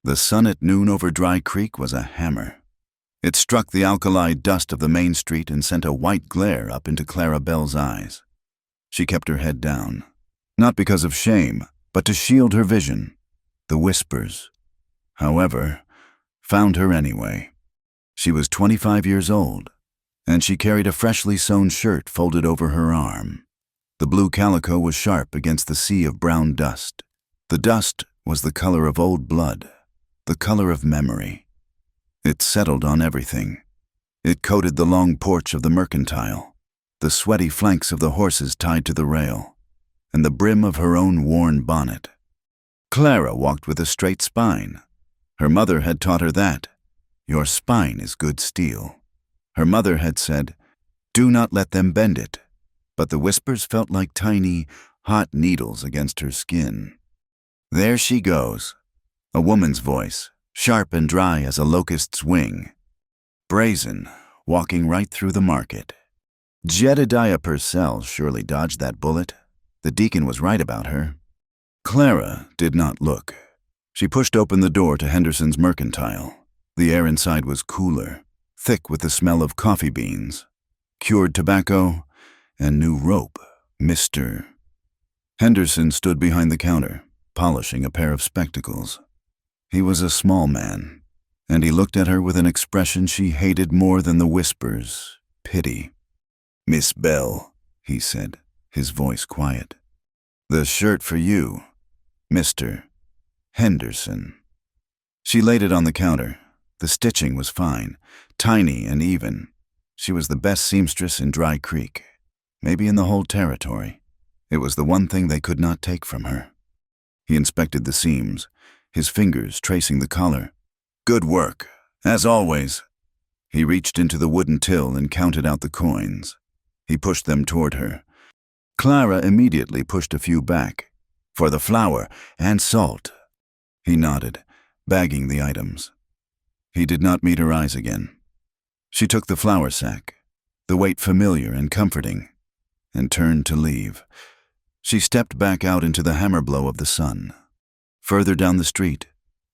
The sun at noon over Dry Creek was a hammer. It struck the alkali dust of the main street and sent a white glare up into Clara Belle's eyes. She kept her head down, not because of shame, but to shield her vision. The whispers, however, found her anyway. She was 25 years old, and she carried a freshly sewn shirt folded over her arm. The blue calico was sharp against the sea of brown dust. The dust was the color of old blood, the color of memory. It settled on everything. It coated the long porch of the mercantile, the sweaty flanks of the horses tied to the rail, and the brim of her own worn bonnet. Clara walked with a straight spine. Her mother had taught her that. Your spine is good steel. Her mother had said, do not let them bend it. But the whispers felt like tiny, hot needles against her skin. There she goes. A woman's voice, sharp and dry as a locust's wing. Brazen, walking right through the market. Jedediah Purcell surely dodged that bullet. The deacon was right about her. Clara did not look. She pushed open the door to Henderson's mercantile. The air inside was cooler, thick with the smell of coffee beans, cured tobacco, and new rope. Mr. Henderson stood behind the counter, polishing a pair of spectacles. He was a small man, and he looked at her with an expression she hated more than the whispers, pity. Miss Belle, he said, his voice quiet. The shirt for you, Mr. Henderson. She laid it on the counter. The stitching was fine, tiny and even. She was the best seamstress in Dry Creek, maybe in the whole territory. It was the one thing they could not take from her. He inspected the seams, his fingers tracing the collar. Good work, as always. He reached into the wooden till and counted out the coins. He pushed them toward her. Clara immediately pushed a few back. For the flour and salt. He nodded, bagging the items. He did not meet her eyes again. She took the flour sack, the weight familiar and comforting, and turned to leave. She stepped back out into the hammer blow of the sun. Further down the street,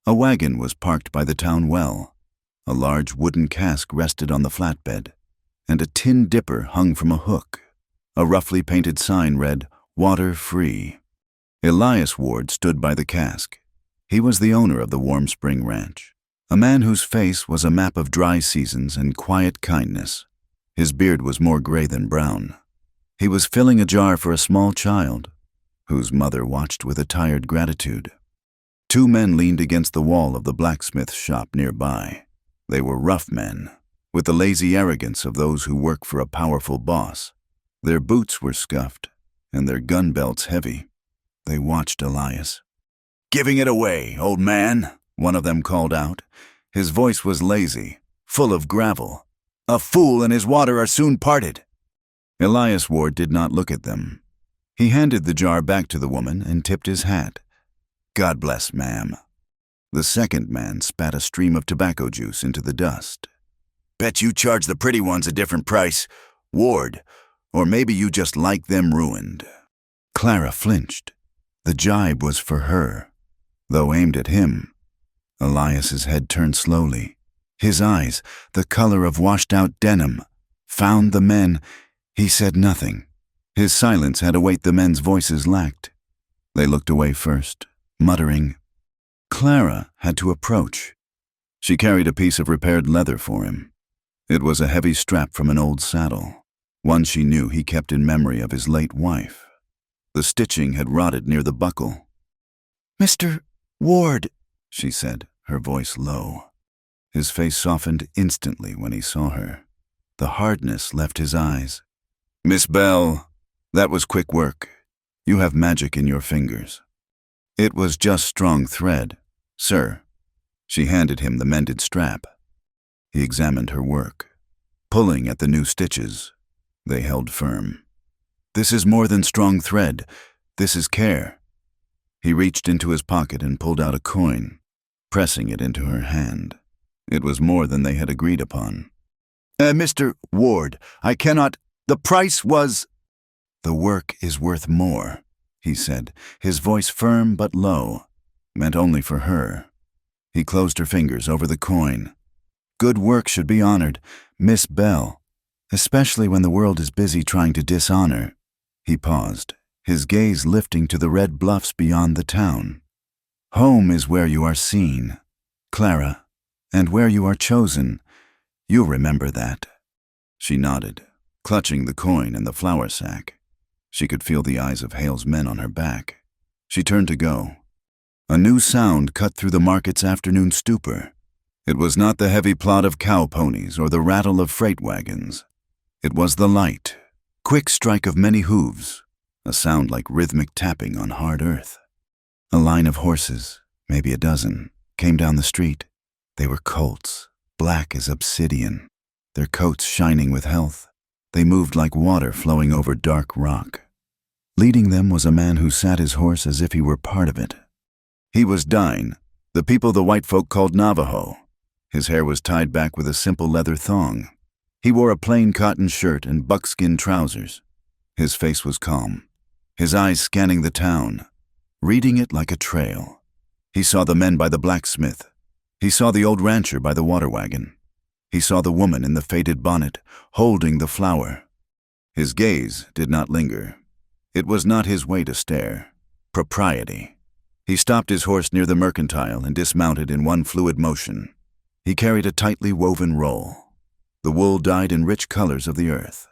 a wagon was parked by the town well. A large wooden cask rested on the flatbed, and a tin dipper hung from a hook. A roughly painted sign read, "Water Free." Elias Ward stood by the cask. He was the owner of the Warm Spring Ranch, a man whose face was a map of dry seasons and quiet kindness. His beard was more gray than brown. He was filling a jar for a small child, whose mother watched with a tired gratitude. Two men leaned against the wall of the blacksmith shop nearby. They were rough men, with the lazy arrogance of those who work for a powerful boss. Their boots were scuffed, and their gun belts heavy. They watched Elias. "Giving it away, old man," one of them called out. His voice was lazy, full of gravel. "A fool and his water are soon parted." Elias Ward did not look at them. He handed the jar back to the woman and tipped his hat. "God bless, ma'am." The second man spat a stream of tobacco juice into the dust. "Bet you charge the pretty ones a different price, Ward, or maybe you just like them ruined." Clara flinched. The jibe was for her, though aimed at him. Elias's head turned slowly. His eyes, the color of washed-out denim, found the men. He said nothing. His silence had a weight the men's voices lacked. They looked away first, muttering. Clara had to approach. She carried a piece of repaired leather for him. It was a heavy strap from an old saddle, one she knew he kept in memory of his late wife. The stitching had rotted near the buckle. "Mr. Ward," she said, her voice low. His face softened instantly when he saw her. The hardness left his eyes. "Miss Belle, that was quick work. You have magic in your fingers." "It was just strong thread, sir." She handed him the mended strap. He examined her work, pulling at the new stitches. They held firm. "This is more than strong thread. This is care." He reached into his pocket and pulled out a coin, pressing it into her hand. It was more than they had agreed upon. Mr. Ward, I cannot. The price was—" "The work is worth more," he said, his voice firm but low, meant only for her. He closed her fingers over the coin. Good work should be honored, Miss Bell, especially when the world is busy trying to dishonor. He paused, his gaze lifting to the red bluffs beyond the town. Home is where you are seen, Clara, and where you are chosen. You'll remember that. She nodded, clutching the coin and the flour sack. She could feel the eyes of Hale's men on her back. She turned to go. A new sound cut through the market's afternoon stupor. It was not the heavy plod of cow ponies or the rattle of freight wagons. It was the light, quick strike of many hooves, a sound like rhythmic tapping on hard earth. A line of horses, maybe a dozen, came down the street. They were colts, black as obsidian, their coats shining with health. They moved like water flowing over dark rock. Leading them was a man who sat his horse as if he were part of it. He was Dine, the people the white folk called Navajo. His hair was tied back with a simple leather thong. He wore a plain cotton shirt and buckskin trousers. His face was calm, his eyes scanning the town, reading it like a trail. He saw the men by the blacksmith. He saw the old rancher by the water wagon. He saw the woman in the faded bonnet, holding the flour. His gaze did not linger. It was not his way to stare. Propriety. He stopped his horse near the mercantile and dismounted in one fluid motion. He carried a tightly woven roll. The wool dyed in rich colors of the earth.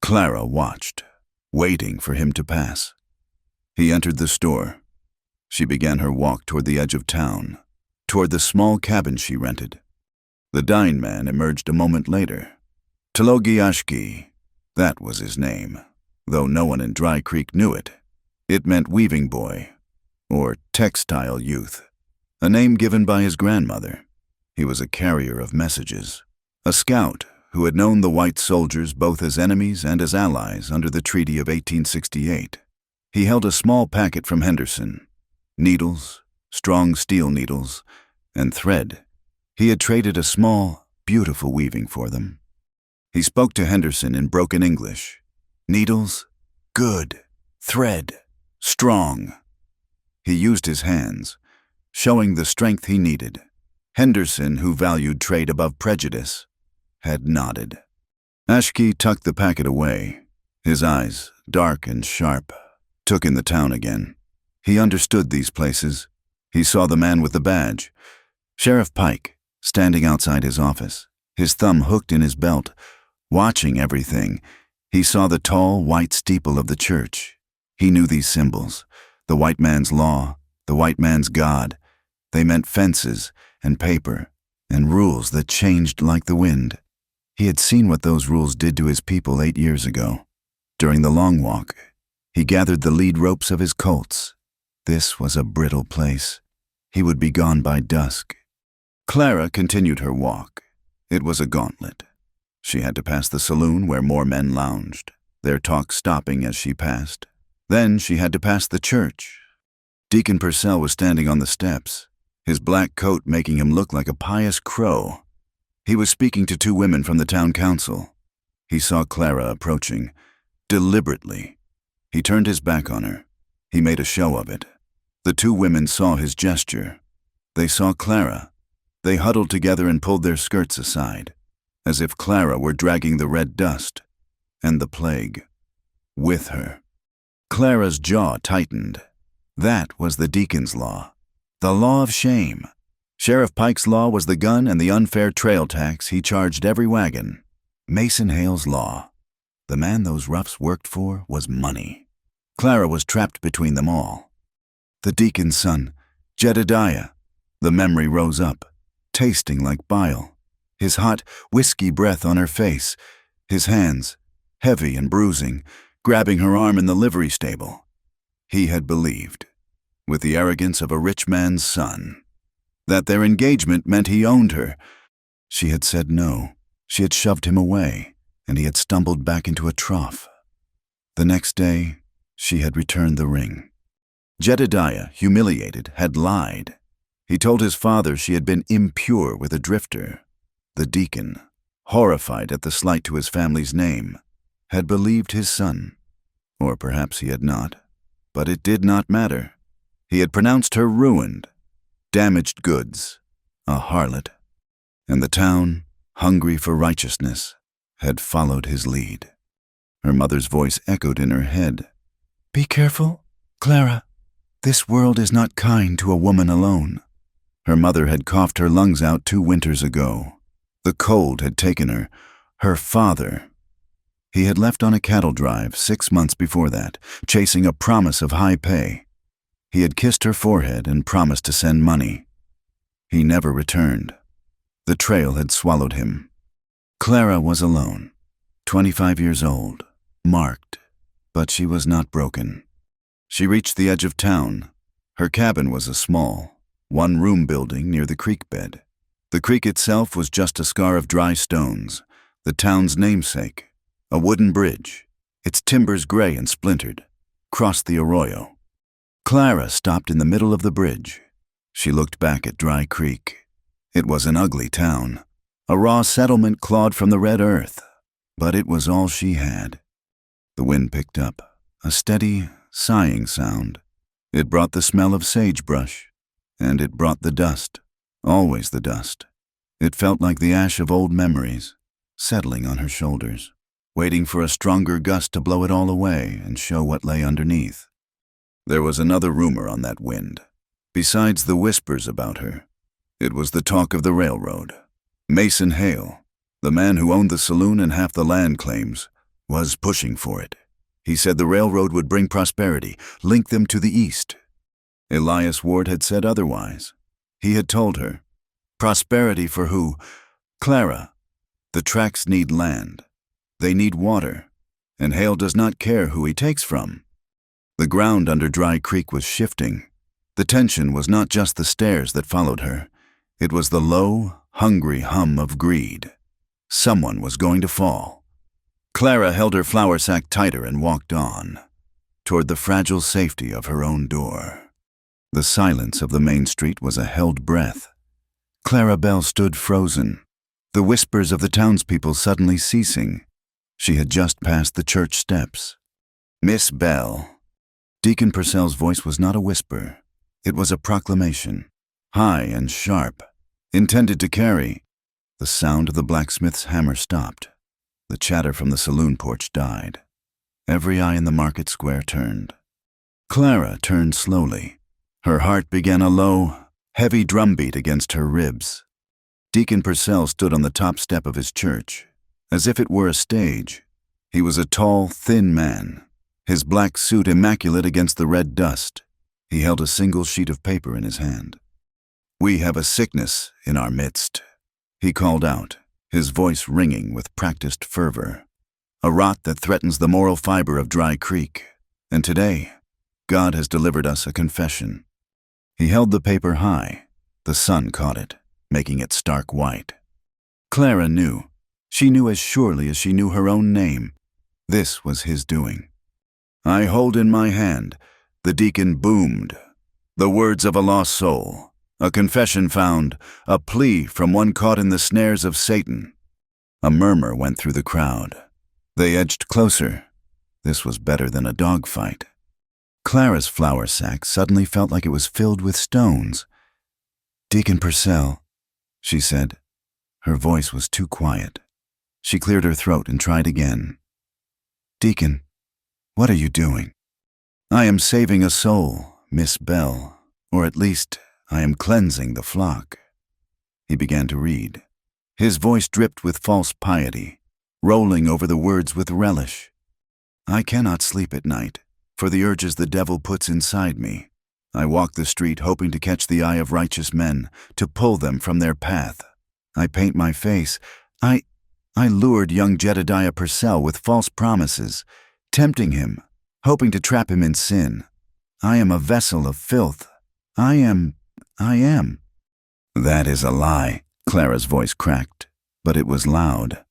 Clara watched, waiting for him to pass. He entered the store. She began her walk toward the edge of town, toward the small cabin she rented. The Dine man emerged a moment later. Talogiashki, that was his name, though no one in Dry Creek knew it. It meant weaving boy, or textile youth, a name given by his grandmother. He was a carrier of messages, a scout who had known the white soldiers both as enemies and as allies under the Treaty of 1868. He held a small packet from Henderson, needles, strong steel needles, and thread. He had traded a small, beautiful weaving for them. He spoke to Henderson in broken English. Needles, good. Thread, strong. He used his hands, showing the strength he needed. Henderson, who valued trade above prejudice, had nodded. Ashki tucked the packet away. His eyes, dark and sharp, took in the town again. He understood these places. He saw the man with the badge, Sheriff Pike, standing outside his office, his thumb hooked in his belt, watching everything. He saw the tall, white steeple of the church. He knew these symbols, the white man's law, the white man's God. They meant fences and paper and rules that changed like the wind. He had seen what those rules did to his people 8 years ago. During the long walk, he gathered the lead ropes of his colts. This was a brittle place. He would be gone by dusk. Clara continued her walk. It was a gauntlet. She had to pass the saloon where more men lounged, their talk stopping as she passed. Then she had to pass the church. Deacon Purcell was standing on the steps, his black coat making him look like a pious crow. He was speaking to 2 women from the town council. He saw Clara approaching, deliberately. He turned his back on her. He made a show of it. The 2 women saw his gesture. They saw Clara. They huddled together and pulled their skirts aside, as if Clara were dragging the red dust, and the plague, with her. Clara's jaw tightened. That was the deacon's law, the law of shame. Sheriff Pike's law was the gun and the unfair trail tax he charged every wagon. Mason Hale's law. The man those roughs worked for was money. Clara was trapped between them all. The deacon's son, Jedediah. The memory rose up, tasting like bile. His hot, whiskey breath on her face, his hands, heavy and bruising, grabbing her arm in the livery stable. He had believed, with the arrogance of a rich man's son, that their engagement meant he owned her. She had said no. She had shoved him away, and he had stumbled back into a trough. The next day, she had returned the ring. Jedediah, humiliated, had lied. He told his father she had been impure with a drifter. The deacon, horrified at the slight to his family's name, had believed his son. Or perhaps he had not. But it did not matter. He had pronounced her ruined, damaged goods, a harlot, and the town, hungry for righteousness, had followed his lead. Her mother's voice echoed in her head. "Be careful, Clara. This world is not kind to a woman alone." Her mother had coughed her lungs out 2 winters ago. The cold had taken her. Her father. He had left on a cattle drive 6 months before that, chasing a promise of high pay. He had kissed her forehead and promised to send money. He never returned. The trail had swallowed him. Clara was alone, 25 years old, marked, but she was not broken. She reached the edge of town. Her cabin was a small, 1-room building near the creek bed. The creek itself was just a scar of dry stones, the town's namesake, a wooden bridge, its timbers gray and splintered, crossed the arroyo. Clara stopped in the middle of the bridge. She looked back at Dry Creek. It was an ugly town, a raw settlement clawed from the red earth, but it was all she had. The wind picked up, a steady, sighing sound. It brought the smell of sagebrush, and it brought the dust, always the dust. It felt like the ash of old memories, settling on her shoulders, waiting for a stronger gust to blow it all away and show what lay underneath. There was another rumor on that wind. Besides the whispers about her, it was the talk of the railroad. Mason Hale, the man who owned the saloon and half the land claims, was pushing for it. He said the railroad would bring prosperity, link them to the east. Elias Ward had said otherwise. He had told her, "Prosperity for who? Clara. The tracks need land. They need water, and Hale does not care who he takes from." The ground under Dry Creek was shifting. The tension was not just the stares that followed her. It was the low, hungry hum of greed. Someone was going to fall. Clara held her flour sack tighter and walked on, toward the fragile safety of her own door. The silence of the main street was a held breath. Clara Bell stood frozen, the whispers of the townspeople suddenly ceasing. She had just passed the church steps. "Miss Bell." Deacon Purcell's voice was not a whisper. It was a proclamation, high and sharp, intended to carry. The sound of the blacksmith's hammer stopped. The chatter from the saloon porch died. Every eye in the market square turned. Clara turned slowly. Her heart began a low, heavy drumbeat against her ribs. Deacon Purcell stood on the top step of his church, as if it were a stage. He was a tall, thin man, his black suit immaculate against the red dust. He held a single sheet of paper in his hand. "We have a sickness in our midst," he called out, his voice ringing with practiced fervor. "A rot that threatens the moral fiber of Dry Creek. And today, God has delivered us a confession." He held the paper high. The sun caught it, making it stark white. Clara knew. She knew as surely as she knew her own name. This was his doing. "I hold in my hand," the deacon boomed, "the words of a lost soul, a confession found, a plea from one caught in the snares of Satan." A murmur went through the crowd. They edged closer. This was better than a dogfight. Clara's flour sack suddenly felt like it was filled with stones. "Deacon Purcell," she said. Her voice was too quiet. She cleared her throat and tried again. "Deacon, what are you doing?" "I am saving a soul, Miss Bell, or at least I am cleansing the flock." He began to read. His voice dripped with false piety, rolling over the words with relish. "I cannot sleep at night, for the urges the devil puts inside me. I walk the street hoping to catch the eye of righteous men, to pull them from their path. I paint my face. I lured young Jedediah Purcell with false promises, tempting him, hoping to trap him in sin. I am a vessel of filth. I am. "That is a lie," Clara's voice cracked, but it was loud.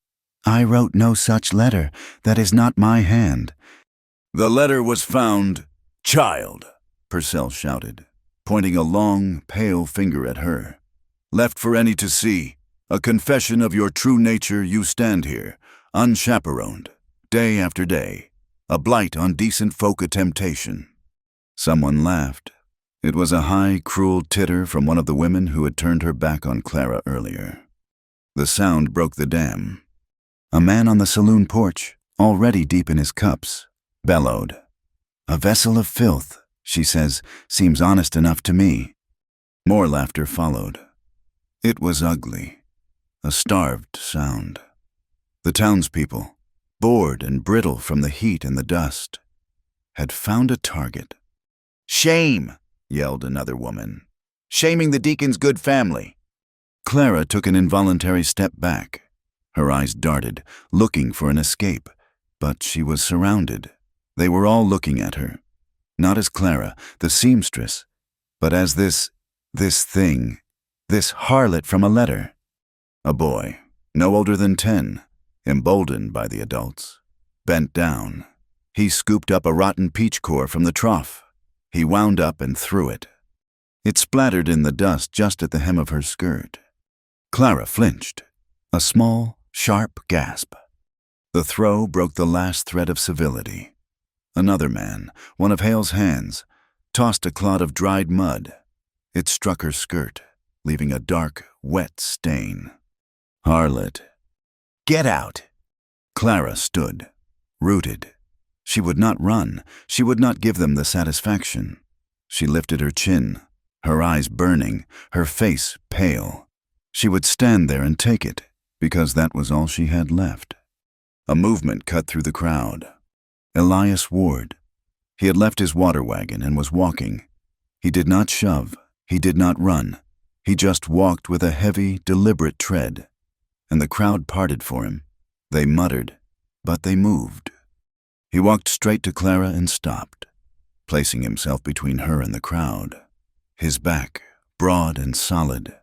"I wrote no such letter. That is not my hand." "The letter was found, child," Purcell shouted, pointing a long, pale finger at her. "Left for any to see. A confession of your true nature. You stand here, unchaperoned, day after day. A blight on decent folk, a temptation." Someone laughed. It was a high, cruel titter from one of the women who had turned her back on Clara earlier. The sound broke the dam. A man on the saloon porch, already deep in his cups, bellowed. "A vessel of filth," she says, "seems honest enough to me." More laughter followed. It was ugly. A starved sound. The townspeople, bored and brittle from the heat and the dust, had found a target. "Shame!" yelled another woman. "Shaming the deacon's good family." Clara took an involuntary step back. Her eyes darted, looking for an escape, but she was surrounded. They were all looking at her, not as Clara, the seamstress, but as this thing, this harlot from a letter. A boy, no older than 10, emboldened by the adults, bent down. He scooped up a rotten peach core from the trough. He wound up and threw it. It splattered in the dust just at the hem of her skirt. Clara flinched, a small, sharp gasp. The throw broke the last thread of civility. Another man, one of Hale's hands, tossed a clod of dried mud. It struck her skirt, leaving a dark, wet stain. "Harlot." "Get out!" Clara stood, rooted. She would not run. She would not give them the satisfaction. She lifted her chin, her eyes burning, her face pale. She would stand there and take it, because that was all she had left. A movement cut through the crowd. Elias Ward. He had left his water wagon and was walking. He did not shove. He did not run. He just walked with a heavy, deliberate tread. And the crowd parted for him. They muttered, but they moved. He walked straight to Clara and stopped, placing himself between her and the crowd. His back, broad and solid,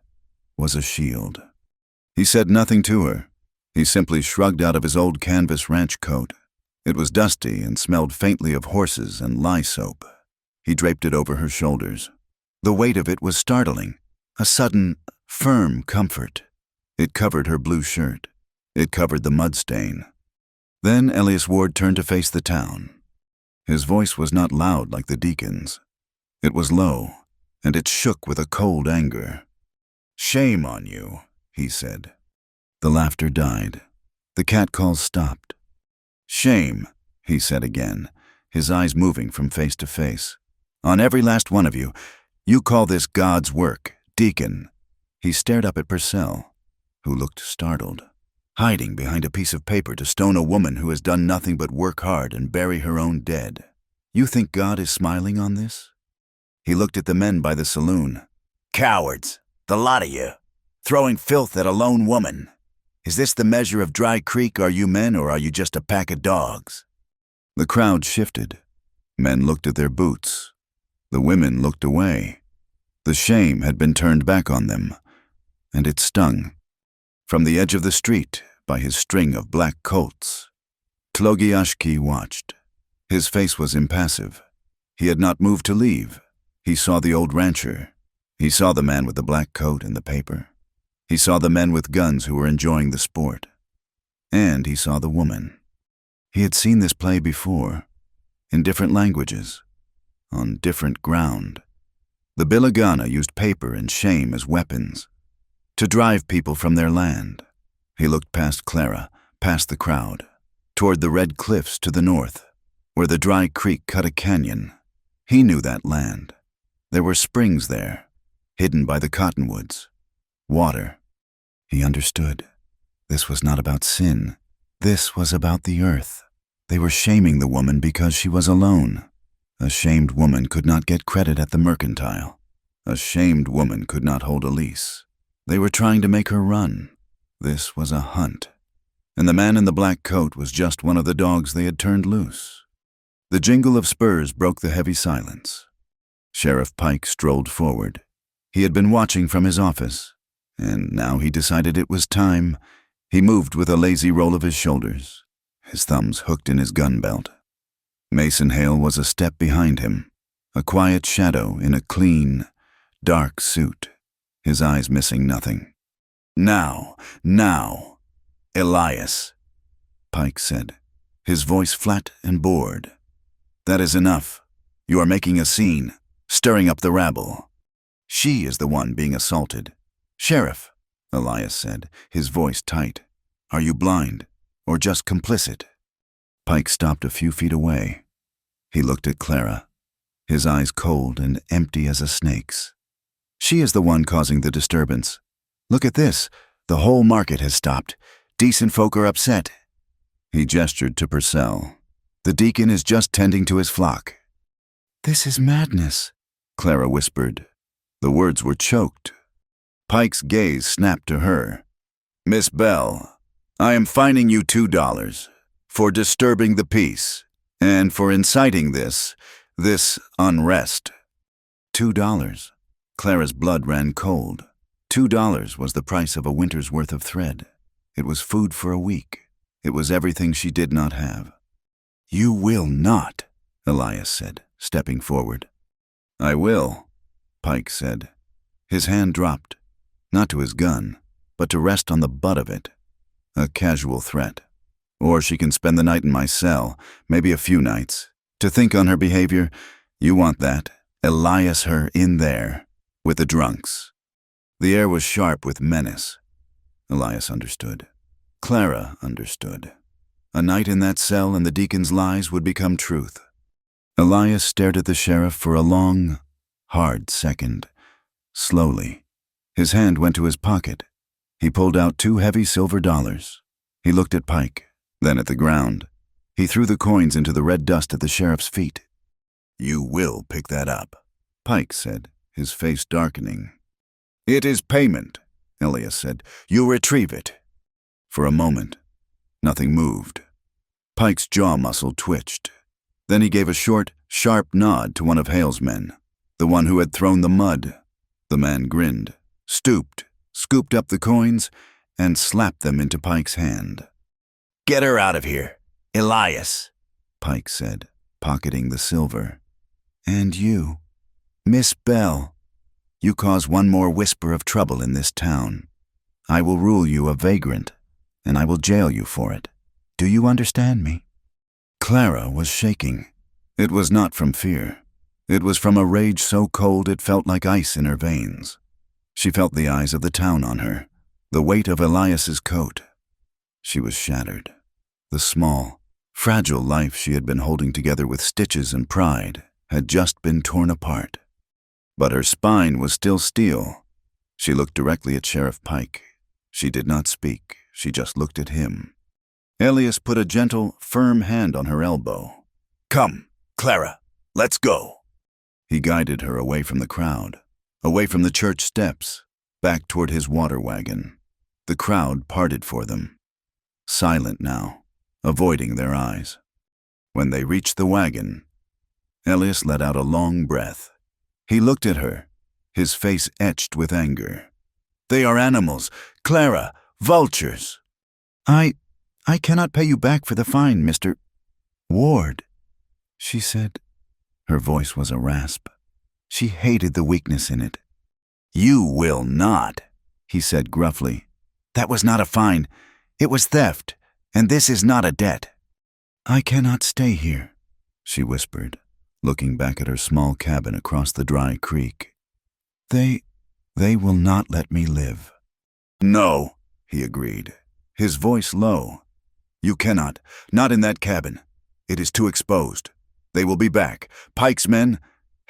was a shield. He said nothing to her. He simply shrugged out of his old canvas ranch coat. It was dusty and smelled faintly of horses and lye soap. He draped it over her shoulders. The weight of it was startling, a sudden, firm comfort. It covered her blue shirt. It covered the mud stain. Then Elias Ward turned to face the town. His voice was not loud like the deacon's. It was low, and it shook with a cold anger. "Shame on you," he said. The laughter died. The catcalls stopped. "Shame," he said again, his eyes moving from face to face. "On every last one of you. You call this God's work, deacon." He stared up at Purcell, who looked startled. Hiding behind a piece of paper to stone a woman who has done nothing but work hard and bury her own dead. You think God is smiling on this? He looked at the men by the saloon. "Cowards, the lot of you, throwing filth at a lone woman. Is this the measure of Dry Creek? Are you men, or are you just a pack of dogs?" The crowd shifted. Men looked at their boots. The women looked away. The shame had been turned back on them, and it stung. From the edge of the street, by his string of black colts, Tlogiashki watched. His face was impassive. He had not moved to leave. He saw the old rancher. He saw the man with the black coat and the paper. He saw the men with guns who were enjoying the sport. And he saw the woman. He had seen this play before, in different languages, on different ground. The Bilagana used paper and shame as weapons, to drive people from their land. He looked past Clara, past the crowd, toward the red cliffs to the north, where the Dry Creek cut a canyon. He knew that land. There were springs there, hidden by the cottonwoods. Water. He understood. This was not about sin. This was about the earth. They were shaming the woman because she was alone. A shamed woman could not get credit at the mercantile. A shamed woman could not hold a lease. They were trying to make her run. This was a hunt. And the man in the black coat was just one of the dogs they had turned loose. The jingle of spurs broke the heavy silence. Sheriff Pike strolled forward. He had been watching from his office, and now he decided it was time. He moved with a lazy roll of his shoulders, his thumbs hooked in his gun belt. Mason Hale was a step behind him, a quiet shadow in a clean, dark suit, his eyes missing nothing. Now, Elias," Pike said, his voice flat and bored. "That is enough. You are making a scene. stirring up the rabble. She is the one being assaulted. Sheriff, Elias said, his voice tight. Are you blind, or just complicit? Pike stopped a few feet away. He looked at Clara, his eyes cold and empty as a snake's. She is the one causing the disturbance. Look at this. The whole market has stopped. Decent folk are upset. He gestured to Purcell. The deacon is just tending to his flock. This is madness, Clara whispered. The words were choked. Pike's gaze snapped to her. Miss Bell, I am fining you $2 for disturbing the peace and for inciting this unrest. $2. Clara's blood ran cold. $2 was the price of a winter's worth of thread. It was food for a week. It was everything she did not have. You will not, Elias said, stepping forward. I will, Pike said. His hand dropped, not to his gun, but to rest on the butt of it. A casual threat. Or she can spend the night in my cell, maybe a few nights. To think on her behavior, you want that. Elias her in there, with the drunks. The air was sharp with menace. Elias understood. Clara understood. A night in that cell and the deacon's lies would become truth. Elias stared at the sheriff for a long, hard second. Slowly, his hand went to his pocket. He pulled out 2 heavy silver dollars. He looked at Pike, then at the ground. He threw the coins into the red dust at the sheriff's feet. You will pick that up, Pike said, his face darkening. It is payment, Elias said. You retrieve it. For a moment, nothing moved. Pike's jaw muscle twitched. Then he gave a short, sharp nod to one of Hale's men, the one who had thrown the mud. The man grinned, stooped, scooped up the coins, and slapped them into Pike's hand. Get her out of here, Elias, Pike said, pocketing the silver. And you, Miss Bell, you cause one more whisper of trouble in this town. I will rule you a vagrant, and I will jail you for it. Do you understand me? Clara was shaking. It was not from fear. It was from a rage so cold it felt like ice in her veins. She felt the eyes of the town on her, the weight of Elias's coat. She was shattered. The small, fragile life she had been holding together with stitches and pride had just been torn apart. But her spine was still steel. She looked directly at Sheriff Pike. She did not speak. She just looked at him. Elias put a gentle, firm hand on her elbow. Come, Clara, let's go. He guided her away from the crowd, away from the church steps, back toward his water wagon. The crowd parted for them. Silent now, avoiding their eyes. When they reached the wagon, Elias let out a long breath. He looked at her, his face etched with anger. They are animals, Clara, vultures. I cannot pay you back for the fine, Mr. Ward, she said. Her voice was a rasp. She hated the weakness in it. You will not, he said gruffly. That was not a fine. It was theft, and this is not a debt. I cannot stay here, she whispered, looking back at her small cabin across the dry creek. They will not let me live. No, he agreed, his voice low. You cannot, not in that cabin. It is too exposed. They will be back. Pike's men,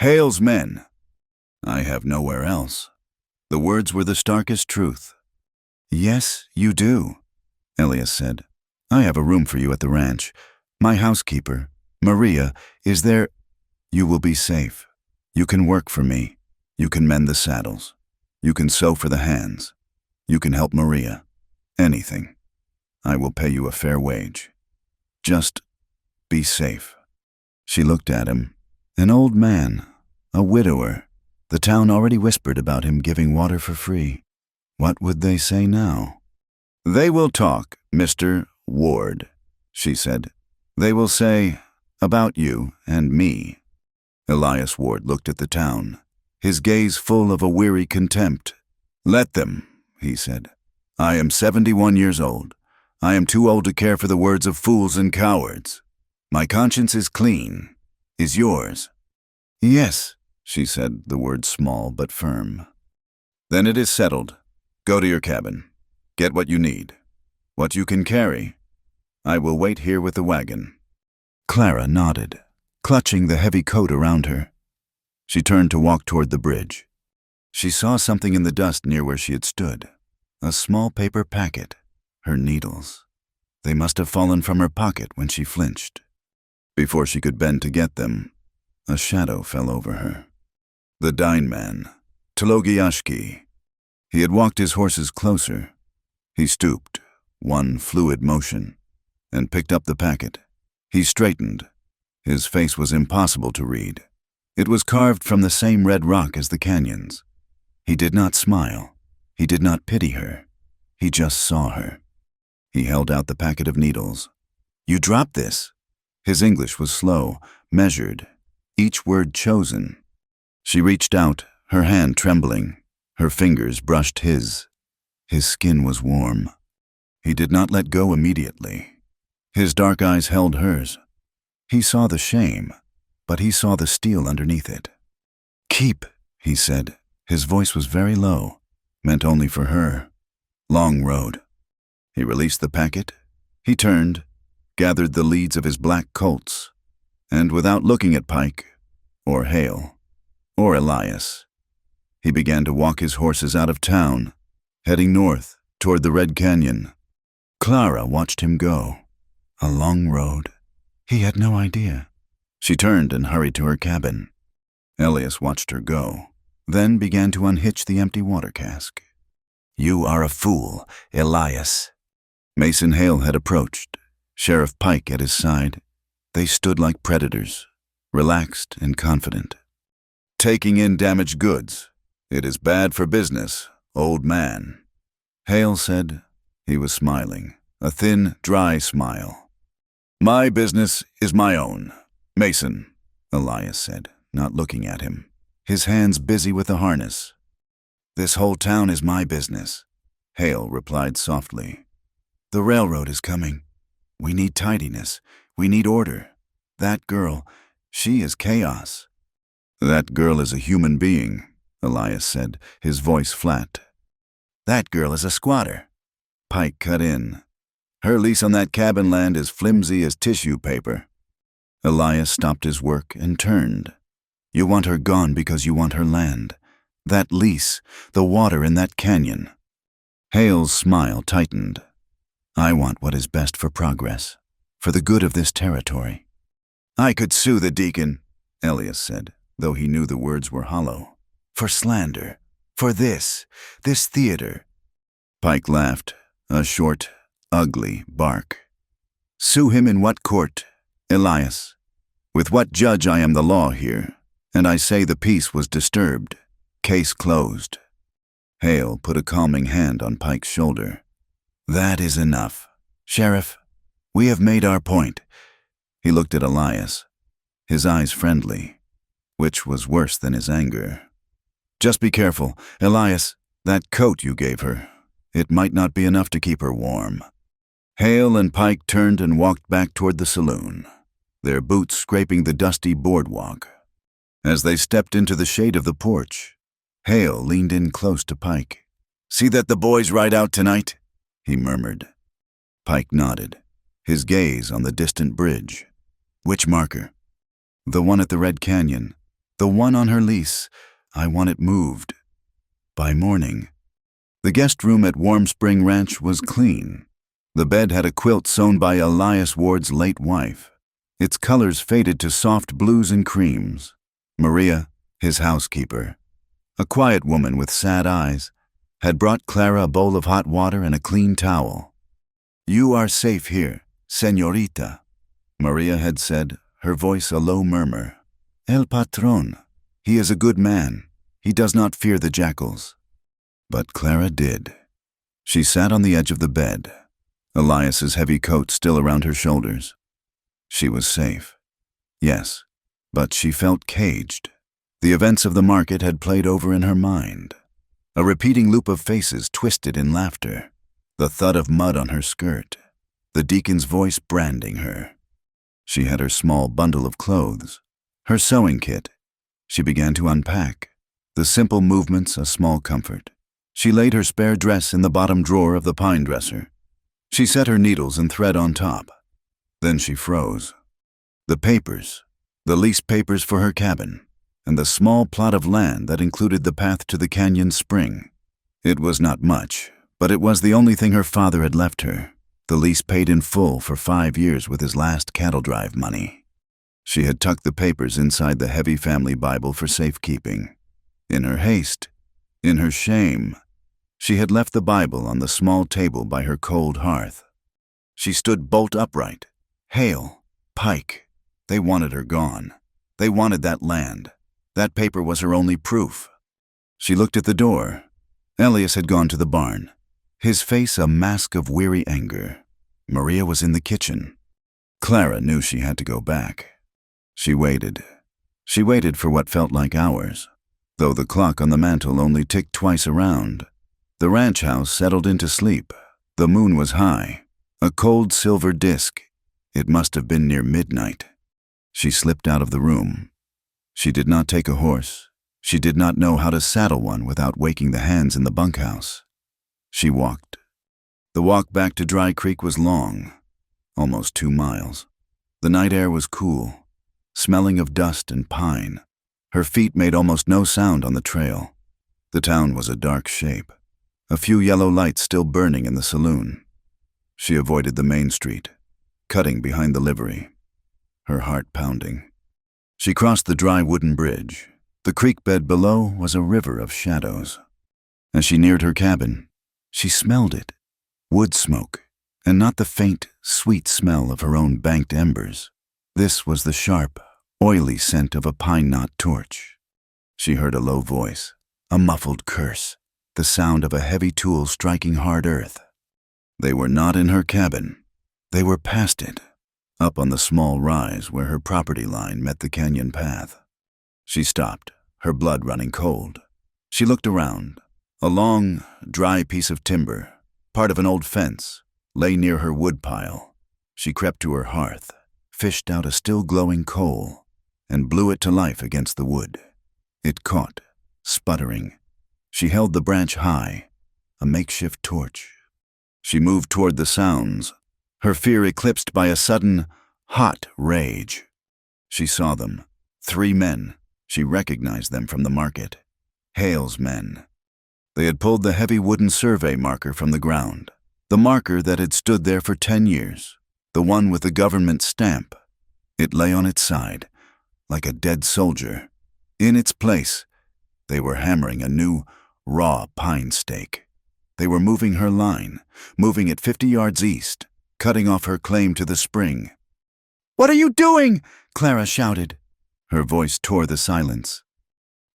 Hale's men. I have nowhere else. The words were the starkest truth. Yes, you do, Elias said. I have a room for you at the ranch. My housekeeper, Maria, is there. You will be safe. You can work for me. You can mend the saddles. You can sew for the hands. You can help Maria. Anything. I will pay you a fair wage. Just be safe. She looked at him. An old man, a widower. The town already whispered about him giving water for free. What would they say now? They will talk, Mr. Ward, she said. They will say about you and me. Elias Ward looked at the town, his gaze full of a weary contempt. Let them, he said. I am 71 years old. I am too old to care for the words of fools and cowards. My conscience is clean. Is yours? Yes, she said, the word small but firm. Then it is settled. Go to your cabin. Get what you need. What you can carry. I will wait here with the wagon. Clara nodded, clutching the heavy coat around her. She turned to walk toward the bridge. She saw something in the dust near where she had stood. A small paper packet. Her needles. They must have fallen from her pocket when she flinched. Before she could bend to get them, a shadow fell over her. The Dine Man, Tlogiashki. He had walked his horses closer. He stooped, one fluid motion, and picked up the packet. He straightened. His face was impossible to read. It was carved from the same red rock as the canyons. He did not smile. He did not pity her. He just saw her. He held out the packet of needles. "You dropped this." His English was slow, measured, each word chosen. She reached out, her hand trembling. Her fingers brushed his. His skin was warm. He did not let go immediately. His dark eyes held hers. He saw the shame, but he saw the steel underneath it. "Keep," he said. His voice was very low, meant only for her. Long road. He released the packet. He turned, gathered the leads of his black colts, and without looking at Pike, or Hale, or Elias, he began to walk his horses out of town, heading north toward the Red Canyon. Clara watched him go. A long road. He had no idea. She turned and hurried to her cabin. Elias watched her go, then began to unhitch the empty water cask. "You are a fool, Elias." Mason Hale had approached, Sheriff Pike at his side. They stood like predators, relaxed and confident. "Taking in damaged goods. It is bad for business, old man." Hale said. He was smiling, a thin, dry smile. "My business is my own, Mason," Elias said, not looking at him, his hands busy with the harness. "This whole town is my business," Hale replied softly. "The railroad is coming. We need tidiness. We need order. That girl, she is chaos." "That girl is a human being," Elias said, his voice flat. "That girl is a squatter." Pike cut in. "Her lease on that cabin land is flimsy as tissue paper." Elias stopped his work and turned. "You want her gone because you want her land. That lease, the water in that canyon." Hale's smile tightened. "I want what is best for progress, for the good of this territory." "I could sue the deacon," Elias said, though he knew the words were hollow. "For slander. For this theater." Pike laughed, a short, ugly bark. "Sue him in what court, Elias? With what judge? I am the law here, and I say the peace was disturbed. Case closed." Hale put a calming hand on Pike's shoulder. "That is enough. Sheriff, we have made our point." He looked at Elias, his eyes friendly, which was worse than his anger. "Just be careful, Elias, that coat you gave her. It might not be enough to keep her warm." Hale and Pike turned and walked back toward the saloon, their boots scraping the dusty boardwalk. As they stepped into the shade of the porch, Hale leaned in close to Pike. "See that the boys ride out tonight?" he murmured. Pike nodded, his gaze on the distant bridge. "Which marker?" "The one at the Red Canyon. The one on her lease. I want it moved. By morning." The guest room at Warm Spring Ranch was clean. The bed had a quilt sewn by Elias Ward's late wife. Its colors faded to soft blues and creams. Maria, his housekeeper, a quiet woman with sad eyes, had brought Clara a bowl of hot water and a clean towel. "You are safe here, señorita," Maria had said, her voice a low murmur. "El patron, he is a good man. He does not fear the jackals." But Clara did. She sat on the edge of the bed, Elias's heavy coat still around her shoulders. She was safe. Yes, but she felt caged. The events of the market had played over in her mind. A repeating loop of faces twisted in laughter, the thud of mud on her skirt, the deacon's voice branding her. She had her small bundle of clothes, her sewing kit, She began to unpack. The simple movements a small comfort. She laid her spare dress in the bottom drawer of the pine dresser. She set her needles and thread on top. Then she froze. The papers, the lease papers for her cabin, and the small plot of land that included the path to the canyon spring. It was not much, but it was the only thing her father had left her. The lease paid in full for 5 years with his last cattle drive money. She had tucked the papers inside the heavy family Bible for safekeeping. In her haste, in her shame, she had left the Bible on the small table by her cold hearth. She stood bolt upright. Hale, Pike, they wanted her gone. They wanted that land. That paper was her only proof. She looked at the door. Elias had gone to the barn, his face a mask of weary anger. Maria was in the kitchen. Clara knew she had to go back. She waited. She waited for what felt like hours, though the clock on the mantel only ticked twice around. The ranch house settled into sleep. The moon was high, a cold silver disk. It must have been near midnight. She slipped out of the room. She did not take a horse. She did not know how to saddle one without waking the hands in the bunkhouse. She walked. The walk back to Dry Creek was long, almost 2 miles. The night air was cool, smelling of dust and pine. Her feet made almost no sound on the trail. The town was a dark shape, a few yellow lights still burning in the saloon. She avoided the main street, cutting behind the livery, her heart pounding. She crossed the dry wooden bridge. The creek bed below was a river of shadows. As she neared her cabin, she smelled it, wood smoke, and not the faint, sweet smell of her own banked embers. This was the sharp, oily scent of a pine knot torch. She heard a low voice, a muffled curse, the sound of a heavy tool striking hard earth. They were not in her cabin. They were past it, up on the small rise where her property line met the canyon path. She stopped, her blood running cold. She looked around. A long, dry piece of timber, part of an old fence, lay near her woodpile. She crept to her hearth, fished out a still glowing coal, and blew it to life against the wood. It caught, sputtering. She held the branch high, a makeshift torch. She moved toward the sounds, her fear eclipsed by a sudden, hot rage. She saw them, 3 men. She recognized them from the market. Hale's men. They had pulled the heavy wooden survey marker from the ground, the marker that had stood there for 10 years, the one with the government stamp. It lay on its side, like a dead soldier. In its place, they were hammering a new, raw pine stake. They were moving her line, moving it 50 yards east, cutting off her claim to the spring. "What are you doing?" Clara shouted. Her voice tore the silence.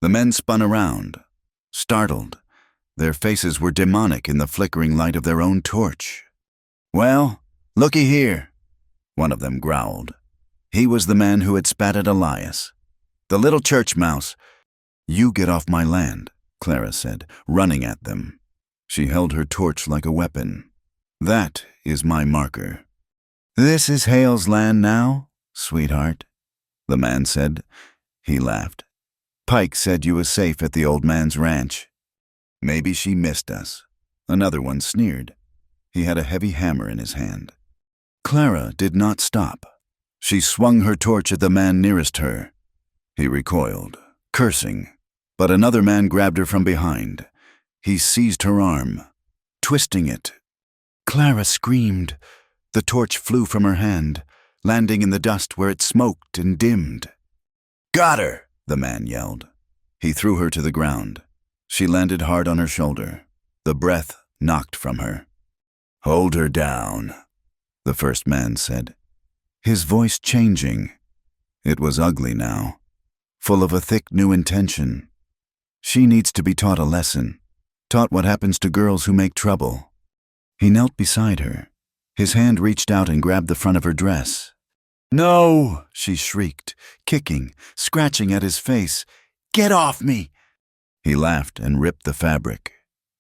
The men spun around, startled. Their faces were demonic in the flickering light of their own torch. "Well, looky here," one of them growled. He was the man who had spat at Elias. "The little church mouse." "You get off my land," Clara said, running at them. She held her torch like a weapon. "That is my marker." "This is Hale's land now, sweetheart," the man said. He laughed. "Pike said you was safe at the old man's ranch." "Maybe she missed us." Another one sneered. He had a heavy hammer in his hand. Clara did not stop. She swung her torch at the man nearest her. He recoiled, cursing, but another man grabbed her from behind. He seized her arm, twisting it. Clara screamed. The torch flew from her hand, landing in the dust where it smoked and dimmed. "Got her!" the man yelled. He threw her to the ground. She landed hard on her shoulder. The breath knocked from her. "Hold her down," the first man said, his voice changing. It was ugly now, full of a thick new intention. She needs to be taught a lesson, taught what happens to girls who make trouble. He knelt beside her. His hand reached out and grabbed the front of her dress. "No!" she shrieked, kicking, scratching at his face. "Get off me!" He laughed and ripped the fabric.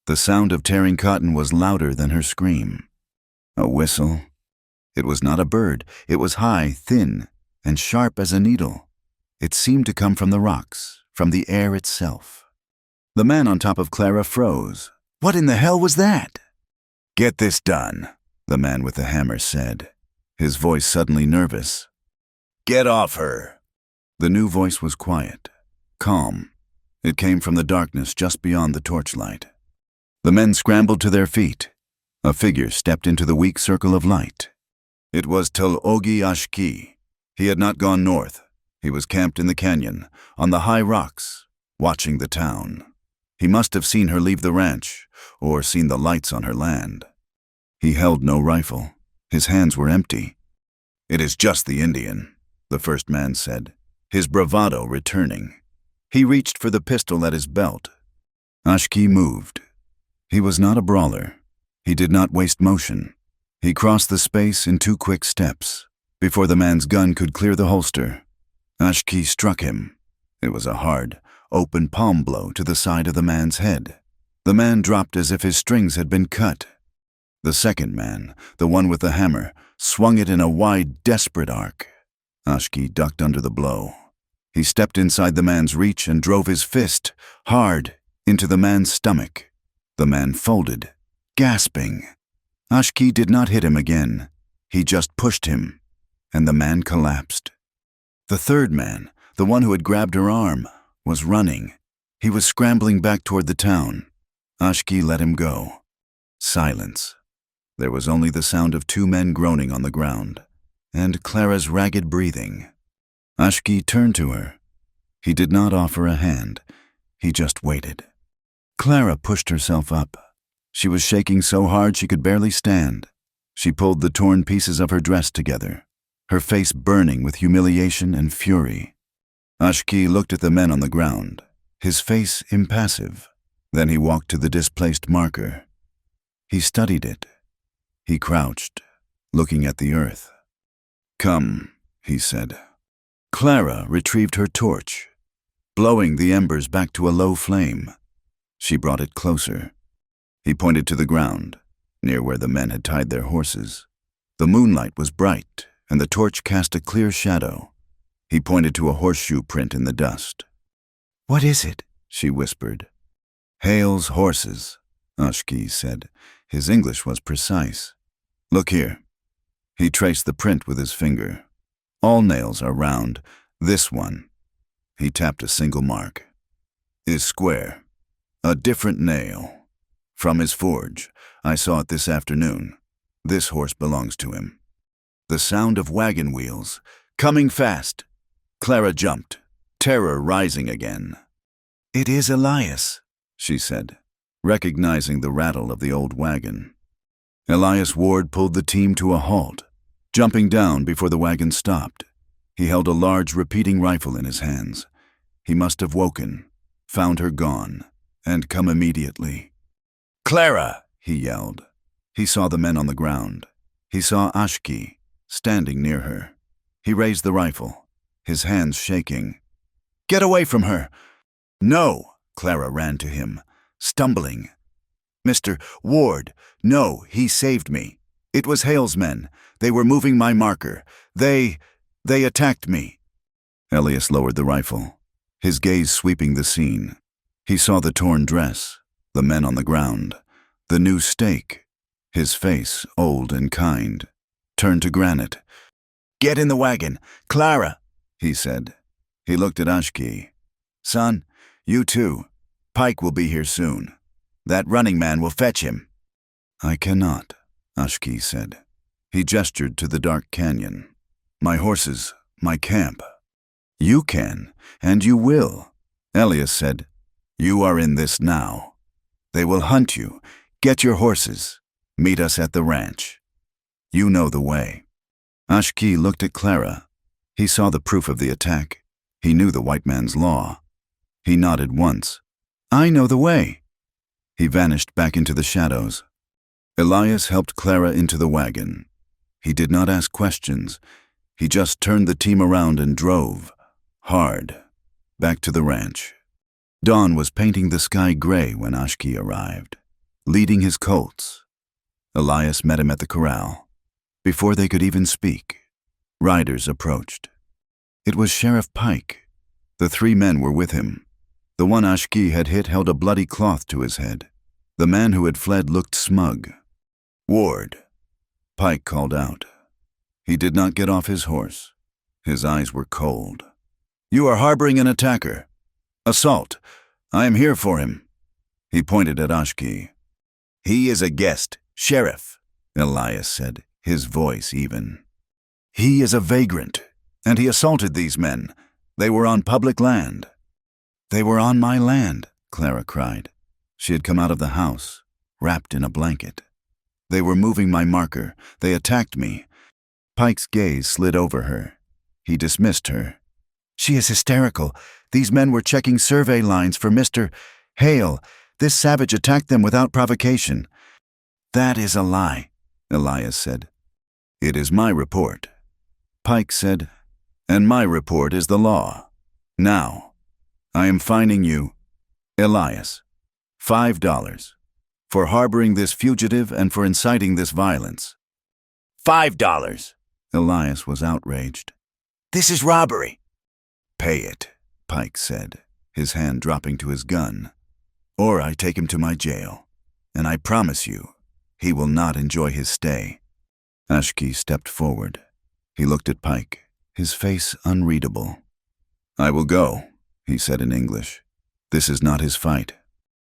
The sound of tearing cotton was louder than her scream. A whistle. It was not a bird. It was high, thin, and sharp as a needle. It seemed to come from the rocks, from the air itself. The man on top of Clara froze. "What in the hell was that?" "Get this done," the man with the hammer said, his voice suddenly nervous. "Get off her." The new voice was quiet, calm. It came from the darkness just beyond the torchlight. The men scrambled to their feet. A figure stepped into the weak circle of light. It was Tel-Ogi Ashki. He had not gone north. He was camped in the canyon, on the high rocks, watching the town. He must have seen her leave the ranch, or seen the lights on her land. He held no rifle. His hands were empty. "It is just the Indian," the first man said, his bravado returning. He reached for the pistol at his belt. Ashki moved. He was not a brawler. He did not waste motion. He crossed the space in 2 quick steps. Before the man's gun could clear the holster, Ashki struck him. It was a hard, open palm blow to the side of the man's head. The man dropped as if his strings had been cut. The second man, the one with the hammer, swung it in a wide, desperate arc. Ashki ducked under the blow. He stepped inside the man's reach and drove his fist, hard, into the man's stomach. The man folded, gasping. Ashki did not hit him again. He just pushed him, and the man collapsed. The third man, the one who had grabbed her arm, was running. He was scrambling back toward the town. Ashki let him go. Silence. There was only the sound of 2 men groaning on the ground, and Clara's ragged breathing. Ashki turned to her. He did not offer a hand. He just waited. Clara pushed herself up. She was shaking so hard she could barely stand. She pulled the torn pieces of her dress together, her face burning with humiliation and fury. Ashki looked at the men on the ground, his face impassive. Then he walked to the displaced marker. He studied it. He crouched, looking at the earth. "Come," he said. Clara retrieved her torch, blowing the embers back to a low flame. She brought it closer. He pointed to the ground, near where the men had tied their horses. The moonlight was bright, and the torch cast a clear shadow. He pointed to a horseshoe print in the dust. "What is it?" she whispered. "Hale's horses," Ashki said. His English was precise. "Look here." He traced the print with his finger. "All nails are round. This one," he tapped a single mark, "is square. A different nail. From his forge. I saw it this afternoon. This horse belongs to him." The sound of wagon wheels. "Coming fast." Clara jumped, terror rising again. "It is Elias," she said, recognizing the rattle of the old wagon. Elias Ward pulled the team to a halt, jumping down before the wagon stopped. He held a large repeating rifle in his hands. He must have woken, found her gone, and come immediately. "Clara!" he yelled. He saw the men on the ground. He saw Ashki, standing near her. He raised the rifle, his hands shaking. "Get away from her!" "No!" Clara ran to him, stumbling. "Mr. Ward, no, he saved me. It was Hale's men. They were moving my marker. They attacked me." Elias lowered the rifle, his gaze sweeping the scene. He saw the torn dress, the men on the ground, the new stake. His face, old and kind, turned to granite. "Get in the wagon, Clara," he said. He looked at Ashki. "Son, you too. Pike will be here soon. That running man will fetch him." "I cannot," Ashki said. He gestured to the dark canyon. "My horses, my camp." "You can, and you will," Elias said. "You are in this now. They will hunt you. Get your horses. Meet us at the ranch. You know the way." Ashki looked at Clara. He saw the proof of the attack. He knew the white man's law. He nodded once. "I know the way." He vanished back into the shadows. Elias helped Clara into the wagon. He did not ask questions. He just turned the team around and drove, hard, back to the ranch. Dawn was painting the sky gray when Ashki arrived, leading his colts. Elias met him at the corral. Before they could even speak, riders approached. It was Sheriff Pike. The 3 men were with him. The one Ashki had hit held a bloody cloth to his head. The man who had fled looked smug. "Ward," Pike called out. He did not get off his horse. His eyes were cold. "You are harboring an attacker. Assault. I am here for him." He pointed at Ashki. "He is a guest, sheriff," Elias said, his voice even. "He is a vagrant, and he assaulted these men. They were on public land." "They were on my land," Clara cried. She had come out of the house, wrapped in a blanket. "They were moving my marker. They attacked me." Pike's gaze slid over her. He dismissed her. "She is hysterical. These men were checking survey lines for Mr. Hale. This savage attacked them without provocation." "That is a lie," Elias said. "It is my report," Pike said, "and my report is the law. Now, I am fining you, Elias, $5 for harboring this fugitive and for inciting this violence." $5! Elias was outraged. "This is robbery." "Pay it," Pike said, his hand dropping to his gun, "or I take him to my jail, and I promise you, he will not enjoy his stay." Ashki stepped forward. He looked at Pike, his face unreadable. "I will go," he said in English. "This is not his fight."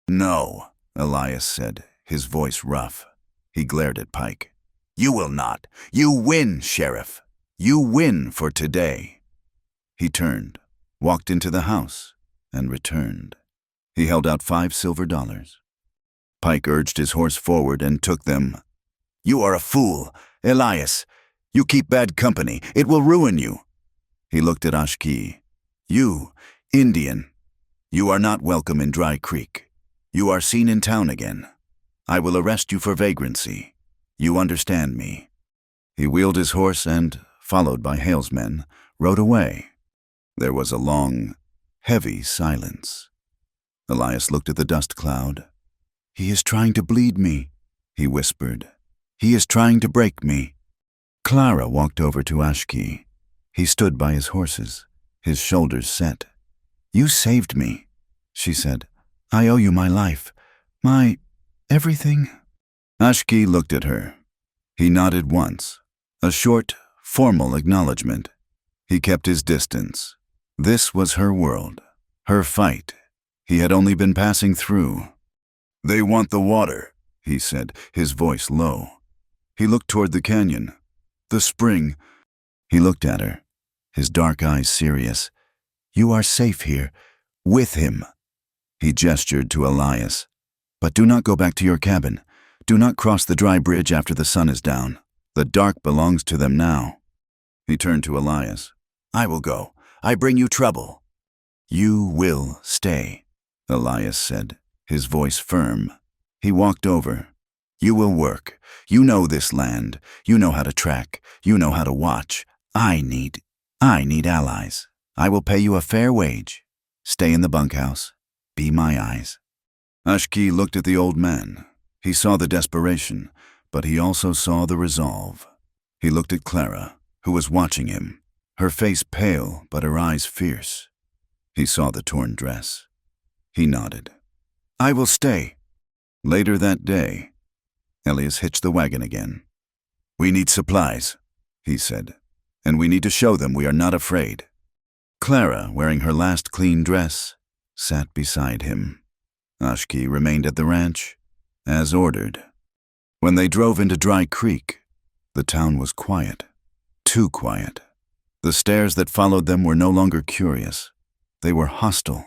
"No," Elias said, his voice rough. He glared at Pike. "You will not. You win, Sheriff. You win for today." He turned, walked into the house, and returned. He held out $5 silver. Pike urged his horse forward and took them. "You are a fool, Elias. You keep bad company. It will ruin you." He looked at Ashki. "You, Indian, you are not welcome in Dry Creek. You are seen in town again. I will arrest you for vagrancy. You understand me." He wheeled his horse and, followed by Hale's men, rode away. There was a long, heavy silence. Elias looked at the dust cloud. "He is trying to bleed me," he whispered. "He is trying to break me." Clara walked over to Ashki. He stood by his horses, his shoulders set. "You saved me," she said. "I owe you my life, my everything." Ashki looked at her. He nodded once, a short, formal acknowledgement. He kept his distance. This was her world, her fight. He had only been passing through. "They want the water," he said, his voice low. He looked toward the canyon. "The spring." He looked at her, his dark eyes serious. "You are safe here, with him." He gestured to Elias. "But do not go back to your cabin. Do not cross the dry bridge after the sun is down. The dark belongs to them now." He turned to Elias. "I will go. I bring you trouble." "You will stay," Elias said, his voice firm. He walked over. "You will work. You know this land. You know how to track. You know how to watch. I need allies. I will pay you a fair wage. Stay in the bunkhouse. Be my eyes." Ashki looked at the old man. He saw the desperation, but he also saw the resolve. He looked at Clara, who was watching him, her face pale but her eyes fierce. He saw the torn dress. He nodded. "I will stay." Later that day, Elias hitched the wagon again. "We need supplies," he said, "and we need to show them we are not afraid." Clara, wearing her last clean dress, sat beside him. Ashki remained at the ranch, as ordered. When they drove into Dry Creek, the town was quiet, too quiet. The stares that followed them were no longer curious. They were hostile.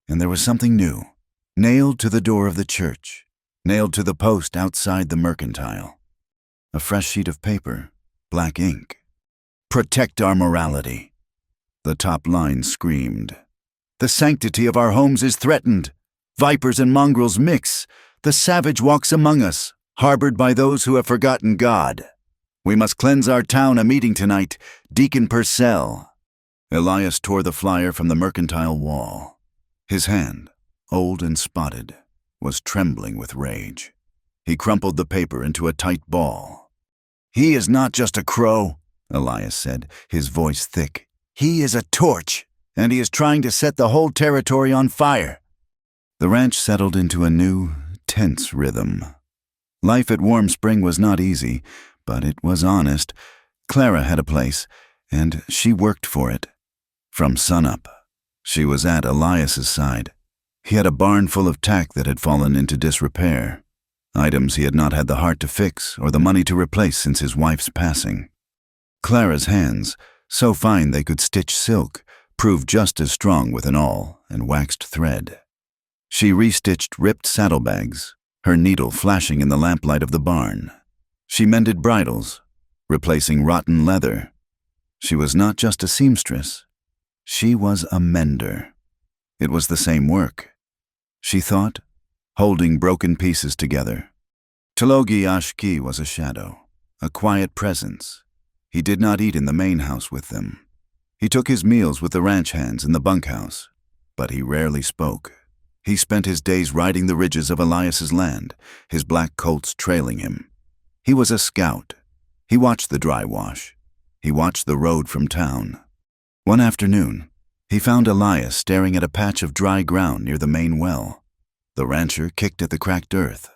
And there was something new, nailed to the door of the church, nailed to the post outside the mercantile. A fresh sheet of paper, black ink. "Protect our morality," the top line screamed. "The sanctity of our homes is threatened. Vipers and mongrels mix. The savage walks among us, harbored by those who have forgotten God. We must cleanse our town a meeting tonight. Deacon Purcell." Elias tore the flyer from the mercantile wall. His hand, old and spotted, was trembling with rage. He crumpled the paper into a tight ball. "He is not just a crow," Elias said, his voice thick. "He is a torch, and he is trying to set the whole territory on fire." The ranch settled into a new, tense rhythm. Life at Warm Spring was not easy, but it was honest. Clara had a place, and she worked for it. From sunup, she was at Elias's side. He had a barn full of tack that had fallen into disrepair, items he had not had the heart to fix or the money to replace since his wife's passing. Clara's hands, so fine they could stitch silk, proved just as strong with an awl and waxed thread. She restitched ripped saddlebags, her needle flashing in the lamplight of the barn. She mended bridles, replacing rotten leather. She was not just a seamstress. She was a mender. It was the same work, she thought, holding broken pieces together. Talogi Ashki was a shadow, a quiet presence. He did not eat in the main house with them. He took his meals with the ranch hands in the bunkhouse, but he rarely spoke. He spent his days riding the ridges of Elias's land, his black colts trailing him. He was a scout. He watched the dry wash. He watched the road from town. One afternoon, he found Elias staring at a patch of dry ground near the main well. The rancher kicked at the cracked earth.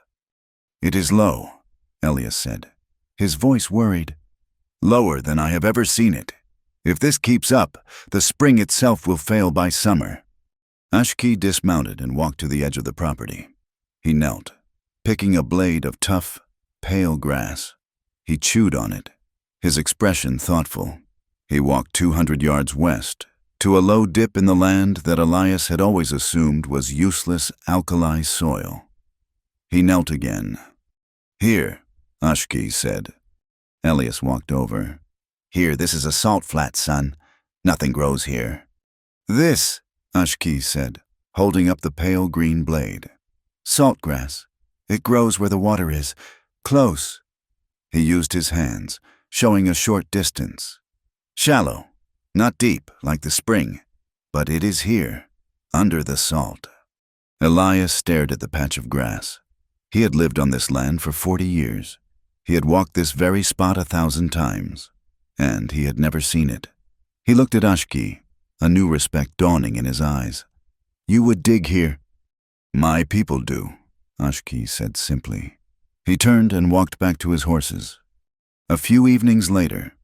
"It is low," Elias said, his voice worried. "Lower than I have ever seen it. If this keeps up, the spring itself will fail by summer." Ashki dismounted and walked to the edge of the property. He knelt, picking a blade of tough, pale grass. He chewed on it, his expression thoughtful. He walked 200 yards west, to a low dip in the land that Elias had always assumed was useless alkali soil. He knelt again. "Here," Ashki said. Elias walked over. "Here, this is a salt flat, son. Nothing grows here." "This," Ashki said, holding up the pale green blade. "Salt grass. It grows where the water is. Close." He used his hands, showing a short distance. "Shallow, not deep like the spring, but it is here, under the salt." Elias stared at the patch of grass. He had lived on this land for 40 years. He had walked this very spot 1,000 times, and he had never seen it. He looked at Ashki, a new respect dawning in his eyes. "You would dig here?" "My people do," Ashki said simply. He turned and walked back to his horses. A few evenings later,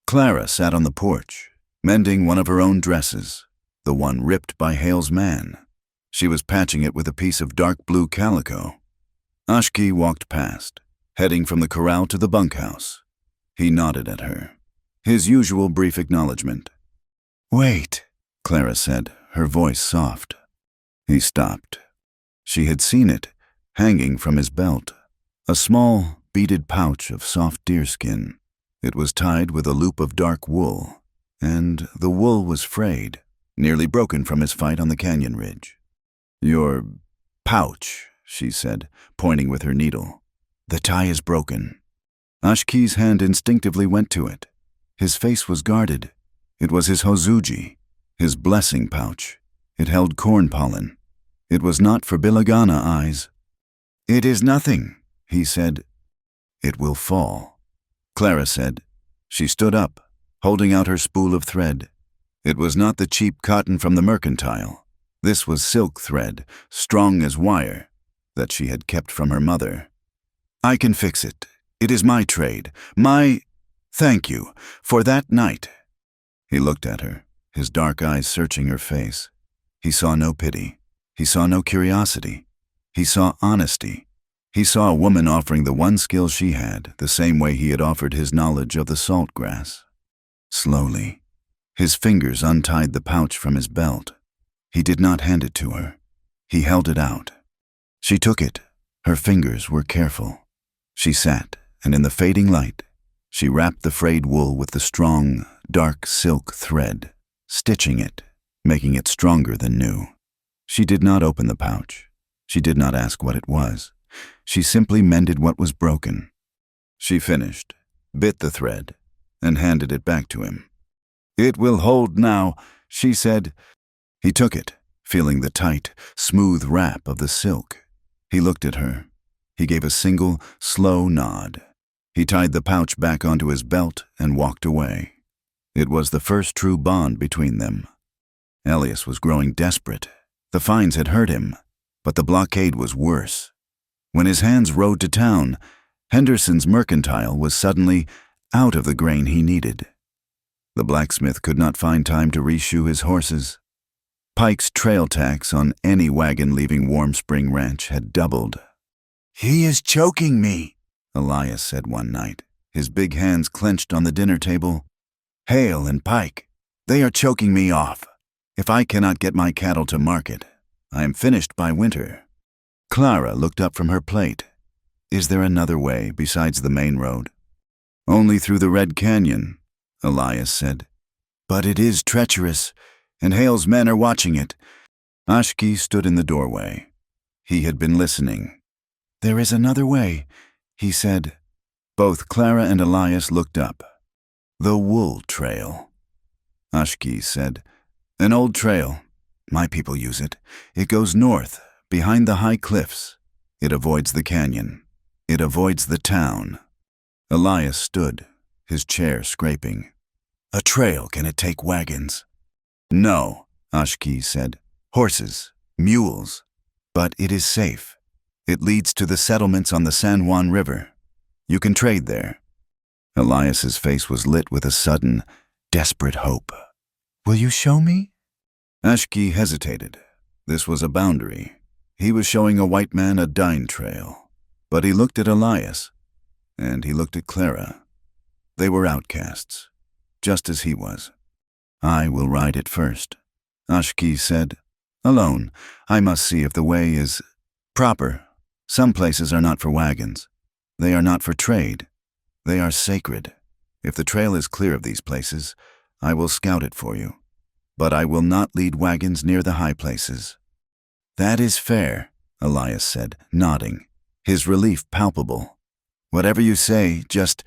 Clara sat on the porch, mending one of her own dresses, the one ripped by Hale's man. She was patching it with a piece of dark blue calico. Ashki walked past, heading from the corral to the bunkhouse. He nodded at her, his usual brief acknowledgement. "Wait," Clara said, her voice soft. He stopped. She had seen it, hanging from his belt, a small, beaded pouch of soft deerskin. It was tied with a loop of dark wool, and the wool was frayed, nearly broken from his fight on the canyon ridge. "Your pouch," she said, pointing with her needle. "The tie is broken." Ashki's hand instinctively went to it. His face was guarded. It was his hozuji, his blessing pouch. It held corn pollen. It was not for Bilagana eyes. "It is nothing," he said. "It will fall," Clara said. She stood up, holding out her spool of thread. It was not the cheap cotton from the mercantile. This was silk thread, strong as wire, that she had kept from her mother. "I can fix it. It is my trade. Thank you for that night." He looked at her, his dark eyes searching her face. He saw no pity. He saw no curiosity. He saw honesty. He saw a woman offering the one skill she had, the same way he had offered his knowledge of the salt grass. Slowly, his fingers untied the pouch from his belt. He did not hand it to her. He held it out. She took it. Her fingers were careful. She sat, and in the fading light, she wrapped the frayed wool with the strong, dark silk thread, stitching it, making it stronger than new. She did not open the pouch. She did not ask what it was. She simply mended what was broken. She finished, bit the thread, and handed it back to him. "It will hold now," she said. He took it, feeling the tight, smooth wrap of the silk. He looked at her. He gave a single, slow nod. He tied the pouch back onto his belt and walked away. It was the first true bond between them. Elias was growing desperate. The fines had hurt him, but the blockade was worse. When his hands rode to town, Henderson's mercantile was suddenly out of the grain he needed. The blacksmith could not find time to reshoe his horses. Pike's trail tax on any wagon leaving Warm Spring Ranch had doubled. "He is choking me," Elias said one night, his big hands clenched on the dinner table. "Hale and Pike, they are choking me off. If I cannot get my cattle to market, I am finished by winter." Clara looked up from her plate. "Is there another way besides the main road?" "Only through the Red Canyon," Elias said. "But it is treacherous, and Hale's men are watching it." Ashki stood in the doorway. He had been listening. "There is another way," he said. Both Clara and Elias looked up. "The Wool Trail," Ashki said. "An old trail. My people use it. It goes north, behind the high cliffs. It avoids the canyon. It avoids the town." Elias stood, his chair scraping. "A trail, can it take wagons?" "No," Ashki said. "Horses, mules. But it is safe. It leads to the settlements on the San Juan River. You can trade there." Elias's face was lit with a sudden, desperate hope. "Will you show me?" Ashki hesitated. This was a boundary. He was showing a white man a dine trail. But he looked at Elias, and he looked at Clara. They were outcasts, just as he was. "I will ride it first," Ashki said. "Alone, I must see if the way is proper. Some places are not for wagons. They are not for trade. They are sacred. If the trail is clear of these places, I will scout it for you. But I will not lead wagons near the high places." "That is fair," Elias said, nodding, his relief palpable. "Whatever you say, just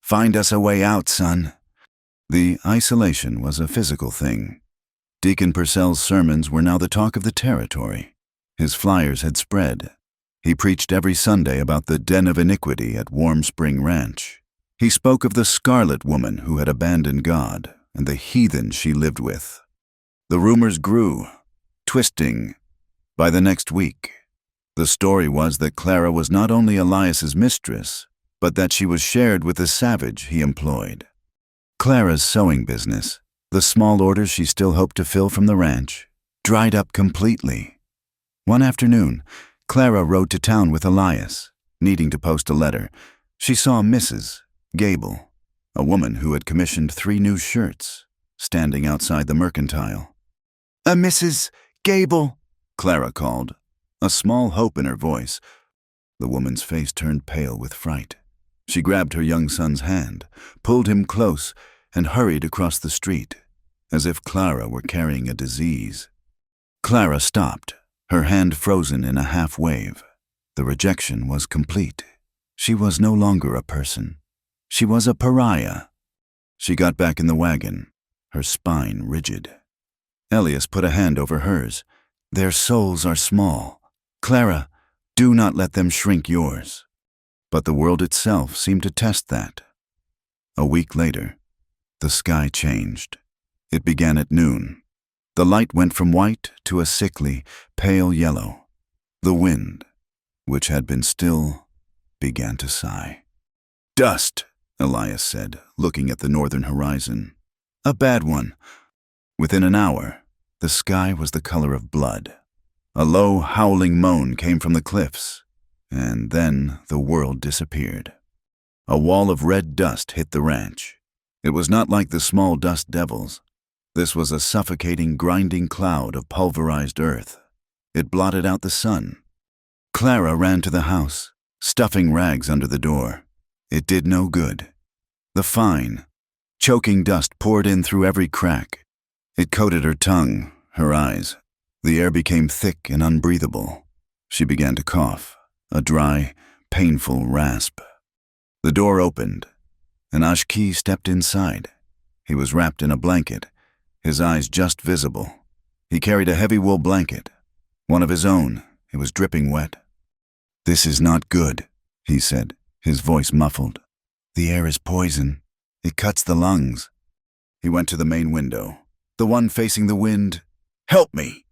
find us a way out, son." The isolation was a physical thing. Deacon Purcell's sermons were now the talk of the territory. His flyers had spread. He preached every Sunday about the den of iniquity at Warm Spring Ranch. He spoke of the scarlet woman who had abandoned God and the heathen she lived with. The rumors grew, twisting. By the next week, the story was that Clara was not only Elias's mistress, but that she was shared with the savage he employed. Clara's sewing business, the small orders she still hoped to fill from the ranch, dried up completely. One afternoon, Clara rode to town with Elias, needing to post a letter. She saw Mrs. Gable, a woman who had commissioned 3 new shirts, standing outside the mercantile. "A Mrs. Gable," Clara called, a small hope in her voice. The woman's face turned pale with fright. She grabbed her young son's hand, pulled him close, and hurried across the street, as if Clara were carrying a disease. Clara stopped, her hand frozen in a half-wave. The rejection was complete. She was no longer a person. She was a pariah. She got back in the wagon, her spine rigid. Elias put a hand over hers. "Their souls are small. Clara, do not let them shrink yours." But the world itself seemed to test that. A week later, the sky changed. It began at noon. The light went from white to a sickly, pale yellow. The wind, which had been still, began to sigh. "Dust," Elias said, looking at the northern horizon. "A bad one." Within an hour, the sky was the color of blood. A low, howling moan came from the cliffs, and then the world disappeared. A wall of red dust hit the ranch. It was not like the small dust devils. This was a suffocating, grinding cloud of pulverized earth. It blotted out the sun. Clara ran to the house, stuffing rags under the door. It did no good. The fine, choking dust poured in through every crack. It coated her tongue, her eyes. The air became thick and unbreathable. She began to cough, a dry, painful rasp. The door opened, and Ashki stepped inside. He was wrapped in a blanket, his eyes just visible. He carried a heavy wool blanket, one of his own. It was dripping wet. "This is not good," he said, his voice muffled. "The air is poison. It cuts the lungs." He went to the main window, the one facing the wind, Help me!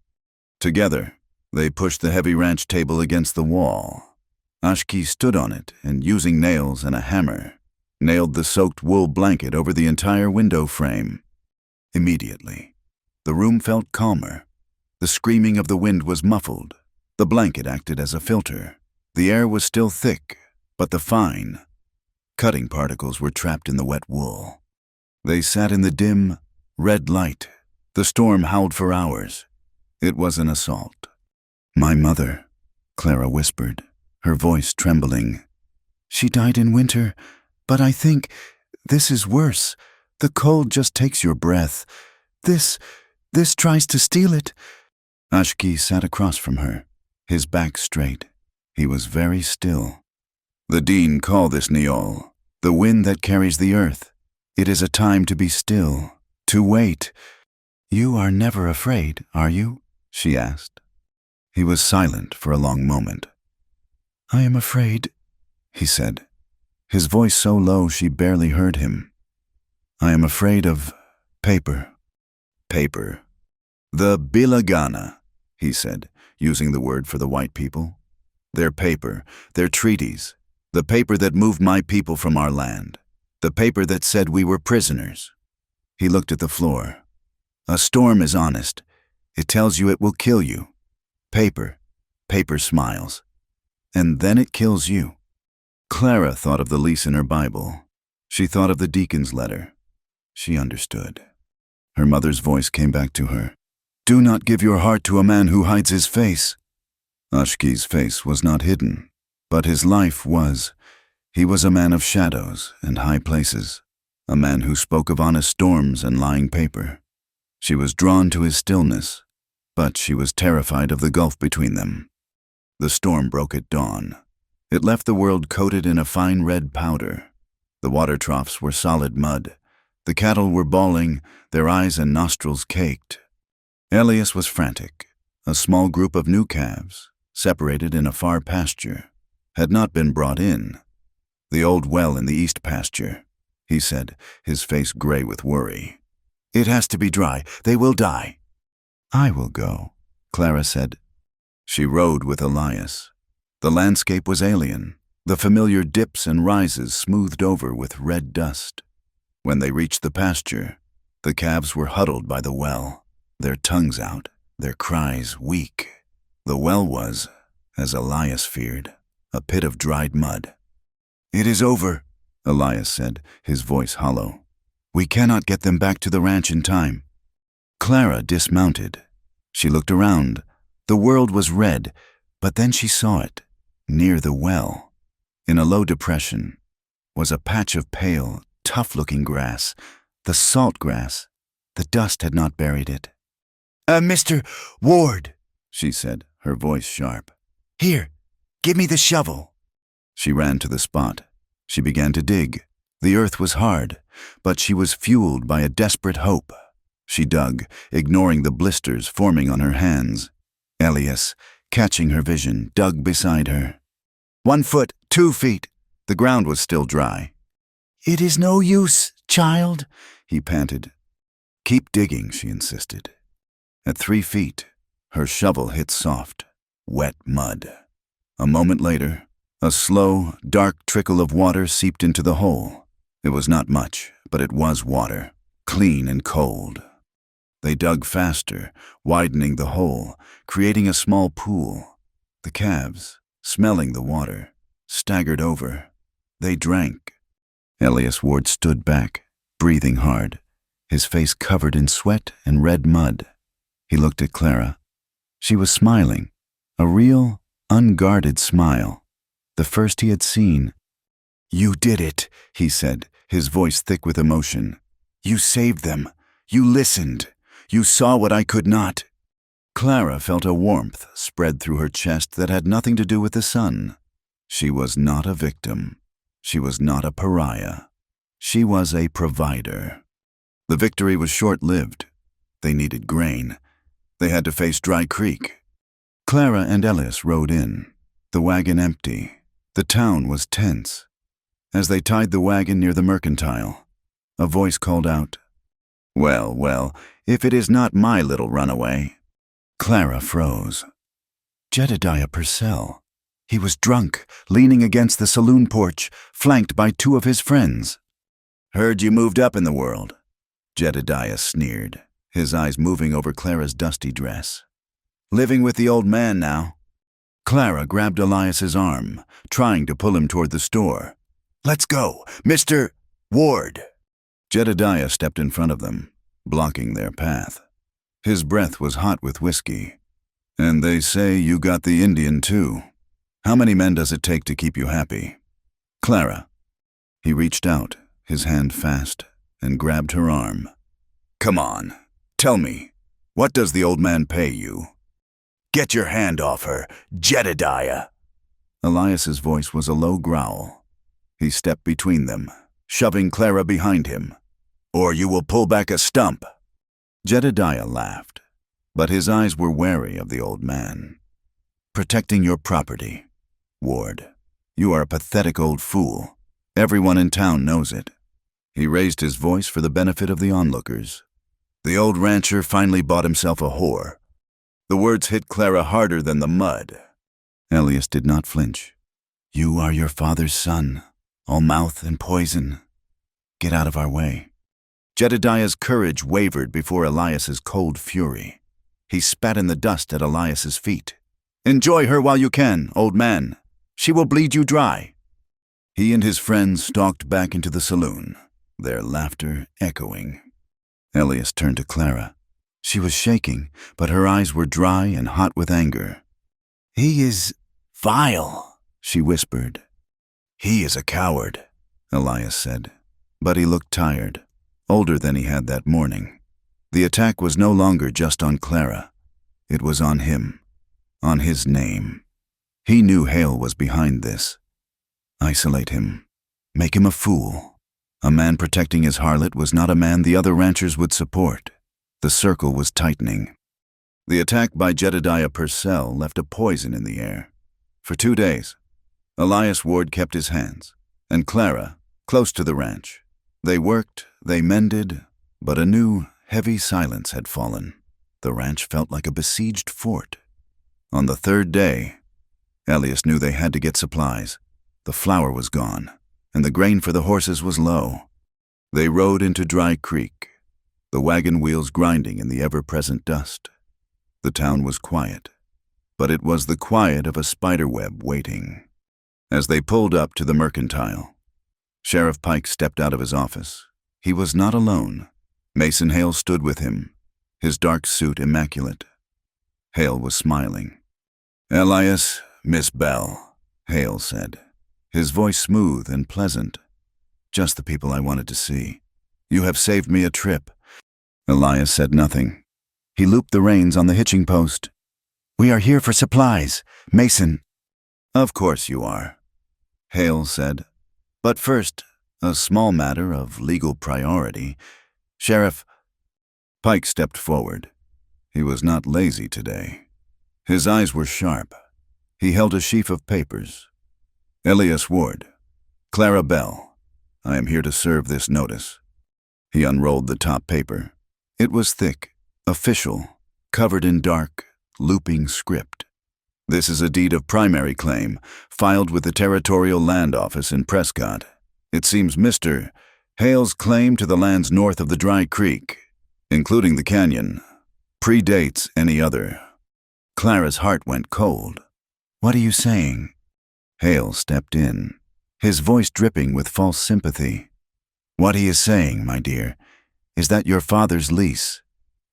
Together, they pushed the heavy ranch table against the wall. Ashki stood on it and, using nails and a hammer, nailed the soaked wool blanket over the entire window frame. Immediately, the room felt calmer. The screaming of the wind was muffled. The blanket acted as a filter. The air was still thick, but the fine, cutting particles were trapped in the wet wool. They sat in the dim, red light. The storm howled for hours. It was an assault. "My mother," Clara whispered, her voice trembling. "She died in winter, but I think this is worse. The cold just takes your breath. This tries to steal it." Ashki sat across from her, his back straight. He was very still. "The Dean call this Niol, the wind that carries the earth. It is a time to be still, to wait." "You are never afraid, are you?" she asked. He was silent for a long moment. "I am afraid," he said, his voice so low she barely heard him. "I am afraid of paper." "Paper." "The Bilagana," he said, using the word for the white people. "Their paper, their treaties, the paper that moved my people from our land, the paper that said we were prisoners." He looked at the floor. "A storm is honest. It tells you it will kill you. Paper smiles. And then it kills you." Clara thought of the lease in her Bible. She thought of the deacon's letter. She understood. Her mother's voice came back to her. "Do not give your heart to a man who hides his face." Ashki's face was not hidden, but his life was. He was a man of shadows and high places, a man who spoke of honest storms and lying paper. She was drawn to his stillness, but she was terrified of the gulf between them. The storm broke at dawn. It left the world coated in a fine red powder. The water troughs were solid mud. The cattle were bawling, their eyes and nostrils caked. Elias was frantic. A small group of new calves, separated in a far pasture, had not been brought in. "The old well in the east pasture," he said, his face gray with worry. "It has to be dry. They will die." "I will go," Clara said. She rode with Elias. The landscape was alien, the familiar dips and rises smoothed over with red dust. When they reached the pasture, the calves were huddled by the well, their tongues out, their cries weak. The well was, as Elias feared, a pit of dried mud. "It is over," Elias said, his voice hollow. "We cannot get them back to the ranch in time." Clara dismounted. She looked around. The world was red, but then she saw it. Near the well, in a low depression, was a patch of pale, tough-looking grass, the salt grass. The dust had not buried it. Mr. Ward," she said, her voice sharp. "Here, give me the shovel." She ran to the spot. She began to dig. The earth was hard, but she was fueled by a desperate hope. She dug, ignoring the blisters forming on her hands. Elias, catching her vision, dug beside her. 1 foot, 2 feet. The ground was still dry. "It is no use, child," he panted. "Keep digging," she insisted. At 3 feet, her shovel hit soft, wet mud. A moment later, a slow, dark trickle of water seeped into the hole. It was not much, but it was water, clean and cold. They dug faster, widening the hole, creating a small pool. The calves, smelling the water, staggered over. They drank. Elias Ward stood back, breathing hard, his face covered in sweat and red mud. He looked at Clara. She was smiling, a real, unguarded smile, the first he had seen. "You did it," he said, his voice thick with emotion. "You saved them. You listened. You saw what I could not." Clara felt a warmth spread through her chest that had nothing to do with the sun. She was not a victim. She was not a pariah. She was a provider. The victory was short-lived. They needed grain. They had to face Dry Creek. Clara and Elias rode in, the wagon empty. The town was tense. As they tied the wagon near the mercantile, a voice called out, Well, if it is not my little runaway." Clara froze. Jedediah Purcell. He was drunk, leaning against the saloon porch, flanked by two of his friends. "Heard you moved up in the world," Jedediah sneered, his eyes moving over Clara's dusty dress. "Living with the old man now." Clara grabbed Elias's arm, trying to pull him toward the store. "Let's go, Mr. Ward." Jedediah stepped in front of them, blocking their path. His breath was hot with whiskey. "And they say you got the Indian, too. How many men does it take to keep you happy?" "Clara." He reached out, his hand fast, and grabbed her arm. "Come on, tell me, what does the old man pay you?" "Get your hand off her, Jedediah." Elias's voice was a low growl. He stepped between them, shoving Clara behind him. "Or you will pull back a stump." Jedediah laughed, but his eyes were wary of the old man. "Protecting your property. Ward, you are a pathetic old fool. Everyone in town knows it." He raised his voice for the benefit of the onlookers. "The old rancher finally bought himself a whore." The words hit Clara harder than the mud. Elias did not flinch. "You are your father's son, all mouth and poison. Get out of our way." Jedediah's courage wavered before Elias's cold fury. He spat in the dust at Elias's feet. "Enjoy her while you can, old man. She will bleed you dry." He and his friends stalked back into the saloon, their laughter echoing. Elias turned to Clara. She was shaking, but her eyes were dry and hot with anger. "He is vile," she whispered. "He is a coward," Elias said, but he looked tired, older than he had that morning. The attack was no longer just on Clara. It was on him, on his name. He knew Hale was behind this. Isolate him. Make him a fool. A man protecting his harlot was not a man the other ranchers would support. The circle was tightening. The attack by Jedediah Purcell left a poison in the air. For 2 days, Elias Ward kept his hands, and Clara, close to the ranch. They worked, they mended, but a new, heavy silence had fallen. The ranch felt like a besieged fort. On the 3rd day, Elias knew they had to get supplies. The flour was gone, and the grain for the horses was low. They rode into Dry Creek, the wagon wheels grinding in the ever-present dust. The town was quiet, but it was the quiet of a spiderweb waiting. As they pulled up to the Mercantile, Sheriff Pike stepped out of his office. He was not alone. Mason Hale stood with him, his dark suit immaculate. Hale was smiling. "Elias, Miss Bell," Hale said, his voice smooth and pleasant. "Just the people I wanted to see. You have saved me a trip." Elias said nothing. He looped the reins on the hitching post. "We are here for supplies, Mason." "Of course you are," Hale said. "But first, a small matter of legal priority. Sheriff..." Pike stepped forward. He was not lazy today. His eyes were sharp. He held a sheaf of papers. "Elias Ward, Clara Bell, I am here to serve this notice." He unrolled the top paper. It was thick, official, covered in dark, looping script. "This is a deed of primary claim, filed with the Territorial Land Office in Prescott. It seems Mr. Hale's claim to the lands north of the Dry Creek, including the canyon, predates any other." Clara's heart went cold. "What are you saying?" Hale stepped in, his voice dripping with false sympathy. "What he is saying, my dear, is that your father's lease,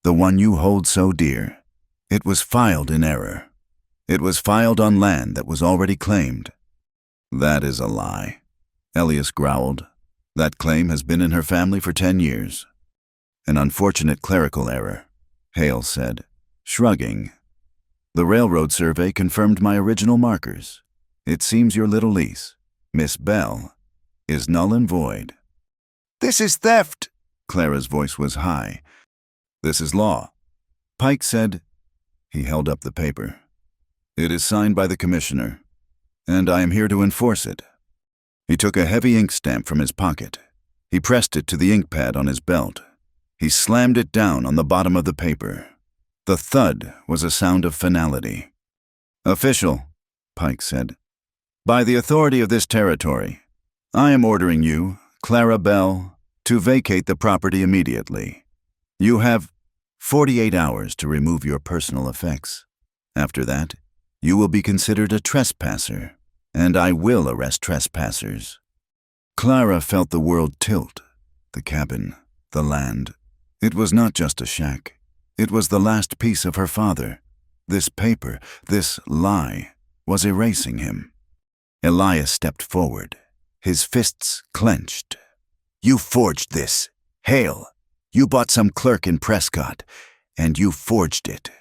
the one you hold so dear, it was filed in error. It was filed on land that was already claimed." "That is a lie," Elias growled. "That claim has been in her family for 10 years. "An unfortunate clerical error," Hale said, shrugging. "The railroad survey confirmed my original markers. It seems your little lease, Miss Bell, is null and void." "This is theft!" Clara's voice was high. "This is law," Pike said. He held up the paper. "It is signed by the commissioner, and I am here to enforce it." He took a heavy ink stamp from his pocket. He pressed it to the ink pad on his belt. He slammed it down on the bottom of the paper. The thud was a sound of finality. "Official," Pike said, "by the authority of this territory, I am ordering you, Clara Bell, to vacate the property immediately. You have 48 hours to remove your personal effects. After that, you will be considered a trespasser, and I will arrest trespassers." Clara felt the world tilt, the cabin, the land. It was not just a shack. It was the last piece of her father. This paper, this lie, was erasing him. Elias stepped forward, his fists clenched. "You forged this. Hale, you bought some clerk in Prescott, and you forged it."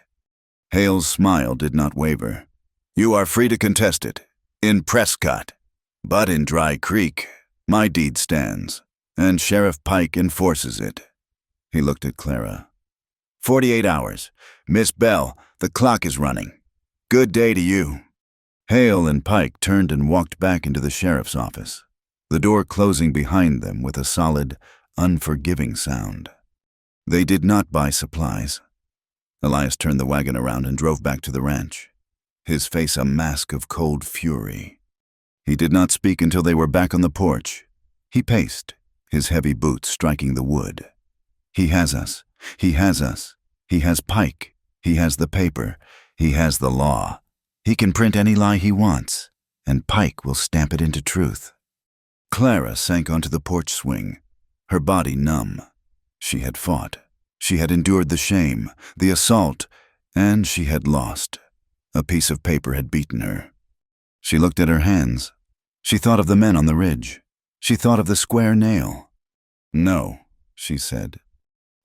Hale's smile did not waver. "You are free to contest it, in Prescott. But in Dry Creek, my deed stands, and Sheriff Pike enforces it." He looked at Clara. 48 hours. Miss Bell, the clock is running. Good day to you." Hale and Pike turned and walked back into the sheriff's office, the door closing behind them with a solid, unforgiving sound. They did not buy supplies. Elias turned the wagon around and drove back to the ranch, his face a mask of cold fury. He did not speak until they were back on the porch. He paced, his heavy boots striking the wood. "He has us. He has us. He has Pike. He has the paper. He has the law. He can print any lie he wants, and Pike will stamp it into truth." Clara sank onto the porch swing, her body numb. She had fought. She had endured the shame, the assault, and she had lost. A piece of paper had beaten her. She looked at her hands. She thought of the men on the ridge. She thought of the square nail. "No," she said.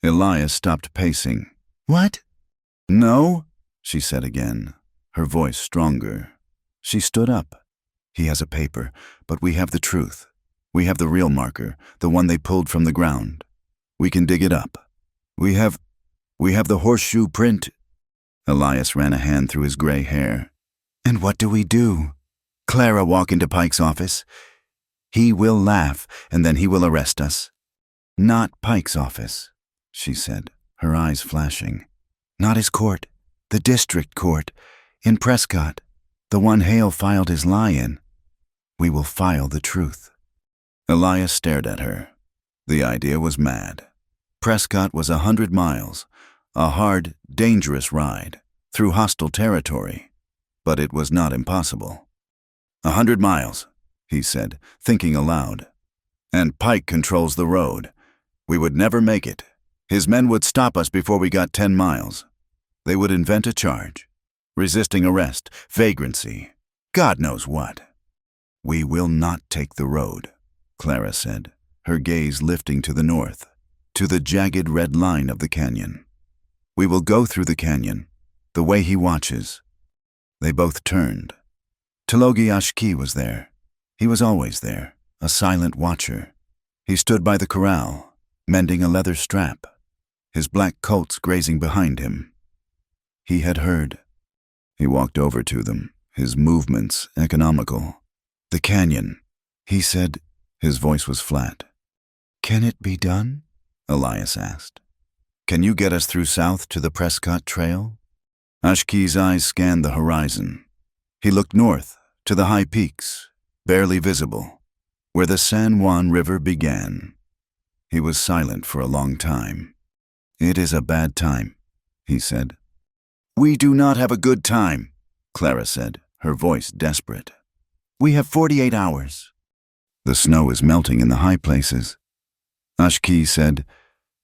Elias stopped pacing. "What?" "No," she said again, her voice stronger. She stood up. "He has a paper, but we have the truth. We have the real marker, the one they pulled from the ground. We can dig it up. We have the horseshoe print." Elias ran a hand through his gray hair. "And what do we do? Clara walk into Pike's office? He will laugh, and then he will arrest us." "Not Pike's office," she said, her eyes flashing. "Not his court, the district court, in Prescott, the one Hale filed his lie in. We will file the truth." Elias stared at her. The idea was mad. Prescott was 100 miles, a hard, dangerous ride, through hostile territory, but it was not impossible. 100 miles, he said, thinking aloud. "And Pike controls the road. We would never make it. His men would stop us before we got 10 miles. They would invent a charge. Resisting arrest, vagrancy, God knows what." "We will not take the road," Clara said, her gaze lifting to the north, to the jagged red line of the canyon. "We will go through the canyon, the way he watches." They both turned. Talogi Ashki was there. He was always there, a silent watcher. He stood by the corral, mending a leather strap, his black coats grazing behind him. He had heard. He walked over to them, his movements economical. "The canyon," he said. His voice was flat. "Can it be done?" Elias asked. "Can you get us through south to the Prescott Trail?" Ashki's eyes scanned the horizon. He looked north, to the high peaks, barely visible, where the San Juan River began. He was silent for a long time. "It is a bad time," he said. "We do not have a good time," Clara said, her voice desperate. "We have 48 hours. The snow is melting in the high places." Ashki said,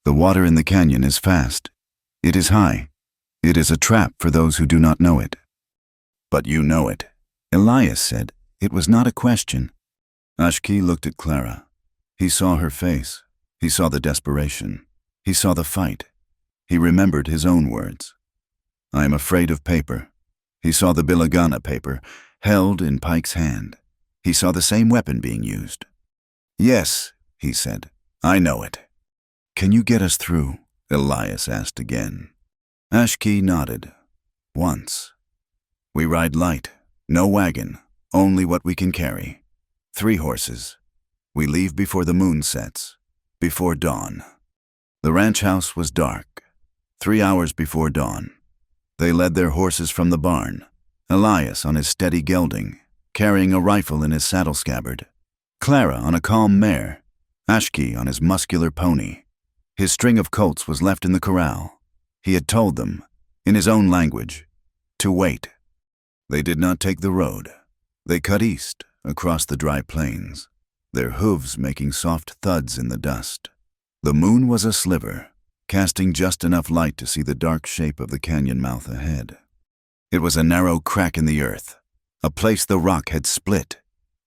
"The water in the canyon is fast. It is high. It is a trap for those who do not know it." "But you know it," Elias said. It was not a question. Ashki looked at Clara. He saw her face. He saw the desperation. He saw the fight. He remembered his own words. "I am afraid of paper." He saw the Bilagana paper, held in Pike's hand. He saw the same weapon being used. "Yes," he said, "I know it." "Can you get us through?" Elias asked again. Ashki nodded. "Once. We ride light, no wagon, only what we can carry. 3 horses. We leave before the moon sets, before dawn." The ranch house was dark. 3 hours before dawn. They led their horses from the barn, Elias on his steady gelding, carrying a rifle in his saddle scabbard, Clara on a calm mare, Ashki on his muscular pony. His string of colts was left in the corral. He had told them, in his own language, to wait. They did not take the road. They cut east, across the dry plains, their hooves making soft thuds in the dust. The moon was a sliver, casting just enough light to see the dark shape of the canyon mouth ahead. It was a narrow crack in the earth, a place the rock had split.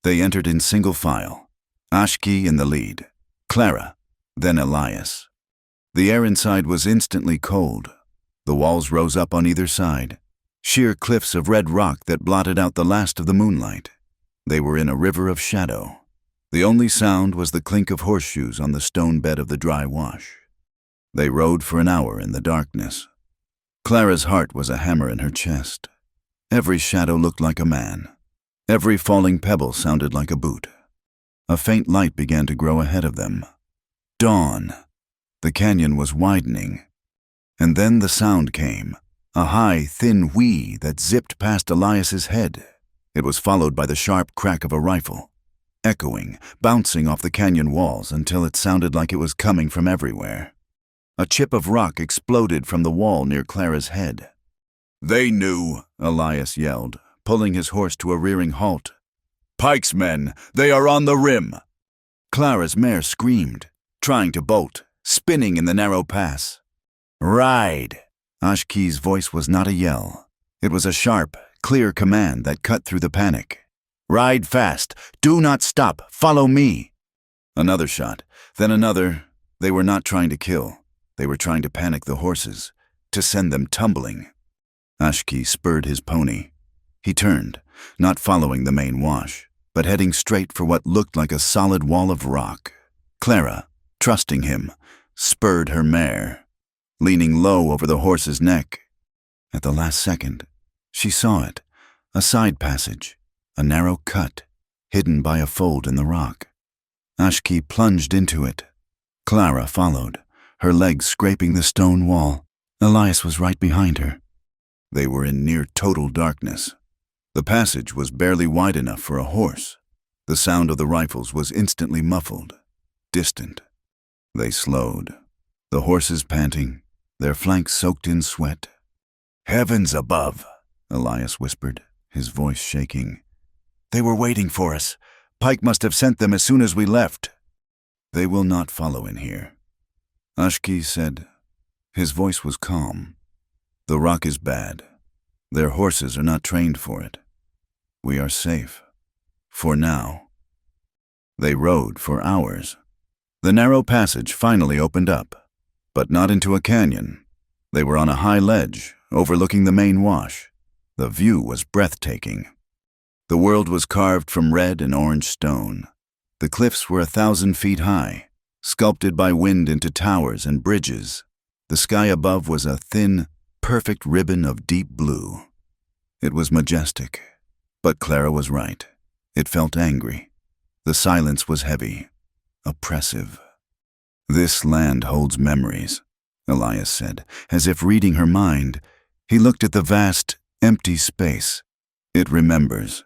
They entered in single file, Ashki in the lead, Clara, then Elias. The air inside was instantly cold. The walls rose up on either side, sheer cliffs of red rock that blotted out the last of the moonlight. They were in a river of shadow. The only sound was the clink of horseshoes on the stone bed of the dry wash. They rode for an hour in the darkness. Clara's heart was a hammer in her chest. Every shadow looked like a man. Every falling pebble sounded like a boot. A faint light began to grow ahead of them. Dawn. The canyon was widening. And then the sound came, a high, thin whee that zipped past Elias's head. It was followed by the sharp crack of a rifle, echoing, bouncing off the canyon walls until it sounded like it was coming from everywhere. A chip of rock exploded from the wall near Clara's head. "They knew," Elias yelled, pulling his horse to a rearing halt. "Pike's men, they are on the rim!" Clara's mare screamed, trying to bolt, spinning in the narrow pass. "Ride!" Ashki's voice was not a yell. It was a sharp, clear command that cut through the panic. "Ride fast! Do not stop! Follow me!" Another shot, then another. They were not trying to kill. They were trying to panic the horses, to send them tumbling. Ashki spurred his pony. He turned, not following the main wash, but heading straight for what looked like a solid wall of rock. Clara, trusting him, spurred her mare, leaning low over the horse's neck. At the last second, she saw it, a side passage, a narrow cut, hidden by a fold in the rock. Ashki plunged into it. Clara followed, her legs scraping the stone wall. Elias was right behind her. They were in near total darkness. The passage was barely wide enough for a horse. The sound of the rifles was instantly muffled, distant. They slowed, the horses panting, their flanks soaked in sweat. "Heavens above," Elias whispered, his voice shaking. "They were waiting for us. Pike must have sent them as soon as we left." "They will not follow in here," Ashki said. His voice was calm. "The rock is bad. Their horses are not trained for it. We are safe. For now." They rode for hours. The narrow passage finally opened up, but not into a canyon. They were on a high ledge, overlooking the main wash. The view was breathtaking. The world was carved from red and orange stone. The cliffs were 1,000 feet high, sculpted by wind into towers and bridges. The sky above was a thin, perfect ribbon of deep blue. It was majestic, but Clara was right. It felt angry. The silence was heavy, oppressive. "This land holds memories," Elias said, as if reading her mind. He looked at the vast, empty space. "It remembers."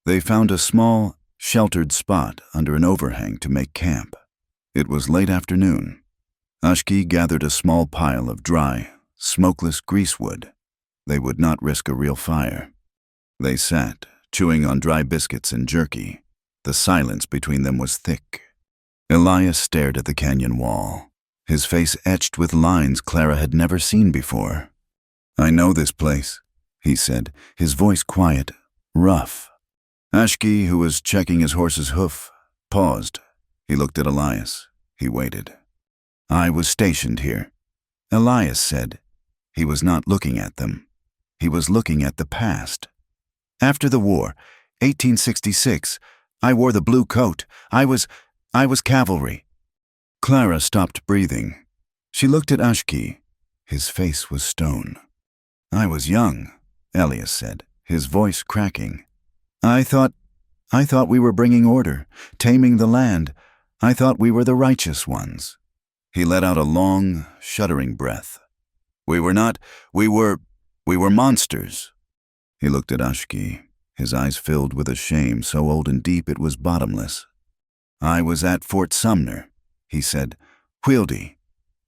They found a small, sheltered spot under an overhang to make camp. It was late afternoon. Ashki gathered a small pile of dry, smokeless greasewood. They would not risk a real fire. They sat, chewing on dry biscuits and jerky. The silence between them was thick. Elias stared at the canyon wall, his face etched with lines Clara had never seen before. "I know this place," he said, his voice quiet, rough. Ashki, who was checking his horse's hoof, paused. He looked at Elias. He waited. "I was stationed here," Elias said. He was not looking at them. He was looking at the past. "After the war, 1866, I wore the blue coat. I was cavalry." Clara stopped breathing. She looked at Ashki. His face was stone. "I was young," Elias said, his voice cracking. I thought we were bringing order, taming the land. I thought we were the righteous ones." He let out a long, shuddering breath. We were We were monsters. He looked at Ashki, his eyes filled with a shame so old and deep it was bottomless. I was at Fort Sumner, he said. Wheeldie.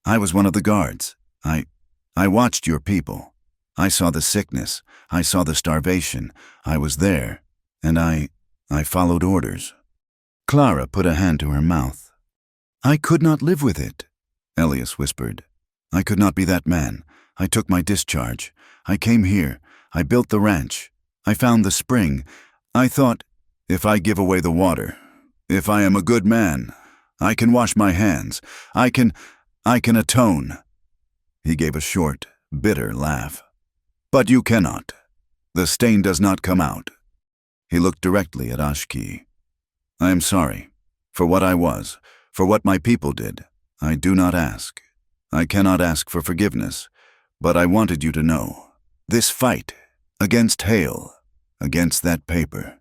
I was one of the guards. I watched your people. I saw the sickness. I saw the starvation. I was there. And I followed orders. Clara put a hand to her mouth. I could not live with it, Elias whispered. I could not be that man. I took my discharge. I came here. I built the ranch. I found the spring. I thought, if I give away the water, if I am a good man, I can wash my hands. I can atone. He gave a short, bitter laugh. But you cannot. The stain does not come out. He looked directly at Ashki. I am sorry. For what I was, for what my people did, I do not ask. I cannot ask for forgiveness, but I wanted you to know. This fight, against Hale, against that paper,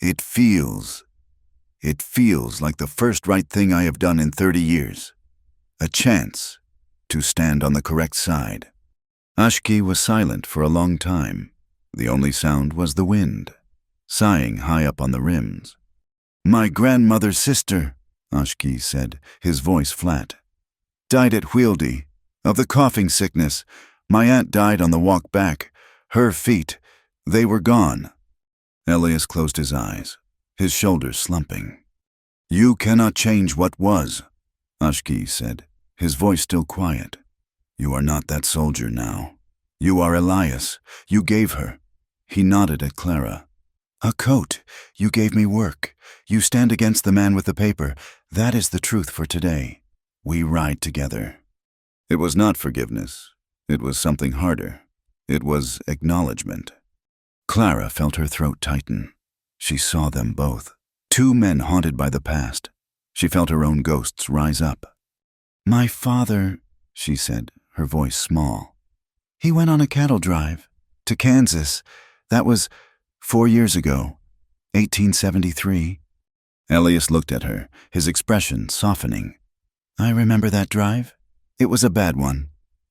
it feels like the first right thing I have done in 30 years. A chance to stand on the correct side. Ashki was silent for a long time. The only sound was the wind, sighing high up on the rims. My grandmother's sister, Ashki said, his voice flat, died at Wheeldie, of the coughing sickness. My aunt died on the walk back. Her feet, they were gone. Elias closed his eyes, his shoulders slumping. You cannot change what was, Ashki said, his voice still quiet. You are not that soldier now. You are Elias. You gave her. He nodded at Clara. A coat. You gave me work. You stand against the man with the paper. That is the truth for today. We ride together. It was not forgiveness. It was something harder. It was acknowledgement. Clara felt her throat tighten. She saw them both. Two men haunted by the past. She felt her own ghosts rise up. My father, she said, her voice small. He went on a cattle drive to Kansas. That was 4 years ago, 1873. Elias looked at her, his expression softening. I remember that drive. It was a bad one.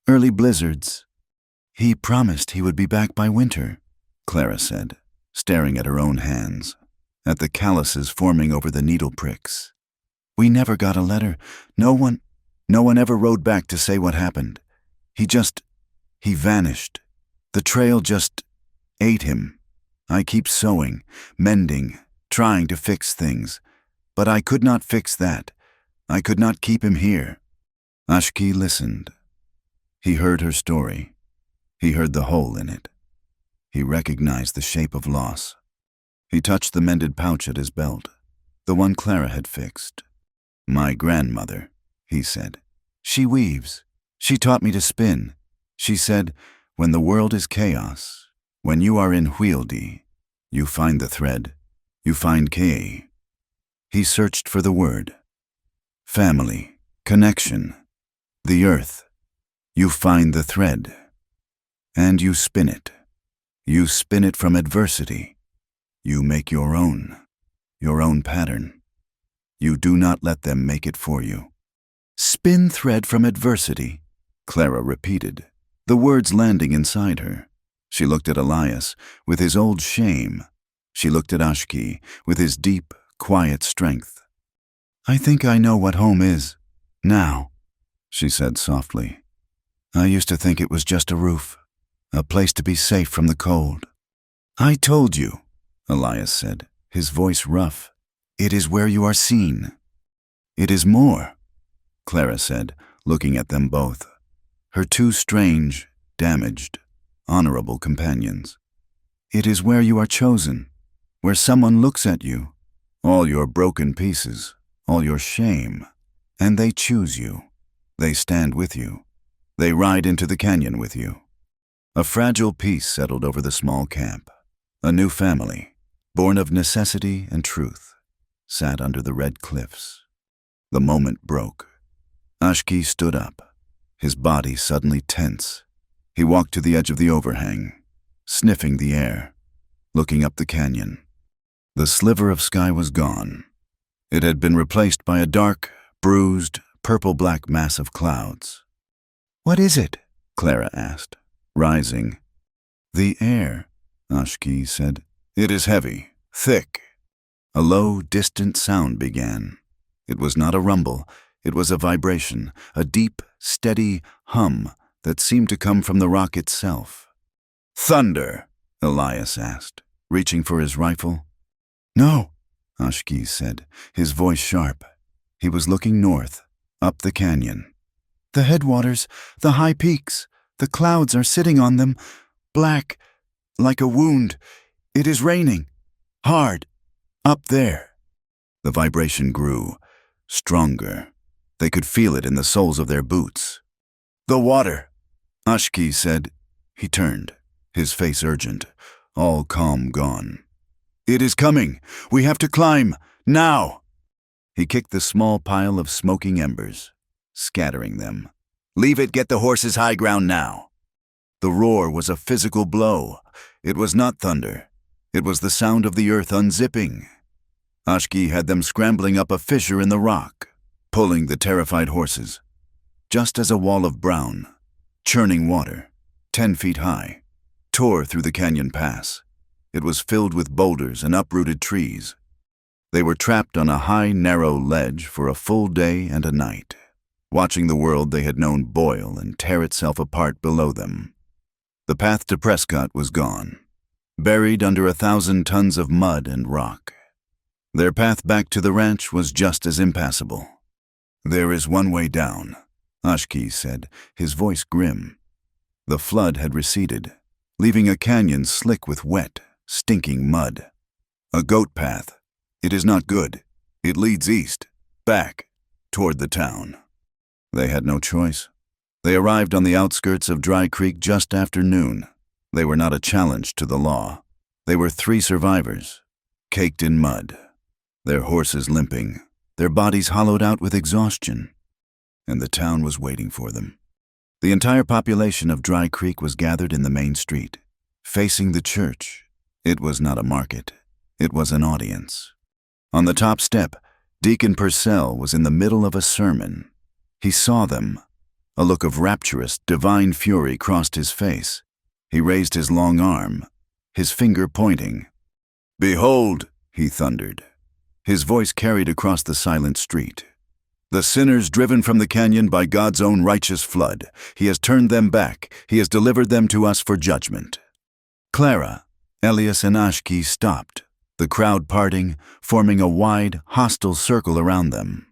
Early blizzards. He promised he would be back by winter, Clara said, staring at her own hands, at the calluses forming over the needle pricks. We never got a letter. No one ever rode back to say what happened. He vanished. The trail just ate him. I keep sewing, mending, trying to fix things. But I could not fix that. I could not keep him here. Ashki listened. He heard her story. He heard the hole in it. He recognized the shape of loss. He touched the mended pouch at his belt, the one Clara had fixed. My grandmother, he said. She weaves. She taught me to spin. She said, when the world is chaos, when you are in Wheeldie, you find the thread. You find K. He searched for the word. Family, connection, the earth. You find the thread. And you spin it. You spin it from adversity. You make your own pattern. You do not let them make it for you. Spin thread from adversity, Clara repeated, the words landing inside her. She looked at Elias with his old shame. She looked at Ashki with his deep, quiet strength. I think I know what home is, now, she said softly. I used to think it was just a roof, a place to be safe from the cold. I told you, Elias said, his voice rough. It is where you are seen. It is more, Clara said, looking at them both, her two strange, damaged, honorable companions. It is where you are chosen, where someone looks at you, all your broken pieces, all your shame, and they choose you. They stand with you. They ride into the canyon with you. A fragile peace settled over the small camp. A new family, born of necessity and truth, sat under the red cliffs. The moment broke. Ashki stood up, his body suddenly tense. He walked to the edge of the overhang, sniffing the air, looking up the canyon. The sliver of sky was gone. It had been replaced by a dark, bruised, purple-black mass of clouds. What is it? Clara asked, rising. The air, Ashki said. It is heavy, thick. A low, distant sound began. It was not a rumble. It was a vibration, a deep, steady hum that seemed to come from the rock itself. Thunder, Elias asked, reaching for his rifle. No, Ashki said, his voice sharp. He was looking north, up the canyon. The headwaters, the high peaks, the clouds are sitting on them, black, like a wound. It is raining. Hard. Up there. The vibration grew, stronger. They could feel it in the soles of their boots. The water, Ashki said. He turned, his face urgent, all calm gone. It is coming. We have to climb. Now. He kicked the small pile of smoking embers, scattering them. Leave it, get the horses high ground now. The roar was a physical blow. It was not thunder. It was the sound of the earth unzipping. Ashki had them scrambling up a fissure in the rock, pulling the terrified horses. Just as a wall of brown, churning water, 10 feet high, tore through the canyon pass. It was filled with boulders and uprooted trees. They were trapped on a high, narrow ledge for a full day and a night, watching the world they had known boil and tear itself apart below them. The path to Prescott was gone, buried under 1,000 tons of mud and rock. Their path back to the ranch was just as impassable. There is one way down, Ashki said, his voice grim. The flood had receded, leaving a canyon slick with wet, stinking mud. A goat path. It is not good. It leads east, back, toward the town. They had no choice. They arrived on the outskirts of Dry Creek just after noon. They were not a challenge to the law. They were 3 survivors, caked in mud, their horses limping, their bodies hollowed out with exhaustion. And the town was waiting for them. The entire population of Dry Creek was gathered in the main street, facing the church. It was not a market. It was an audience. On the top step, Deacon Purcell was in the middle of a sermon. He saw them. A look of rapturous, divine fury crossed his face. He raised his long arm, his finger pointing. "Behold," he thundered. His voice carried across the silent street. "The sinners driven from the canyon by God's own righteous flood. He has turned them back. He has delivered them to us for judgment." Clara, Elias, and Ashki stopped, the crowd parting, forming a wide, hostile circle around them.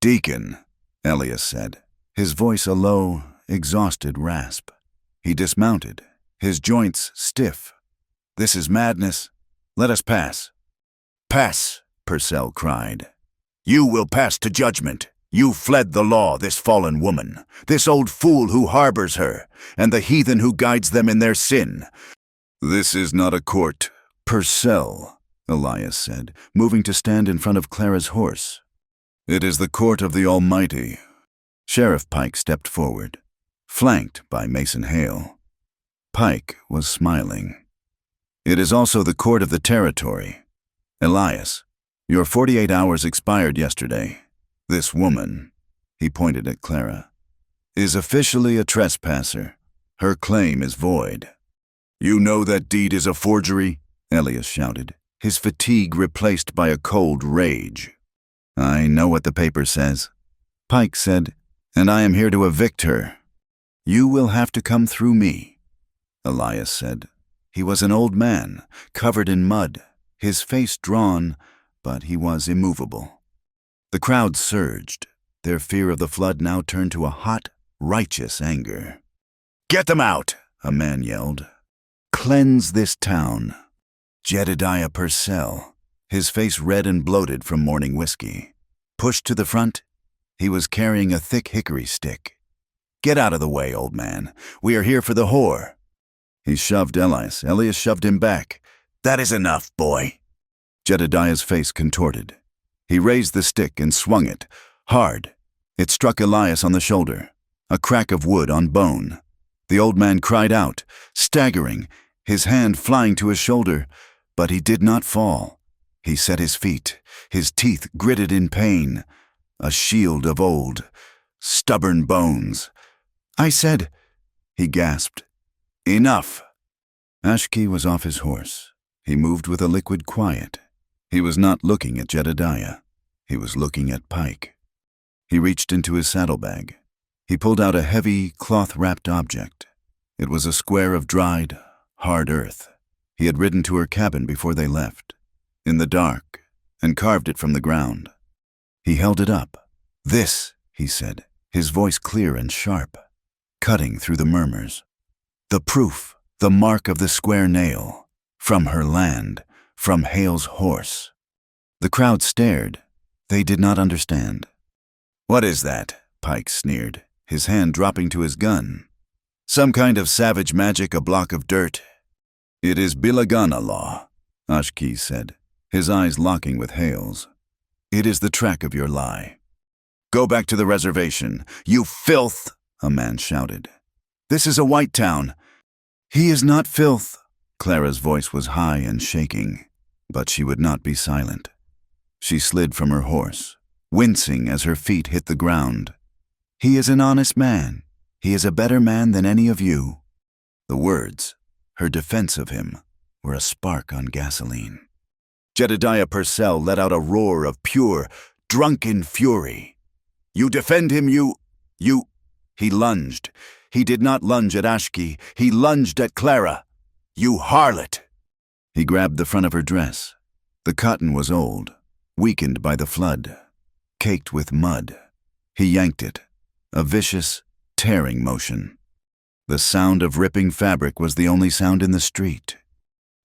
"Deacon," Elias said, his voice a low, exhausted rasp. He dismounted, his joints stiff. "This is madness. Let us pass." "Pass," Purcell cried. "You will pass to judgment. You fled the law, this fallen woman, this old fool who harbors her, and the heathen who guides them in their sin." "This is not a court, Purcell," Elias said, moving to stand in front of Clara's horse. "It is the court of the Almighty." Sheriff Pike stepped forward, flanked by Mason Hale. Pike was smiling. "It is also the court of the territory. Elias, your 48 hours expired yesterday. This woman," he pointed at Clara, "is officially a trespasser. Her claim is void." "You know that deed is a forgery?" Elias shouted, his fatigue replaced by a cold rage. "I know what the paper says," Pike said, "and I am here to evict her." "You will have to come through me," Elias said. He was an old man, covered in mud, his face drawn, but he was immovable. The crowd surged. Their fear of the flood now turned to a hot, righteous anger. "Get them out!" a man yelled. "Cleanse this town." Jedediah Purcell, his face red and bloated from morning whiskey, pushed to the front. He was carrying a thick hickory stick. "Get out of the way, old man. We are here for the whore." He shoved Elias. Elias shoved him back. "That is enough, boy." Jedediah's face contorted. He raised the stick and swung it, hard. It struck Elias on the shoulder, a crack of wood on bone. The old man cried out, staggering, his hand flying to his shoulder, but he did not fall. He set his feet, his teeth gritted in pain, a shield of old, stubborn bones. "I said," he gasped, "enough." Ashki was off his horse. He moved with a liquid quiet. He was not looking at Jedediah. He was looking at Pike. He reached into his saddlebag. He pulled out a heavy, cloth-wrapped object. It was a square of dried, hard earth. He had ridden to her cabin before they left, in the dark, and carved it from the ground. He held it up. "This," he said, his voice clear and sharp, cutting through the murmurs. "The proof, the mark of the square nail, from her land, from Hale's horse." The crowd stared. They did not understand. "What is that?" Pike sneered, his hand dropping to his gun. "Some kind of savage magic, a block of dirt?" "It is Bilagana law," Ashki said, his eyes locking with Hale's. "It is the track of your lie." "Go back to the reservation, you filth!" a man shouted. "This is a white town." "He is not filth." Clara's voice was high and shaking, but she would not be silent. She slid from her horse, wincing as her feet hit the ground. "He is an honest man. He is a better man than any of you." The words, her defense of him, were a spark on gasoline. Jedediah Purcell let out a roar of pure, drunken fury. "You defend him, you... He lunged. He did not lunge at Ashki. He lunged at Clara. "You harlot!" He grabbed the front of her dress. The cotton was old, weakened by the flood, caked with mud. He yanked it, a vicious, tearing motion. The sound of ripping fabric was the only sound in the street.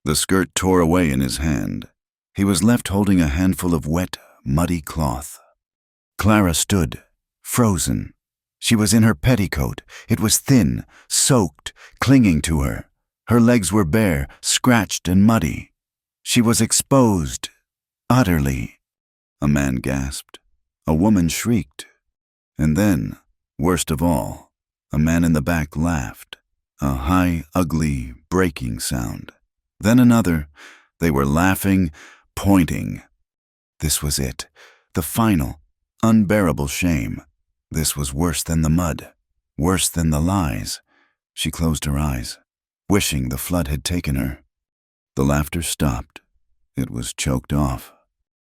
The skirt tore away in his hand. He was left holding a handful of wet, muddy cloth. Clara stood, frozen. She was in her petticoat. It was thin, soaked, clinging to her. Her legs were bare, scratched and muddy. She was exposed, utterly. A man gasped. A woman shrieked. And then, worst of all, a man in the back laughed. A high, ugly, breaking sound. Then another. They were laughing, pointing. This was it. The final, unbearable shame. This was worse than the mud. Worse than the lies. She closed her eyes, wishing the flood had taken her. The laughter stopped. It was choked off.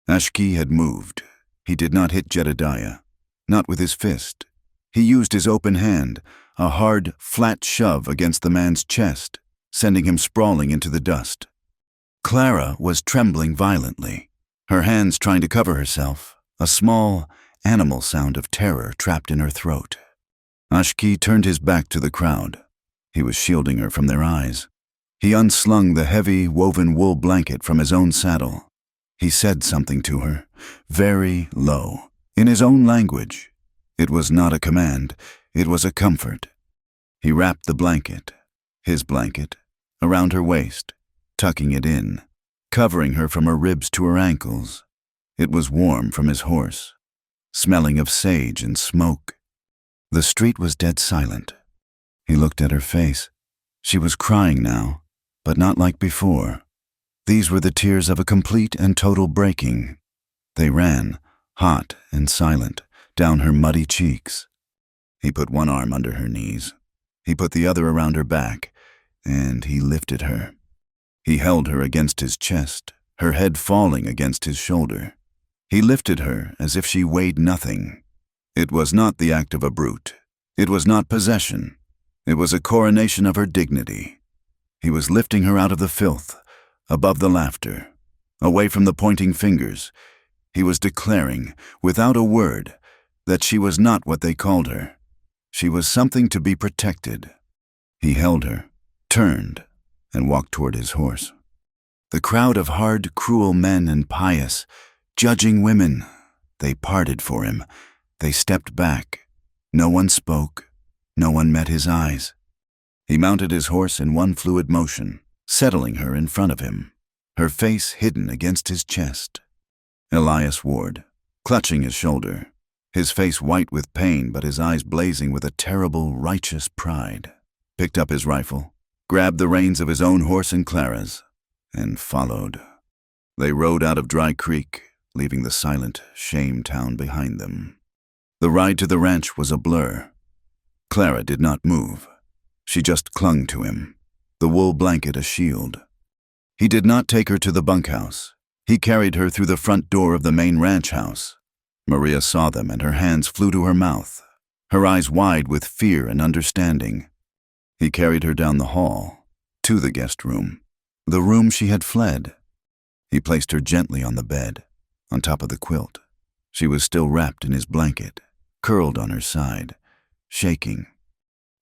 Ashki had moved. He did not hit Jedediah. Not with his fist. He used his open hand, a hard, flat shove against the man's chest, sending him sprawling into the dust. Clara was trembling violently, her hands trying to cover herself, a small, animal sound of terror trapped in her throat. Ashki turned his back to the crowd. He was shielding her from their eyes. He unslung the heavy, woven wool blanket from his own saddle. He said something to her, very low, in his own language. It was not a command, it was a comfort. He wrapped the blanket, his blanket, around her waist, tucking it in, covering her from her ribs to her ankles. It was warm from his horse, smelling of sage and smoke. The street was dead silent. He looked at her face. She was crying now, but not like before. These were the tears of a complete and total breaking. They ran, hot and silent, down her muddy cheeks. He put one arm under her knees. He put the other around her back, and he lifted her. He held her against his chest, her head falling against his shoulder. He lifted her as if she weighed nothing. It was not the act of a brute. It was not possession. It was a coronation of her dignity. He was lifting her out of the filth, above the laughter, away from the pointing fingers. He was declaring, without a word, that she was not what they called her. She was something to be protected. He held her, turned, and walked toward his horse. The crowd of hard, cruel men and pious, judging women, they parted for him. They stepped back. No one spoke. No one met his eyes. He mounted his horse in one fluid motion, settling her in front of him, her face hidden against his chest. Elias Ward, clutching his shoulder, his face white with pain but his eyes blazing with a terrible, righteous pride, picked up his rifle, grabbed the reins of his own horse and Clara's, and followed. They rode out of Dry Creek, leaving the silent, shame town behind them. The ride to the ranch was a blur. Clara did not move. She just clung to him, the wool blanket a shield. He did not take her to the bunkhouse. He carried her through the front door of the main ranch house. Maria saw them, and her hands flew to her mouth, her eyes wide with fear and understanding. He carried her down the hall, to the guest room, the room she had fled. He placed her gently on the bed, on top of the quilt. She was still wrapped in his blanket, curled on her side, shaking.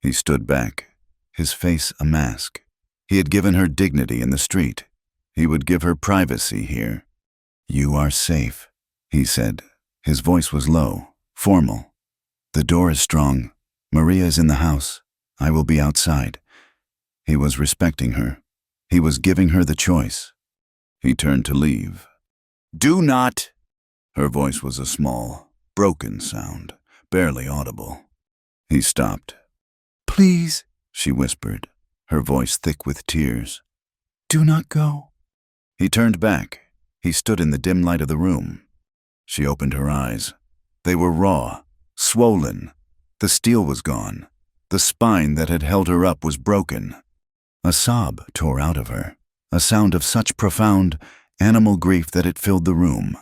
He stood back, his face a mask. He had given her dignity in the street. He would give her privacy here. "You are safe," he said. His voice was low, formal. "The door is strong. Maria is in the house. I will be outside." He was respecting her. He was giving her the choice. He turned to leave. "Do not!" Her voice was a small, broken sound, barely audible. He stopped. "Please," she whispered, her voice thick with tears. "Do not go." He turned back. He stood in the dim light of the room. She opened her eyes. They were raw, swollen. The steel was gone. The spine that had held her up was broken. A sob tore out of her, a sound of such profound, animal grief that it filled the room.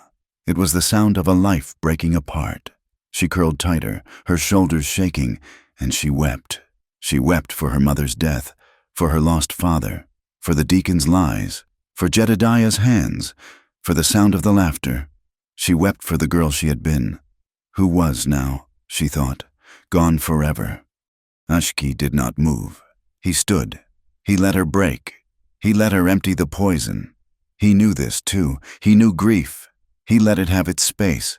It was the sound of a life breaking apart. She curled tighter, her shoulders shaking, and she wept. She wept for her mother's death, for her lost father, for the deacon's lies, for Jedediah's hands, for the sound of the laughter. She wept for the girl she had been, who was now, she thought, gone forever. Ashki did not move. He stood. He let her break. He let her empty the poison. He knew this, too. He knew grief. He let it have its space.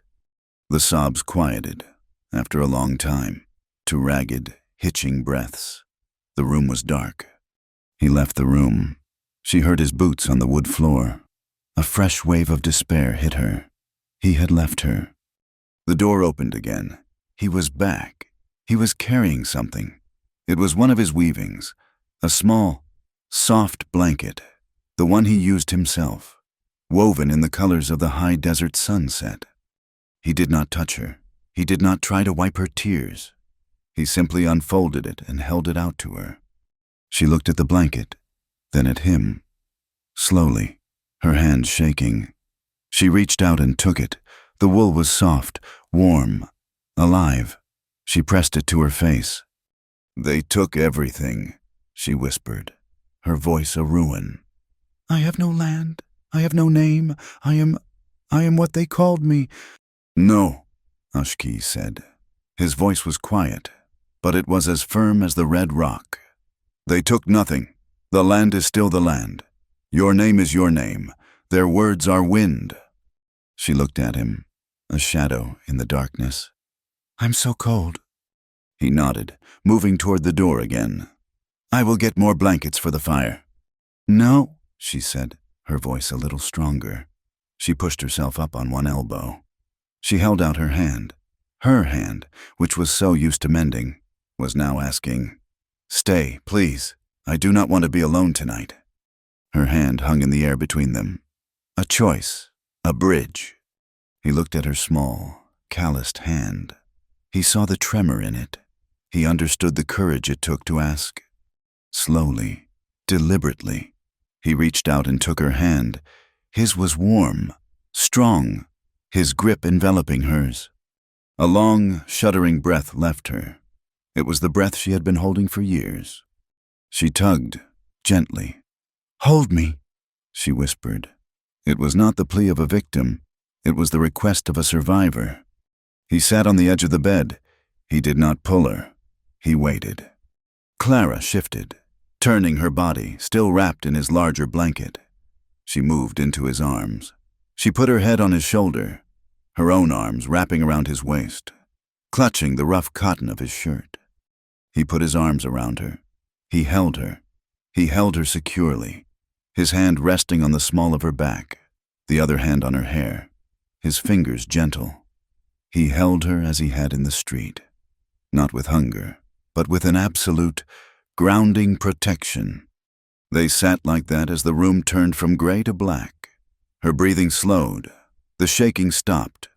The sobs quieted, after a long time, to ragged, hitching breaths. The room was dark. He left the room. She heard his boots on the wood floor. A fresh wave of despair hit her. He had left her. The door opened again. He was back. He was carrying something. It was one of his weavings, a small, soft blanket, the one he used himself, woven in the colors of the high desert sunset. He did not touch her. He did not try to wipe her tears. He simply unfolded it and held it out to her. She looked at the blanket, then at him. Slowly, her hands shaking. She reached out and took it. The wool was soft, warm, alive. She pressed it to her face. "They took everything," she whispered, her voice a ruin. "I have no land. I have no name. I am what they called me." "No," Ashki said. His voice was quiet, but it was as firm as the red rock. "They took nothing. The land is still the land. Your name is your name. Their words are wind." She looked at him, a shadow in the darkness. "I'm so cold." He nodded, moving toward the door again. "I will get more blankets for the fire." "No," she said, her voice a little stronger. She pushed herself up on one elbow. She held out her hand. Her hand, which was so used to mending, was now asking, "Stay, please. I do not want to be alone tonight." Her hand hung in the air between them. A choice, a bridge. He looked at her small, calloused hand. He saw the tremor in it. He understood the courage it took to ask. Slowly, deliberately, he reached out and took her hand. His was warm, strong, his grip enveloping hers. A long, shuddering breath left her. It was the breath she had been holding for years. She tugged, gently. "Hold me," she whispered. It was not the plea of a victim. It was the request of a survivor. He sat on the edge of the bed. He did not pull her. He waited. Clara shifted, turning her body, still wrapped in his larger blanket. She moved into his arms. She put her head on his shoulder, her own arms wrapping around his waist, clutching the rough cotton of his shirt. He put his arms around her. He held her. He held her securely, his hand resting on the small of her back, the other hand on her hair, his fingers gentle. He held her as he had in the street, not with hunger, but with an absolute, grounding protection. They sat like that as the room turned from gray to black. Her breathing slowed. The shaking stopped.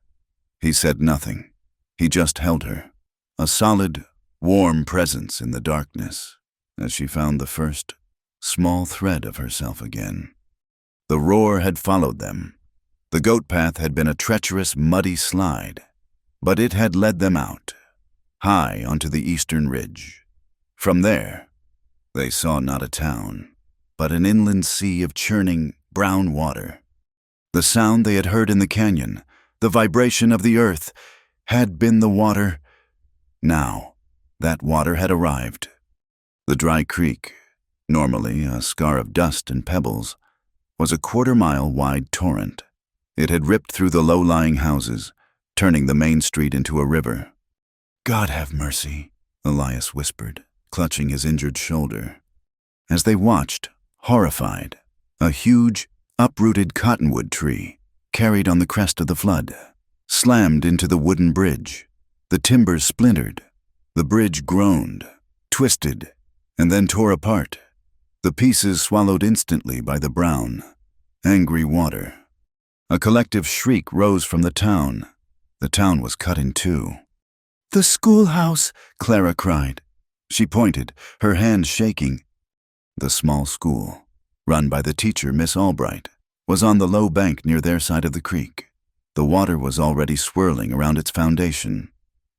He said nothing. He just held her, a solid, warm presence in the darkness, as she found the first small thread of herself again. The roar had followed them. The goat path had been a treacherous, muddy slide, but it had led them out, high onto the eastern ridge. From there, they saw not a town, but an inland sea of churning, brown water. The sound they had heard in the canyon, the vibration of the earth, had been the water. Now, that water had arrived. The dry creek, normally a scar of dust and pebbles, was a quarter-mile-wide torrent. It had ripped through the low-lying houses, turning the main street into a river. "God have mercy," Elias whispered, clutching his injured shoulder. As they watched, horrified, a huge, uprooted cottonwood tree, carried on the crest of the flood, slammed into the wooden bridge. The timbers splintered. The bridge groaned, twisted, and then tore apart, the pieces swallowed instantly by the brown, angry water. A collective shriek rose from the town. The town was cut in two. "The schoolhouse!" Clara cried. She pointed, her hands shaking. The small school, run by the teacher, Miss Albright, was on the low bank near their side of the creek. The water was already swirling around its foundation,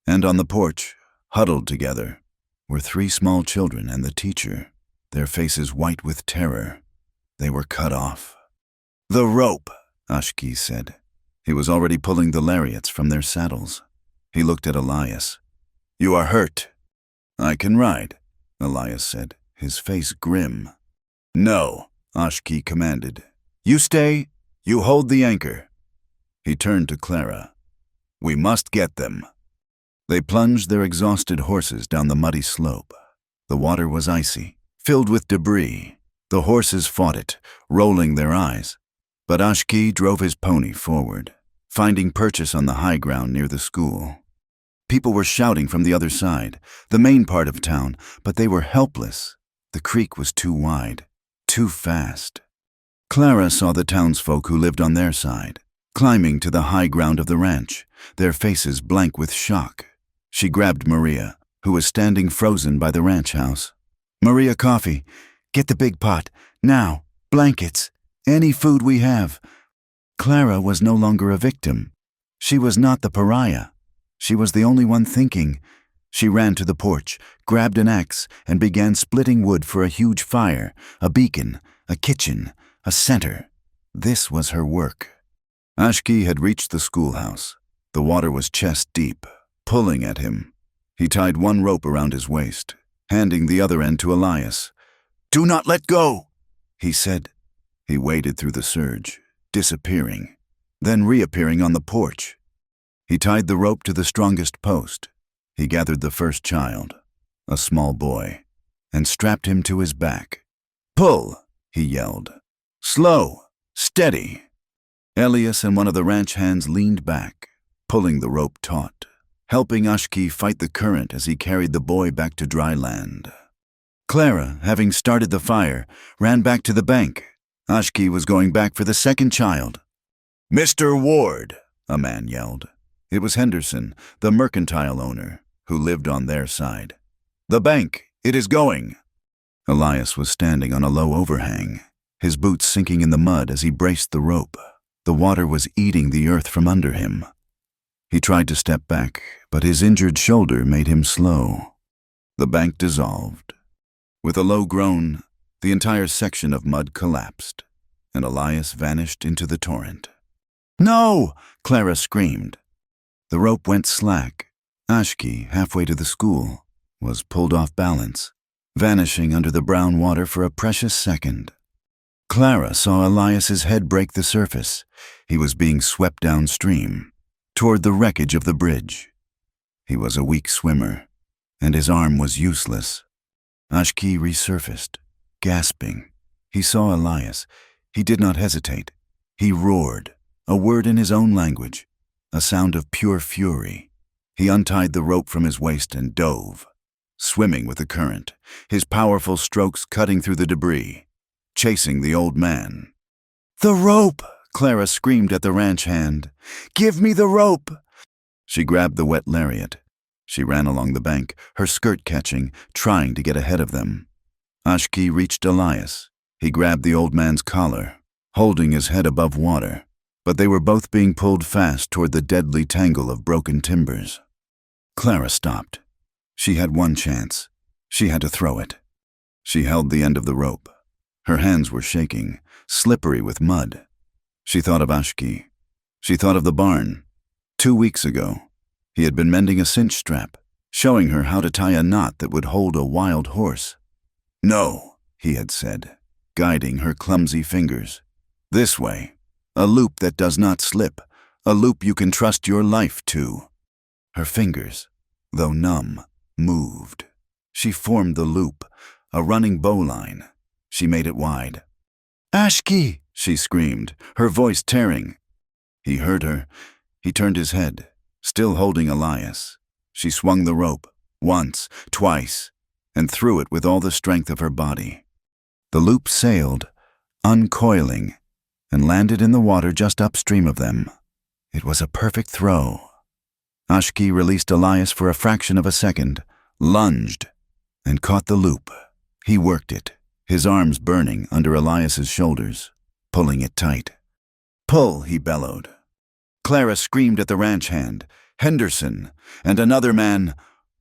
and on the porch, huddled together, were 3 small children and the teacher, their faces white with terror. They were cut off. "The rope," Ashki said. He was already pulling the lariats from their saddles. He looked at Elias. "You are hurt." "I can ride," Elias said, his face grim. "No," Ashki commanded. "You stay, you hold the anchor." He turned to Clara. "We must get them." They plunged their exhausted horses down the muddy slope. The water was icy, filled with debris. The horses fought it, rolling their eyes. But Ashki drove his pony forward, finding purchase on the high ground near the school. People were shouting from the other side, the main part of town, but they were helpless. The creek was too wide, too fast. Clara saw the townsfolk who lived on their side, climbing to the high ground of the ranch, their faces blank with shock. She grabbed Maria, who was standing frozen by the ranch house. "Maria, coffee. Get the big pot. Now. Blankets. Any food we have." Clara was no longer a victim. She was not the pariah. She was the only one thinking. She ran to the porch, grabbed an axe, and began splitting wood for a huge fire, a beacon, a kitchen, a center. This was her work. Ashki had reached the schoolhouse. The water was chest deep, pulling at him. He tied one rope around his waist, handing the other end to Elias. "Do not let go," he said. He waded through the surge, disappearing, then reappearing on the porch. He tied the rope to the strongest post. He gathered the first child, a small boy, and strapped him to his back. "Pull," he yelled. "Slow, steady." Elias and one of the ranch hands leaned back, pulling the rope taut, helping Ashki fight the current as he carried the boy back to dry land. Clara, having started the fire, ran back to the bank. Ashki was going back for the second child. "Mr. Ward," a man yelled. It was Henderson, the mercantile owner, who lived on their side. "The bank, it is going." Elias was standing on a low overhang, his boots sinking in the mud as he braced the rope. The water was eating the earth from under him. He tried to step back, but his injured shoulder made him slow. The bank dissolved. With a low groan, the entire section of mud collapsed, and Elias vanished into the torrent. "No!" Clara screamed. The rope went slack. Ashki, halfway to the school, was pulled off balance, vanishing under the brown water for a precious second. Clara saw Elias's head break the surface. He was being swept downstream, toward the wreckage of the bridge. He was a weak swimmer, and his arm was useless. Ashki resurfaced, gasping. He saw Elias. He did not hesitate. He roared, a word in his own language, a sound of pure fury. He untied the rope from his waist and dove, swimming with the current, his powerful strokes cutting through the debris, chasing the old man. "The rope!" Clara screamed at the ranch hand. "Give me the rope!" She grabbed the wet lariat. She ran along the bank, her skirt catching, trying to get ahead of them. Ashki reached Elias. He grabbed the old man's collar, holding his head above water, but they were both being pulled fast toward the deadly tangle of broken timbers. Clara stopped. She had one chance. She had to throw it. She held the end of the rope. Her hands were shaking, slippery with mud. She thought of Ashki. She thought of the barn. 2 weeks ago, he had been mending a cinch strap, showing her how to tie a knot that would hold a wild horse. "No," he had said, guiding her clumsy fingers. "This way. A loop that does not slip. A loop you can trust your life to." Her fingers, though numb, moved. She formed the loop, a running bowline. She made it wide. "Ashki!" she screamed, her voice tearing. He heard her. He turned his head, still holding Elias. She swung the rope, once, twice, and threw it with all the strength of her body. The loop sailed, uncoiling, and landed in the water just upstream of them. It was a perfect throw. Ashki released Elias for a fraction of a second, lunged, and caught the loop. He worked it, his arms burning under Elias's shoulders, pulling it tight. "Pull," he bellowed. Clara screamed at the ranch hand, Henderson, and another man,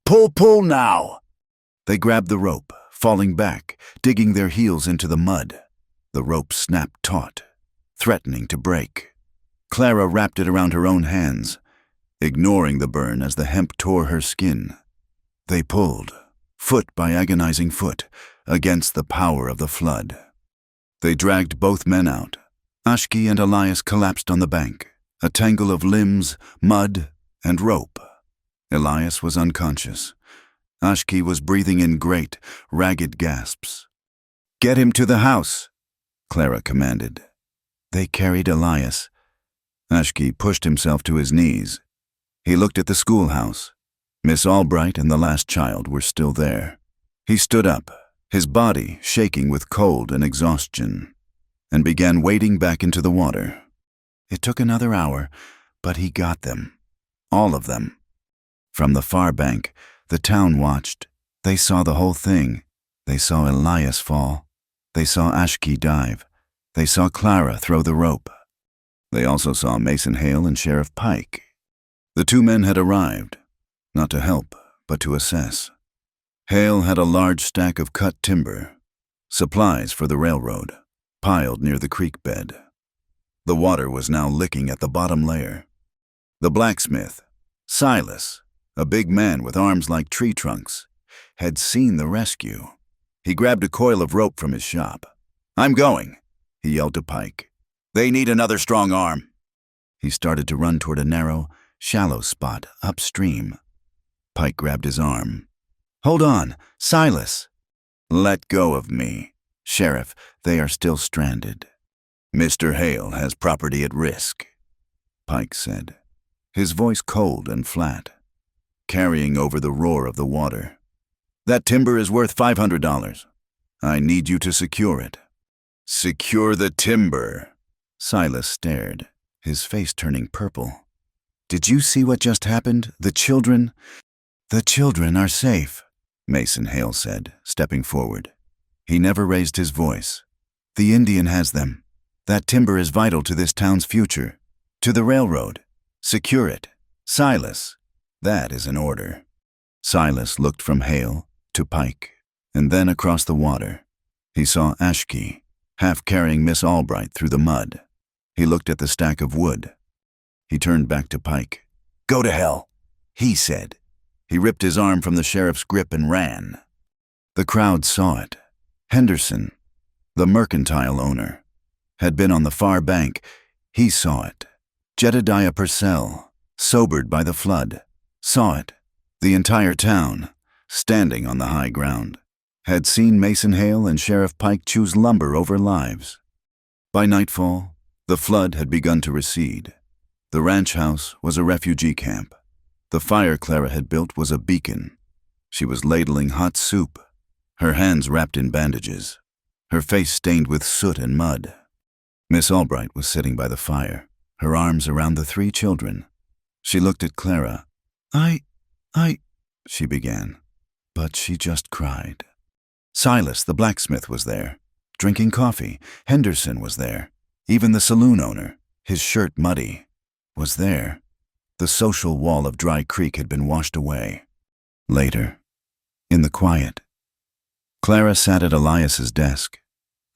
"Pull, pull now!" They grabbed the rope, falling back, digging their heels into the mud. The rope snapped taut, threatening to break. Clara wrapped it around her own hands, ignoring the burn as the hemp tore her skin. They pulled, foot by agonizing foot, against the power of the flood. They dragged both men out. Ashki and Elias collapsed on the bank, a tangle of limbs, mud, and rope. Elias was unconscious. Ashki was breathing in great, ragged gasps. "Get him to the house," Clara commanded. They carried Elias. Ashki pushed himself to his knees. He looked at the schoolhouse. Miss Albright and the last child were still there. He stood up, his body shaking with cold and exhaustion, and began wading back into the water. It took another hour, but he got them. All of them. From the far bank, the town watched. They saw the whole thing. They saw Elias fall. They saw Ashki dive. They saw Clara throw the rope. They also saw Mason Hale and Sheriff Pike. The two men had arrived, not to help, but to assess. Hale had a large stack of cut timber, supplies for the railroad, piled near the creek bed. The water was now licking at the bottom layer. The blacksmith, Silas, a big man with arms like tree trunks, had seen the rescue. He grabbed a coil of rope from his shop. "I'm going," he yelled to Pike. "They need another strong arm." He started to run toward a narrow, shallow spot upstream. Pike grabbed his arm. "Hold on, Silas." "Let go of me. Sheriff, they are still stranded. Mr. Hale has property at risk," Pike said, his voice cold and flat, carrying over the roar of the water. "That timber is worth $500. I need you to secure it." "Secure the timber?" Silas stared, his face turning purple. "Did you see what just happened? The children?" "The children are safe," Mason Hale said, stepping forward. He never raised his voice. "The Indian has them. That timber is vital to this town's future. To the railroad. Secure it. Silas." "That is an order." Silas looked from Hale to Pike, and then across the water. He saw Ashki, half carrying Miss Albright through the mud. He looked at the stack of wood. He turned back to Pike. "Go to hell," he said. He ripped his arm from the sheriff's grip and ran. The crowd saw it. Henderson, the mercantile owner, had been on the far bank. He saw it. Jedediah Purcell, sobered by the flood, saw it. The entire town, standing on the high ground, had seen Mason Hale and Sheriff Pike choose lumber over lives. By nightfall, the flood had begun to recede. The ranch house was a refugee camp. The fire Clara had built was a beacon. She was ladling hot soup, her hands wrapped in bandages, her face stained with soot and mud. Miss Albright was sitting by the fire, her arms around the 3 children. She looked at Clara. I, she began, but she just cried. Silas, the blacksmith, was there, drinking coffee. Henderson was there. Even the saloon owner, his shirt muddy, was there. The social wall of Dry Creek had been washed away. Later, in the quiet, Clara sat at Elias's desk.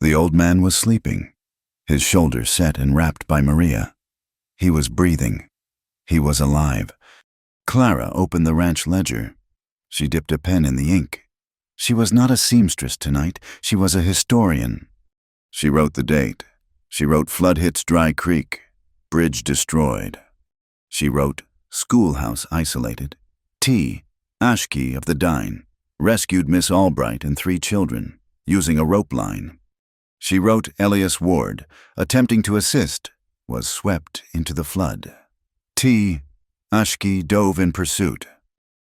The old man was sleeping, his shoulders set and wrapped by Maria. He was breathing. He was alive. Clara opened the ranch ledger. She dipped a pen in the ink. She was not a seamstress tonight. She was a historian. She wrote the date. She wrote flood hits Dry Creek, bridge destroyed. She wrote schoolhouse isolated. T. Ashkey of the Dine rescued Miss Albright and 3 children using a rope line. She wrote Elias Ward, attempting to assist, was swept into the flood. T. Ashkey dove in pursuit.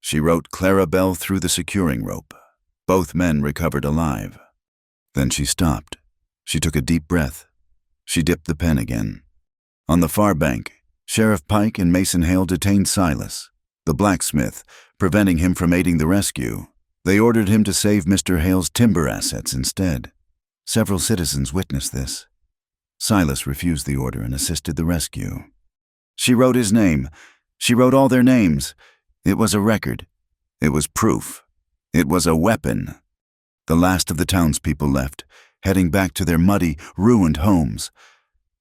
She wrote Clara Bell through the securing rope. Both men recovered alive. Then she stopped. She took a deep breath. She dipped the pen again. On the far bank, Sheriff Pike and Mason Hale detained Silas, the blacksmith, preventing him from aiding the rescue. They ordered him to save Mr. Hale's timber assets instead. Several citizens witnessed this. Silas refused the order and assisted the rescue. She wrote his name. She wrote all their names. It was a record. It was proof. It was a weapon. The last of the townspeople left, heading back to their muddy, ruined homes.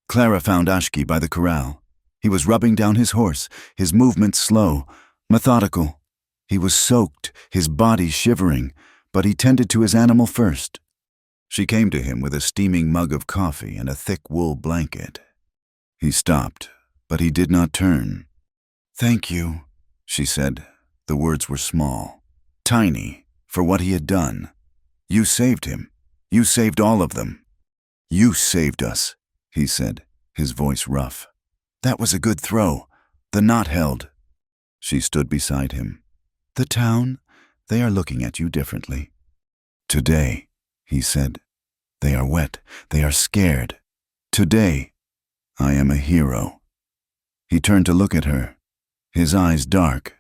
Clara found Ashkey by the corral. He was rubbing down his horse, his movements slow, methodical. He was soaked, his body shivering, but he tended to his animal first. She came to him with a steaming mug of coffee and a thick wool blanket. He stopped, but he did not turn. "Thank you," she said. The words were small, tiny, for what he had done. "You saved him. You saved all of them." "You saved us," he said, his voice rough. "That was a good throw. The knot held." She stood beside him. "The town, they are looking at you differently." "Today," he said, "they are wet. They are scared. Today, I am a hero." He turned to look at her, his eyes dark.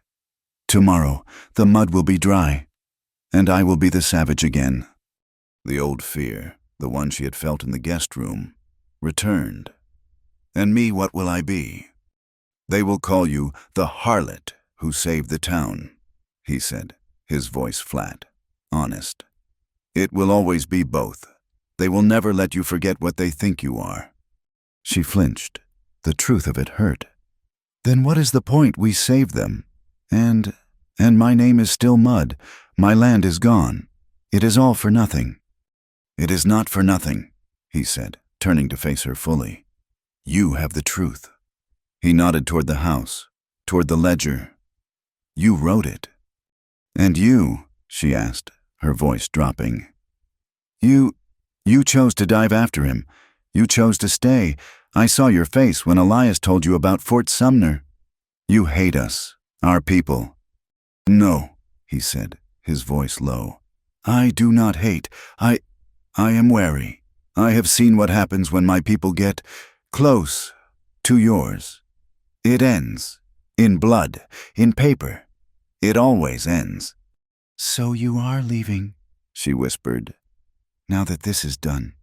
"Tomorrow, the mud will be dry, and I will be the savage again." The old fear, the one she had felt in the guest room, returned. "And me, what will I be?" "They will call you the harlot who saved the town," he said, his voice flat, honest. "It will always be both. They will never let you forget what they think you are." She flinched. The truth of it hurt. "Then what is the point? We saved them. And my name is still mud. My land is gone. It is all for nothing." "It is not for nothing," he said, turning to face her fully. "You have the truth." He nodded toward the house, toward the ledger. "You wrote it." "And you?" she asked, her voice dropping. You chose to dive after him. You chose to stay. I saw your face when Elias told you about Fort Sumner. You hate us, our people." "No," he said, his voice low. "I do not hate. I am wary. I have seen what happens when my people get close to yours. It ends. In blood. In paper. It always ends." "So you are leaving," she whispered, "now that this is done."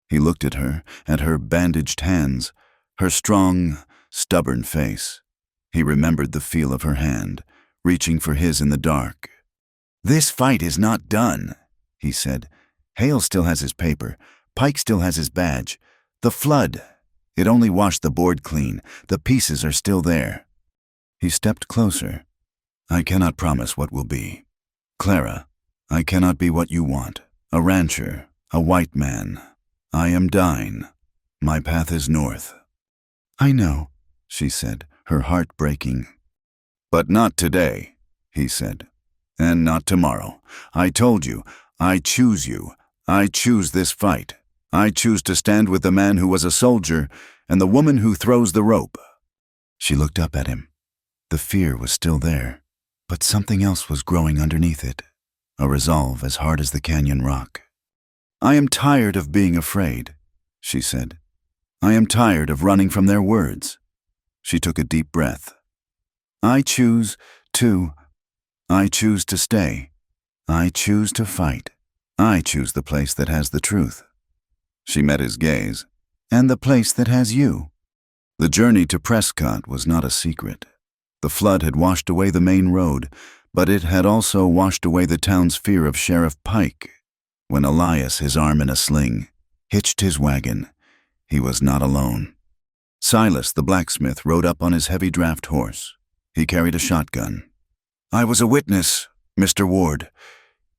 He looked at her bandaged hands, her strong, stubborn face. He remembered the feel of her hand, reaching for his in the dark. "This fight is not done," he said. "Hale still has his paper. Pike still has his badge. The flood, it only washed the board clean. The pieces are still there." He stepped closer. "I cannot promise what will be. Clara, I cannot be what you want. A rancher, a white man. I am dying. My path is north." "I know," she said, her heart breaking. "But not today," he said. "And not tomorrow. I told you, I choose you. I choose this fight. I choose to stand with the man who was a soldier and the woman who throws the rope." She looked up at him. The fear was still there, but something else was growing underneath it, a resolve as hard as the canyon rock. "I am tired of being afraid," she said. "I am tired of running from their words." She took a deep breath. I choose to stay. I choose to fight. I choose the place that has the truth. She met his gaze. And the place that has you. The journey to Prescott was not a secret. The flood had washed away the main road, but it had also washed away the town's fear of Sheriff Pike. When Elias, his arm in a sling, hitched his wagon, he was not alone. Silas, the blacksmith, rode up on his heavy draft horse. He carried a shotgun. "I was a witness, Mr. Ward,"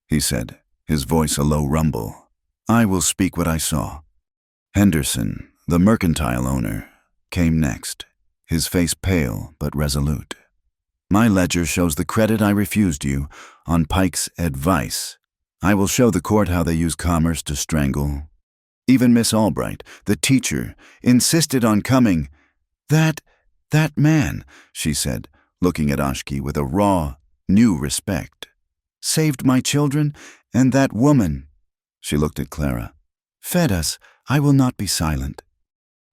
he said, his voice a low rumble. "I will speak what I saw." Henderson, the mercantile owner, came next, his face pale but resolute. "My ledger shows the credit I refused you on Pike's advice. I will show the court how they use commerce to strangle. Even Miss Albright, the teacher, insisted on coming. That man," she said, looking at Oshki with a raw, new respect, "saved my children, and that woman," she looked at Clara, "fed us. I will not be silent."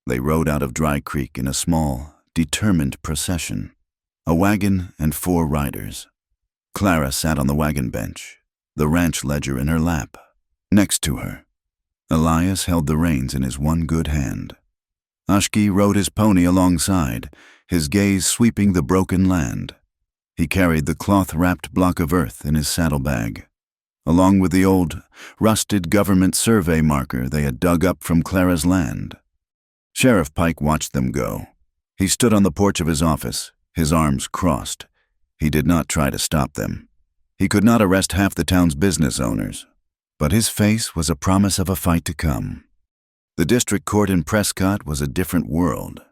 They rode out of Dry Creek in a small, determined procession, a wagon and 4 riders. Clara sat on the wagon bench, the ranch ledger in her lap. Next to her, Elias held the reins in his one good hand. Oshki rode his pony alongside, his gaze sweeping the broken land. He carried the cloth-wrapped block of earth in his saddlebag, along with the old, rusted government survey marker they had dug up from Clara's land. Sheriff Pike watched them go. He stood on the porch of his office, his arms crossed. He did not try to stop them. He could not arrest half the town's business owners, but his face was a promise of a fight to come. The district court in Prescott was a different world.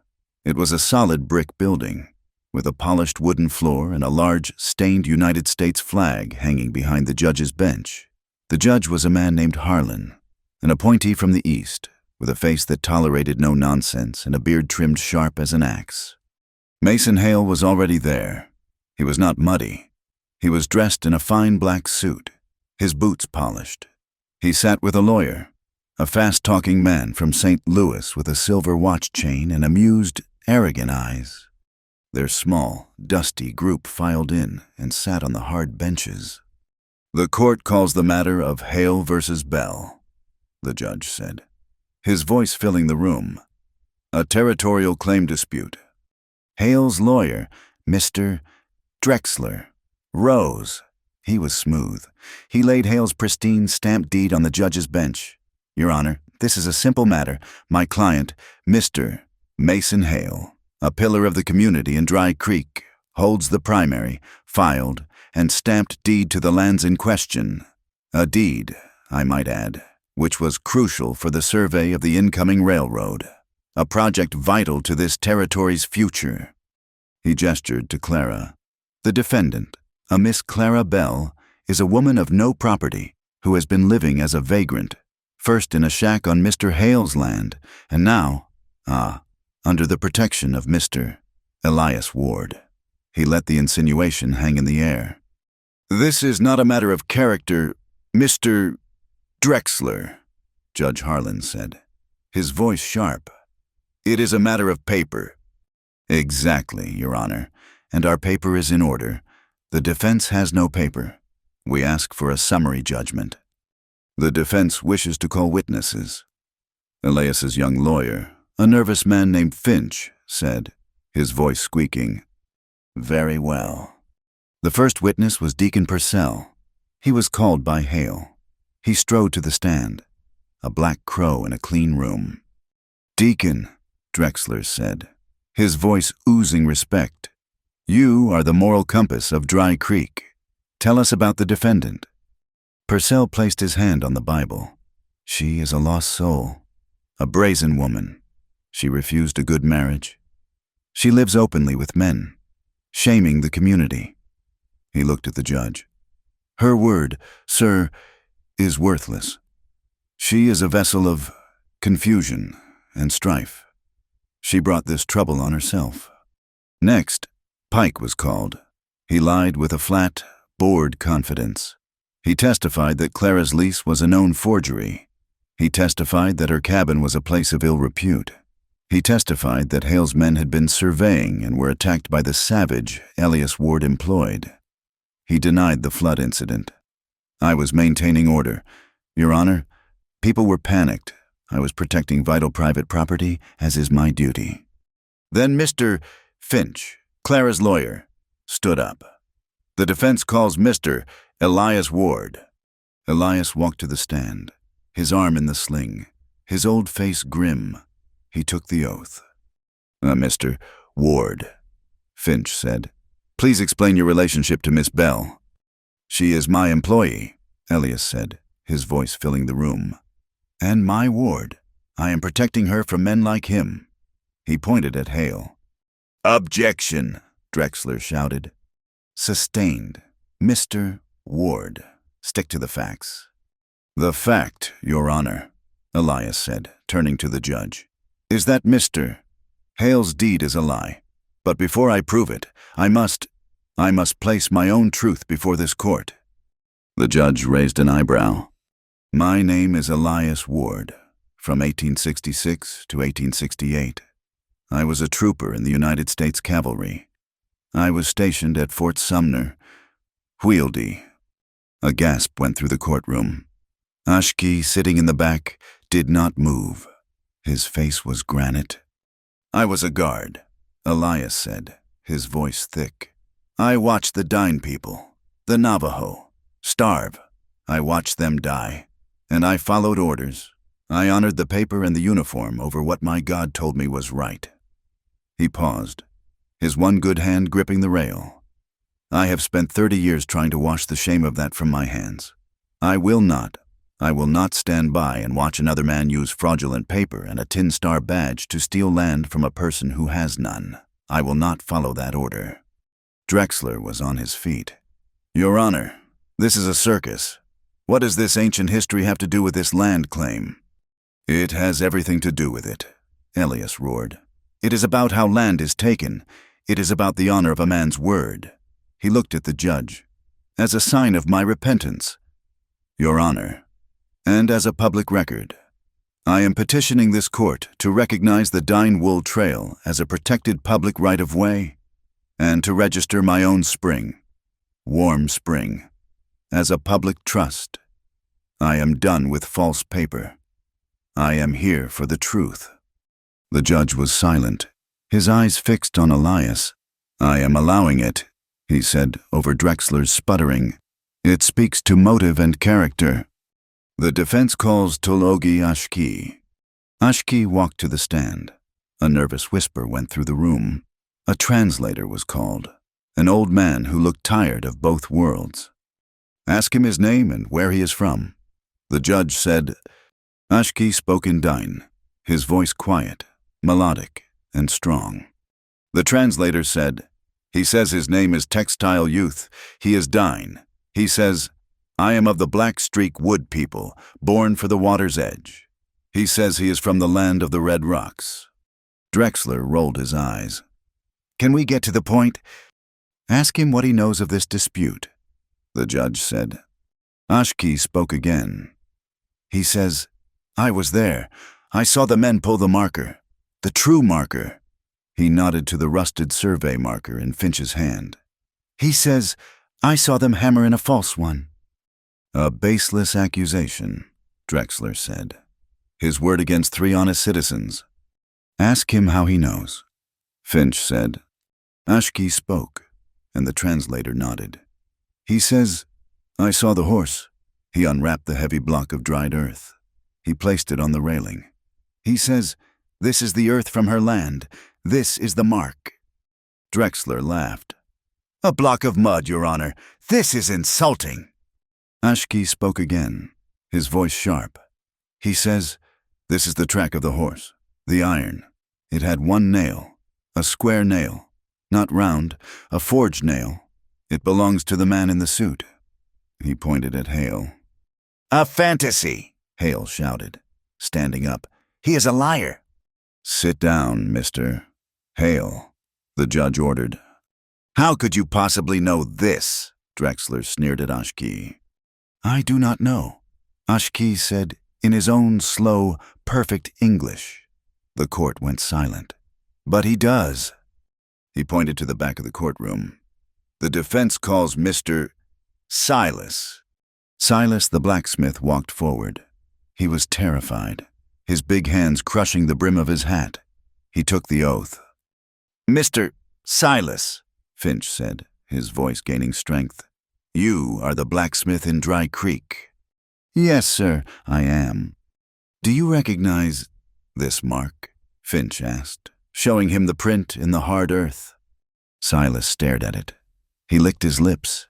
It was a solid brick building, with a polished wooden floor and a large, stained United States flag hanging behind the judge's bench. The judge was a man named Harlan, an appointee from the East, with a face that tolerated no nonsense and a beard trimmed sharp as an axe. Mason Hale was already there. He was not muddy. He was dressed in a fine black suit, his boots polished. He sat with a lawyer, a fast-talking man from St. Louis with a silver watch chain and amused, arrogant eyes. Their small, dusty group filed in and sat on the hard benches. "The court calls the matter of Hale versus Bell," the judge said, his voice filling the room. "A territorial claim dispute. Hale's lawyer, Mr. Drexler, rose. He was smooth. He laid Hale's pristine stamped deed on the judge's bench. "Your Honor, this is a simple matter. My client, Mr. Mason Hale, a pillar of the community in Dry Creek, holds the primary, filed, and stamped deed to the lands in question. A deed, I might add, which was crucial for the survey of the incoming railroad, a project vital to this territory's future." He gestured to Clara. "The defendant, a Miss Clara Bell, is a woman of no property who has been living as a vagrant, first in a shack on Mr. Hale's land, and now, under the protection of Mr. Elias Ward." He let the insinuation hang in the air. "This is not a matter of character, Mr. Drexler," Judge Harlan said, his voice sharp. "It is a matter of paper." "Exactly, Your Honor, and our paper is in order. The defense has no paper. We ask for a summary judgment." "The defense wishes to call witnesses." Elias's young lawyer, a nervous man named Finch, said, his voice squeaking. "Very well." The first witness was Deacon Purcell. He was called by Hale. He strode to the stand, a black crow in a clean room. "Deacon," Drexler said, his voice oozing respect, "you are the moral compass of Dry Creek. Tell us about the defendant." Purcell placed his hand on the Bible. "She is a lost soul, a brazen woman. She refused a good marriage. She lives openly with men, shaming the community." He looked at the judge. "Her word, sir, is worthless. She is a vessel of confusion and strife. She brought this trouble on herself." Next, Pike was called. He lied with a flat, bored confidence. He testified that Clara's lease was a known forgery. He testified that her cabin was a place of ill repute. He testified that Hale's men had been surveying and were attacked by the savage Elias Ward employed. He denied the flood incident. "I was maintaining order. Your Honor, people were panicked. I was protecting vital private property, as is my duty. Then Mr. Finch, Clara's lawyer, stood up. The defense calls Mr. Elias Ward. Elias walked to the stand, his arm in the sling, his old face grim. He took the oath. Mr. Ward, Finch said, please explain your relationship to Miss Bell. She is my employee, Elias said, his voice filling the room. And my ward. I am protecting her from men like him. He pointed at Hale. Objection, Drexler shouted. Sustained. Mr. Ward, stick to the facts. The fact, Your Honor, Elias said, turning to the judge, is that Mr. Hale's deed is a lie. But before I prove it, I must place my own truth before this court. The judge raised an eyebrow. My name is Elias Ward, from 1866 to 1868. I was a trooper in the United States Cavalry. I was stationed at Fort Sumner, Wheeldee. A gasp went through the courtroom. Ashki, sitting in the back, did not move. His face was granite. I was a guard, Elias said, his voice thick. I watched the Dine people, the Navajo, starve. I watched them die, and I followed orders. I honored the paper and the uniform over what my God told me was right. He paused, his one good hand gripping the rail. I have spent 30 years trying to wash the shame of that from my hands. I will not stand by and watch another man use fraudulent paper and a tin star badge to steal land from a person who has none. I will not follow that order. Drexler was on his feet. Your Honor, this is a circus. What does this ancient history have to do with this land claim? It has everything to do with it, Elias roared. It is about how land is taken. It is about the honor of a man's word. He looked at the judge. As a sign of my repentance, Your Honor, and as a public record, I am petitioning this court to recognize the Dine Wool Trail as a protected public right-of-way and to register my own spring, Warm Spring, as a public trust. I am done with false paper. I am here for the truth. The judge was silent, his eyes fixed on Elias. I am allowing it, he said over Drexler's sputtering. It speaks to motive and character. The defense calls Tologi Ashki. Ashki walked to the stand. A nervous whisper went through the room. A translator was called, an old man who looked tired of both worlds. Ask him his name and where he is from. The judge said. Ashki spoke in Dine, his voice quiet, melodic, and strong. The translator said, he says his name is Textile Youth. He is Dine. He says, I am of the Black Streak Wood people, born for the water's edge. He says he is from the land of the Red Rocks. Drexler rolled his eyes. Can we get to the point? Ask him what he knows of this dispute, the judge said. Ashki spoke again. He says, I was there. I saw the men pull the marker. The true marker. He nodded to the rusted survey marker in Finch's hand. He says, I saw them hammer in a false one. A baseless accusation, Drexler said. His word against 3 honest citizens. Ask him how he knows, Finch said. Ashki spoke, and the translator nodded. He says, I saw the horse. He unwrapped the heavy block of dried earth. He placed it on the railing. He says, this is the earth from her land. This is the mark. Drexler laughed. A block of mud, Your Honor. This is insulting. Ashki spoke again, his voice sharp. He says, this is the track of the horse, the iron. It had 1 nail, a square nail, not round, a forged nail. It belongs to the man in the suit. He pointed at Hale. A fantasy, Hale shouted, standing up. He is a liar. Sit down, Mr. Hale, the judge ordered. How could you possibly know this? Drexler sneered at Ashki. I do not know, Ashki said in his own slow, perfect English. The court went silent. But he does. He pointed to the back of the courtroom. The defense calls Mr. Silas. Silas the blacksmith walked forward. He was terrified, his big hands crushing the brim of his hat. He took the oath. "Mr. Silas," Finch said, his voice gaining strength, "you are the blacksmith in Dry Creek." "Yes, sir, I am." "Do you recognize this mark?" Finch asked, showing him the print in the hard earth. Silas stared at it. He licked his lips.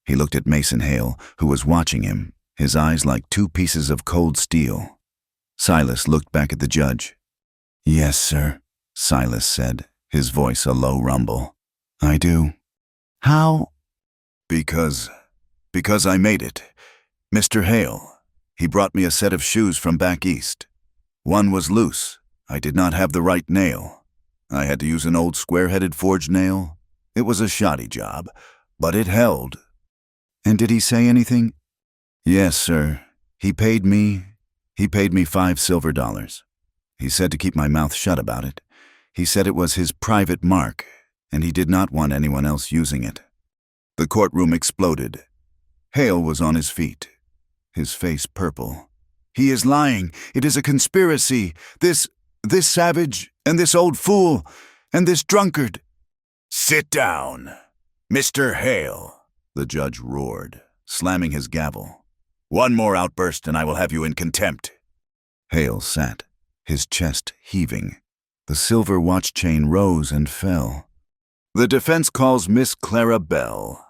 He looked at Mason Hale, who was watching him, his eyes like two pieces of cold steel. Silas looked back at the judge. "Yes, sir," Silas said, his voice a low rumble. "I do." "How?" Because I made it. Mr. Hale, he brought me a set of shoes from back east. One was loose. I did not have the right nail. I had to use an old square-headed forged nail. It was a shoddy job, but it held." "And did he say anything?" "Yes, sir. He paid me $5 silver. He said to keep my mouth shut about it. He said it was his private mark, and he did not want anyone else using it." The courtroom exploded. Hale was on his feet, his face purple. "He is lying. It is a conspiracy. This savage, and this old fool, and this drunkard." "Sit down, Mr. Hale," the judge roared, slamming his gavel. "One more outburst and I will have you in contempt." Hale sat, his chest heaving. The silver watch chain rose and fell. "The defense calls Miss Clara Bell."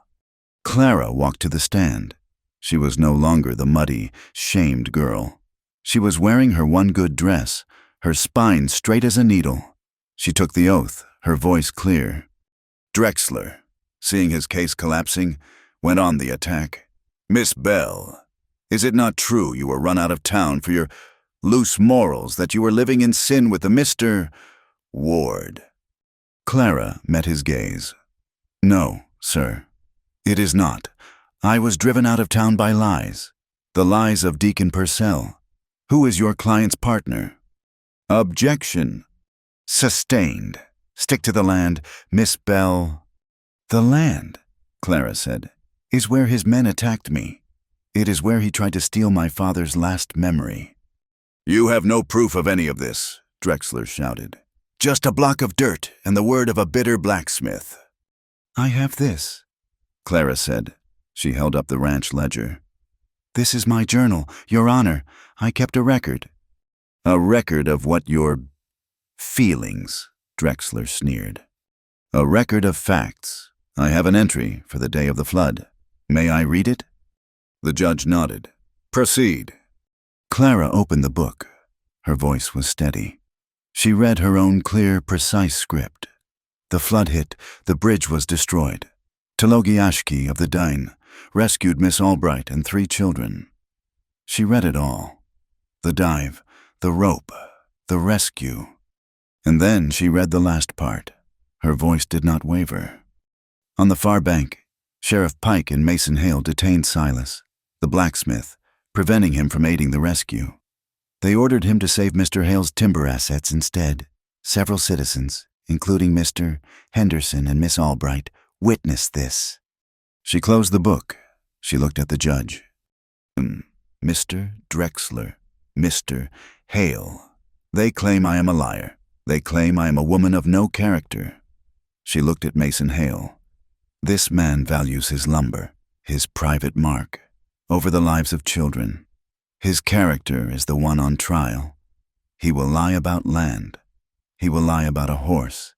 Clara walked to the stand. She was no longer the muddy, shamed girl. She was wearing her one good dress, her spine straight as a needle. She took the oath, her voice clear. Drexler, seeing his case collapsing, went on the attack. "Miss Bell, is it not true you were run out of town for your loose morals, that you were living in sin with the Mr. Ward?" Clara met his gaze. "No, sir. It is not. I was driven out of town by lies. The lies of Deacon Purcell. Who is your client's partner?" "Objection." "Sustained. Stick to the land, Miss Bell." "The land," Clara said, "is where his men attacked me. It is where he tried to steal my father's last memory." "You have no proof of any of this," Drexler shouted. "Just a block of dirt and the word of a bitter blacksmith." "I have this," Clara said. She held up the ranch ledger. "This is my journal, Your Honor. I kept a record." "A record of what your feelings," Drexler sneered. "A record of facts. I have an entry for the day of the flood. May I read it?" The judge nodded. "Proceed." Clara opened the book. Her voice was steady. She read her own clear, precise script. The flood hit, the bridge was destroyed. Talogiashki of the Dine rescued Miss Albright and 3 children. She read it all. The dive, the rope, the rescue. And then she read the last part. Her voice did not waver. On the far bank, Sheriff Pike and Mason Hale detained Silas, the blacksmith, preventing him from aiding the rescue. They ordered him to save Mr. Hale's timber assets instead. Several citizens, including Mr. Henderson and Miss Albright, witnessed this. She closed the book. She looked at the judge. "Mr. Drexler, Mr. Hale. They claim I am a liar. They claim I am a woman of no character." She looked at Mason Hale. "This man values his lumber, his private mark, over the lives of children. His character is the one on trial. He will lie about land. He will lie about a horse.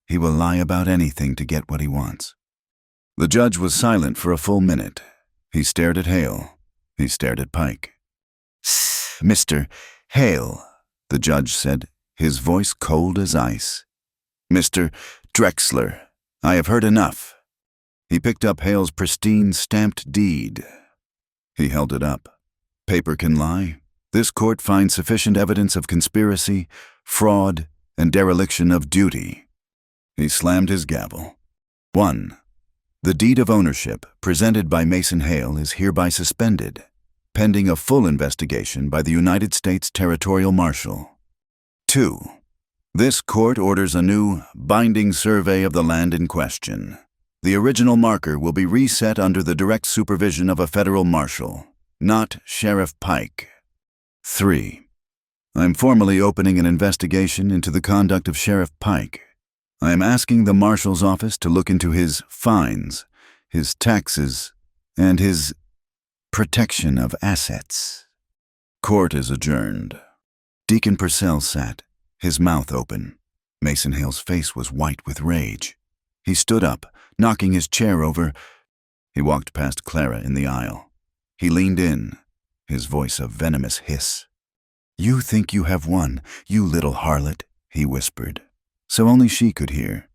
He will lie about anything to get what he wants." The judge was silent for a full minute. He stared at Hale. He stared at Pike. "Mr. Hale," the judge said, his voice cold as ice. "Mr. Drexler, I have heard enough." He picked up Hale's pristine, stamped deed. He held it up. "Paper can lie. This court finds sufficient evidence of conspiracy, fraud, and dereliction of duty." He slammed his gavel. 1. The deed of ownership presented by Mason Hale is hereby suspended, pending a full investigation by the United States Territorial Marshal. 2. This court orders a new, binding survey of the land in question. The original marker will be reset under the direct supervision of a federal marshal. not Sheriff Pike. 3. I'm formally opening an investigation into the conduct of Sheriff Pike. I am asking the Marshal's office to look into his fines, his taxes, and his protection of assets. Court is adjourned. Deacon Purcell sat, his mouth open. Mason Hale's face was white with rage. He stood up, knocking his chair over. He walked past Clara in the aisle. He leaned in, his voice a venomous hiss. "You think you have won, you little harlot," he whispered, so only she could hear.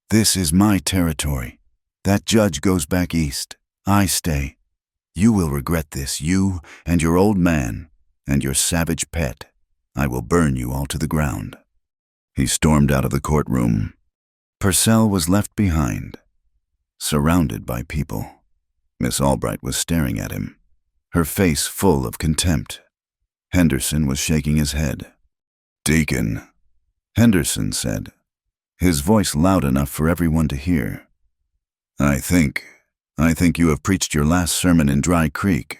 "This is my territory. That judge goes back east. I stay. You will regret this, you and your old man and your savage pet. I will burn you all to the ground." He stormed out of the courtroom. Purcell was left behind, surrounded by people. Miss Albright was staring at him, her face full of contempt. Henderson was shaking his head. "Deacon," Henderson said, his voice loud enough for everyone to hear. I think you have preached your last sermon in Dry Creek."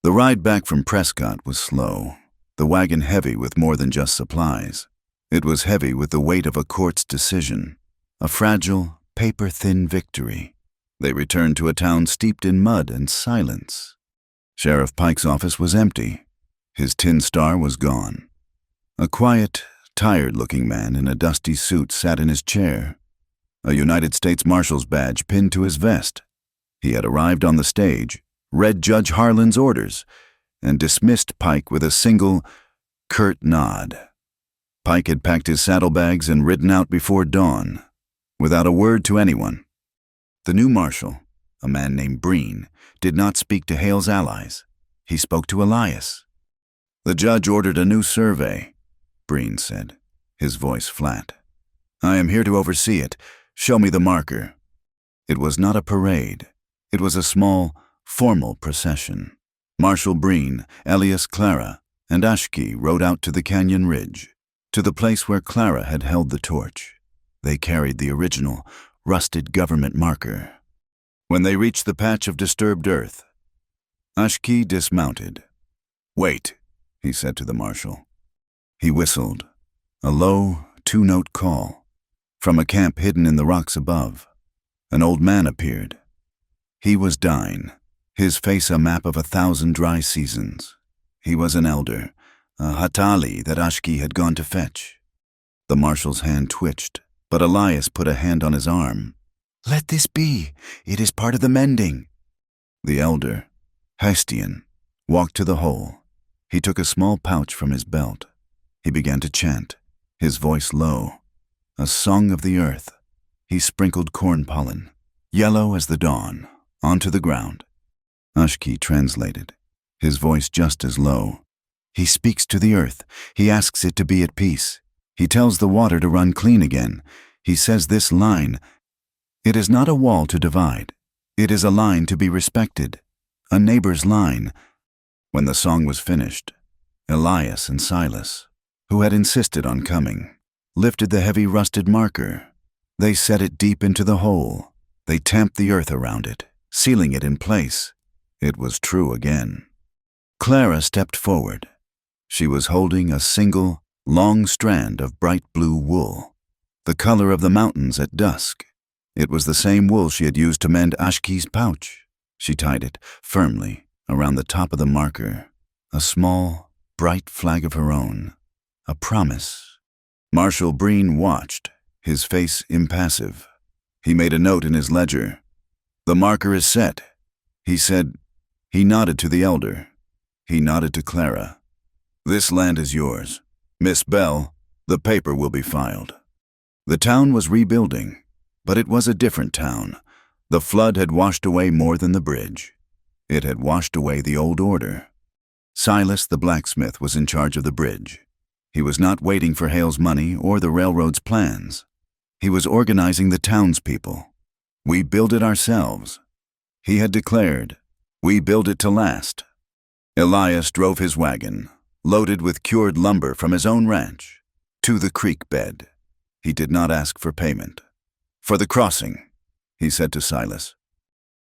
The ride back from Prescott was slow, the wagon heavy with more than just supplies. It was heavy with the weight of a court's decision, a fragile, paper-thin victory. They returned to a town steeped in mud and silence. Sheriff Pike's office was empty. His tin star was gone. A quiet, tired-looking man in a dusty suit sat in his chair, a United States Marshal's badge pinned to his vest. He had arrived on the stage, read Judge Harlan's orders, and dismissed Pike with a single, curt nod. Pike had packed his saddlebags and ridden out before dawn, without a word to anyone. The new marshal, a man named Breen, did not speak to Hale's allies. He spoke to Elias. "The judge ordered a new survey," Breen said, his voice flat. "I am here to oversee it. Show me the marker." It was not a parade. It was a small, formal procession. Marshal Breen, Elias, Clara, and Ashki rode out to the canyon ridge, to the place where Clara had held the torch. They carried the original, rusted government marker. When they reached the patch of disturbed earth, Ashki dismounted. "Wait," he said to the marshal. He whistled, a low, two-note call. From a camp hidden in the rocks above, an old man appeared. He was Dine, his face a map of 1,000 dry seasons. He was an elder, a hatali that Ashki had gone to fetch. The marshal's hand twitched, but Elias put a hand on his arm. "Let this be. It is part of the mending." The elder, Hestian, walked to the hole. He took a small pouch from his belt. He began to chant, his voice low, a song of the earth. He sprinkled corn pollen, yellow as the dawn, onto the ground. Ashki translated, his voice just as low. "He speaks to the earth. He asks it to be at peace. He tells the water to run clean again. He says this line, 'It is not a wall to divide. It is a line to be respected, a neighbor's line.'" When the song was finished, Elias and Silas, who had insisted on coming, lifted the heavy rusted marker. They set it deep into the hole. They tamped the earth around it, sealing it in place. It was true again. Clara stepped forward. She was holding a single, long strand of bright blue wool, the color of the mountains at dusk. It was the same wool she had used to mend Ashki's pouch. She tied it firmly around the top of the marker, a small, bright flag of her own, a promise. Marshal Breen watched, his face impassive. He made a note in his ledger. "The marker is set," he said. He nodded to the elder. He nodded to Clara. "This land is yours. Miss Bell, the paper will be filed." The town was rebuilding, but it was a different town. The flood had washed away more than the bridge. It had washed away the old order. Silas the blacksmith was in charge of the bridge. He was not waiting for Hale's money or the railroad's plans. He was organizing the townspeople. "We build it ourselves," he had declared. "We build it to last." Elias drove his wagon, loaded with cured lumber from his own ranch, to the creek bed. He did not ask for payment. "For the crossing," he said to Silas.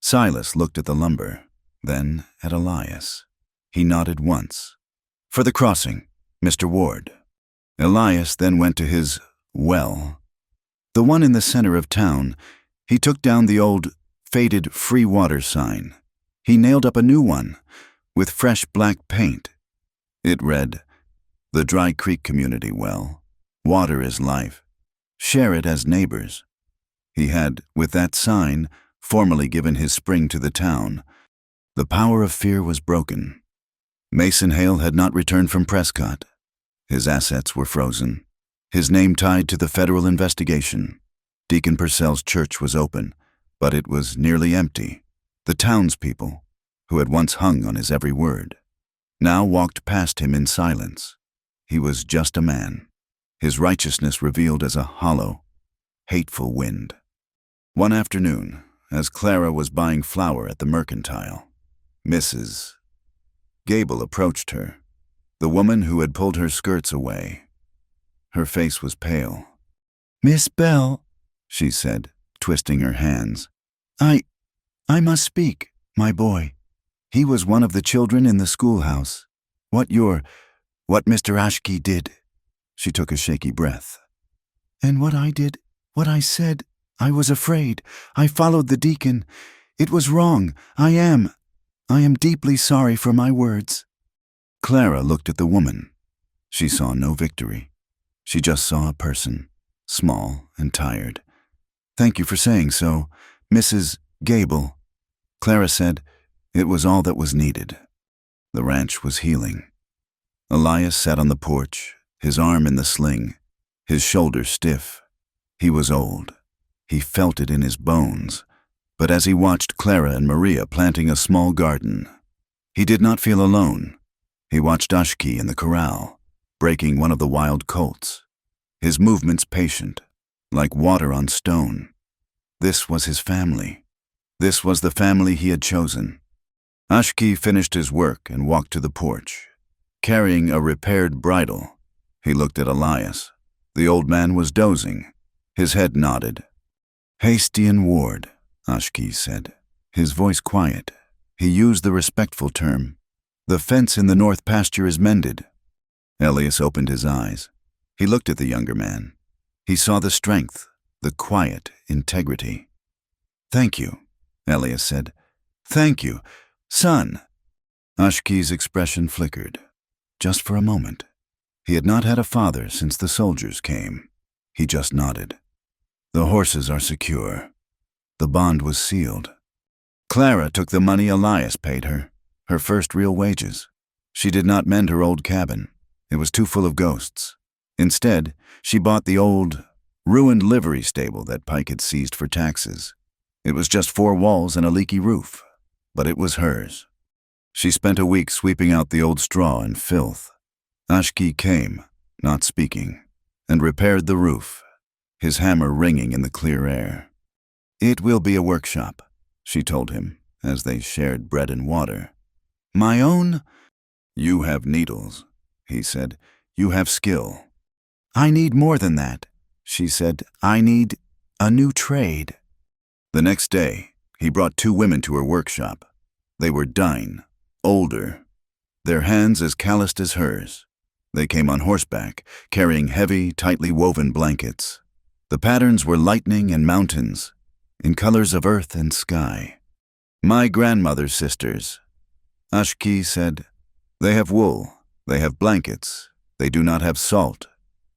Silas looked at the lumber, then at Elias. He nodded once. "For the crossing, Mr. Ward." Elias then went to his well, the one in the center of town. He took down the old, faded free water sign. He nailed up a new one, with fresh black paint. It read, "The Dry Creek Community Well. Water is life. Share it as neighbors." He had, with that sign, formally given his spring to the town. The power of fear was broken. Mason Hale had not returned from Prescott. His assets were frozen. His name tied to the federal investigation. Deacon Purcell's church was open, but it was nearly empty. The townspeople, who had once hung on his every word, now walked past him in silence. He was just a man, his righteousness revealed as a hollow, hateful wind. One afternoon, as Clara was buying flour at the mercantile, Mrs. Gable approached her, the woman who had pulled her skirts away. Her face was pale. "Miss Bell," she said, twisting her hands. I must speak, my boy. He was one of the children in the schoolhouse. What Mr. Ashkey did." She took a shaky breath. "And what I did, what I said, I was afraid. I followed the deacon. It was wrong. I am deeply sorry for my words." Clara looked at the woman. She saw no victory. She just saw a person, small and tired. "Thank you for saying so, Mrs. Gable." Clara said it was all that was needed. The ranch was healing. Elias sat on the porch, his arm in the sling, his shoulder stiff. He was old. He felt it in his bones. But as he watched Clara and Maria planting a small garden, he did not feel alone. He watched Ashkey in the corral, breaking one of the wild colts, his movements patient, like water on stone. This was his family. This was the family he had chosen. Ashkey finished his work and walked to the porch. Carrying a repaired bridle, he looked at Elias. The old man was dozing. His head nodded. "Hasty and Ward," Ashkey said, his voice quiet. He used the respectful term. "The fence in the north pasture is mended." Elias opened his eyes. He looked at the younger man. He saw the strength, the quiet integrity. "Thank you," Elias said. "Thank you, son." Ashkey's expression flickered, just for a moment. He had not had a father since the soldiers came. He just nodded. "The horses are secure." The bond was sealed. Clara took the money Elias paid her, her first real wages. She did not mend her old cabin. It was too full of ghosts. Instead, she bought the old, ruined livery stable that Pike had seized for taxes. It was just 4 walls and a leaky roof, but it was hers. She spent a week sweeping out the old straw and filth. Ashkey came, not speaking, and repaired the roof, his hammer ringing in the clear air. "It will be a workshop," she told him, as they shared bread and water. "My own?" "You have needles," he said. "You have skill." "I need more than that," she said. "I need a new trade." The next day, he brought 2 women to her workshop. They were dine, older, their hands as calloused as hers. They came on horseback, carrying heavy, tightly woven blankets. The patterns were lightning and mountains, in colors of earth and sky. "My grandmother's sisters," Ashkey said. "They have wool, they have blankets, they do not have salt,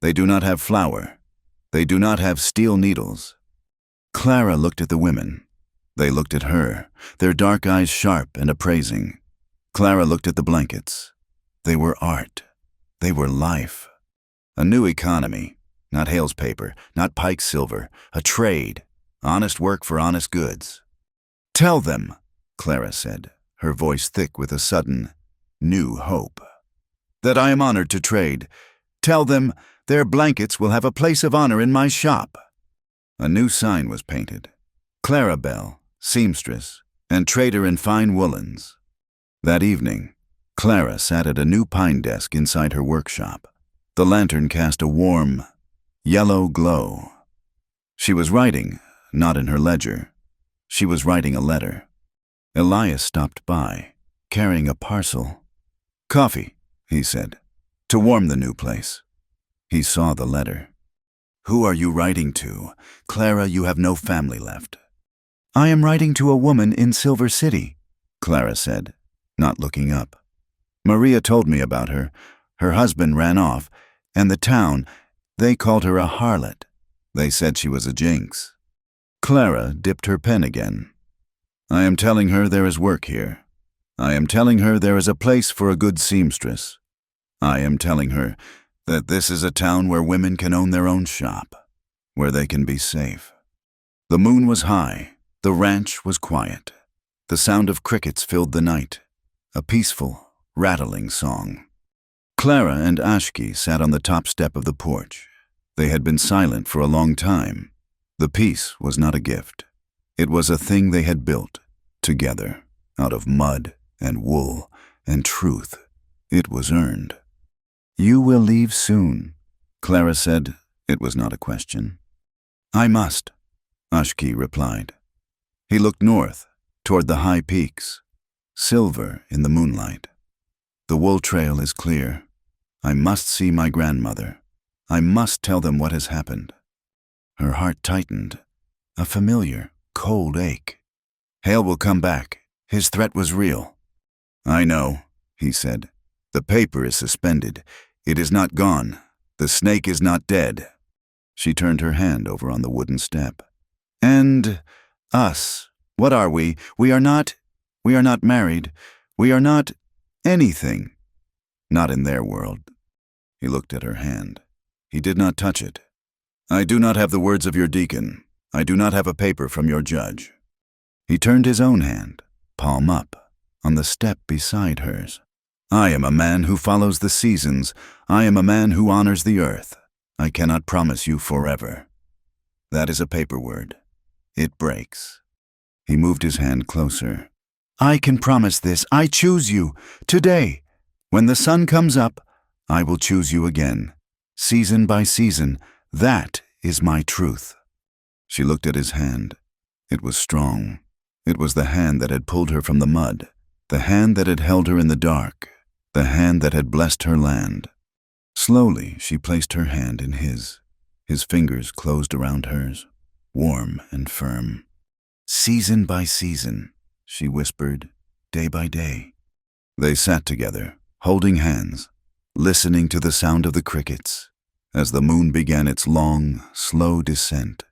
they do not have flour, they do not have steel needles." Clara looked at the women. They looked at her, their dark eyes sharp and appraising. Clara looked at the blankets. They were art. They were life. A new economy, not Hale's paper, not Pike's silver, a trade, honest work for honest goods. "Tell them," Clara said, her voice thick with a sudden, new hope, "that I am honored to trade. Tell them their blankets will have a place of honor in my shop." A new sign was painted. Clara Bell, seamstress, and trader in fine woolens. That evening, Clara sat at a new pine desk inside her workshop. The lantern cast a warm, yellow glow. She was writing, not in her ledger. She was writing a letter. Elias stopped by, carrying a parcel. Coffee, he said, to warm the new place. He saw the letter. Who are you writing to? Clara, you have no family left. I am writing to a woman in Silver City, Clara said, not looking up. Maria told me about her. Her husband ran off, and the town, they called her a harlot. They said she was a jinx. Clara dipped her pen again. I am telling her there is work here. I am telling her there is a place for a good seamstress. I am telling her that this is a town where women can own their own shop, where they can be safe. The moon was high. The ranch was quiet. The sound of crickets filled the night, a peaceful, rattling song. Clara and Ashki sat on the top step of the porch. They had been silent for a long time. The peace was not a gift. It was a thing they had built, together, out of mud and wool and truth. It was earned. You will leave soon, Clara said. It was not a question. I must, Ashki replied. He looked north, toward the high peaks, silver in the moonlight. The wool trail is clear. I must see my grandmother. I must tell them what has happened. Her heart tightened, a familiar, cold ache. Hale will come back. His threat was real. I know, he said. The paper is suspended. It is not gone. The snake is not dead. She turned her hand over on the wooden step. And us, what are we? We are not married. We are not anything. Not in their world. He looked at her hand. He did not touch it. I do not have the words of your deacon. I do not have a paper from your judge. He turned his own hand, palm up, on the step beside hers. I am a man who follows the seasons. I am a man who honors the earth. I cannot promise you forever. That is a paper word. It breaks. He moved his hand closer. I can promise this. I choose you. Today. When the sun comes up, I will choose you again. Season by season. That is my truth. She looked at his hand. It was strong. It was the hand that had pulled her from the mud, the hand that had held her in the dark, the hand that had blessed her land. Slowly, she placed her hand in his. His fingers closed around hers, warm and firm. Season by season, she whispered, day by day. They sat together, holding hands, listening to the sound of the crickets, as the moon began its long, slow descent.